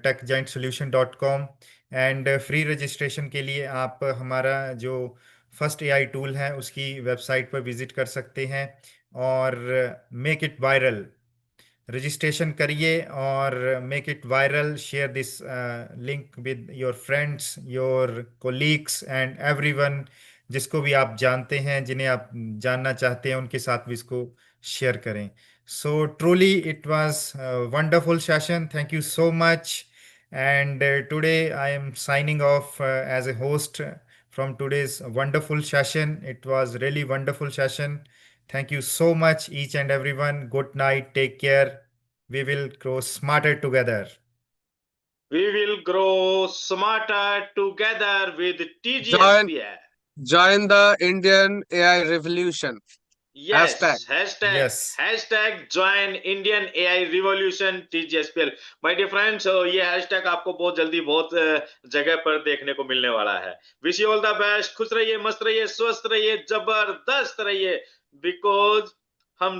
techgiantsolution.com and free registration के लिए आप हमारा जो फर्स्ट एआई टूल है उसकी वेबसाइट पर विजिट कर सकते हैं और मेक इट वायरल, रजिस्ट्रेशन करिए और make it viral, share this link with your friends, your colleagues and everyone, जिसको भी आप जानते हैं, जिन्हें आप जानना चाहते हैं, उनके साथ भी इसको शेयर करें. So truly it was wonderful session. Thank you so much. And today I am signing off as a host from today's wonderful session. It was really wonderful session. Thank you so much, each and everyone. Good night. Take care. We will grow smarter together. We will grow smarter together with TGSPL. Join the Indian AI revolution. Yes, Yes. hashtag join Indian AI revolution TGSPL. My dear friends, ये हैशटैग आपको बहुत जल्दी बहुत जगह पर देखने को मिलने वाला है. Wish you all the best. खुश रहिए, मस्त रहिए, स्वस्थ रहिए, जबरदस्त रहिए, बिकॉज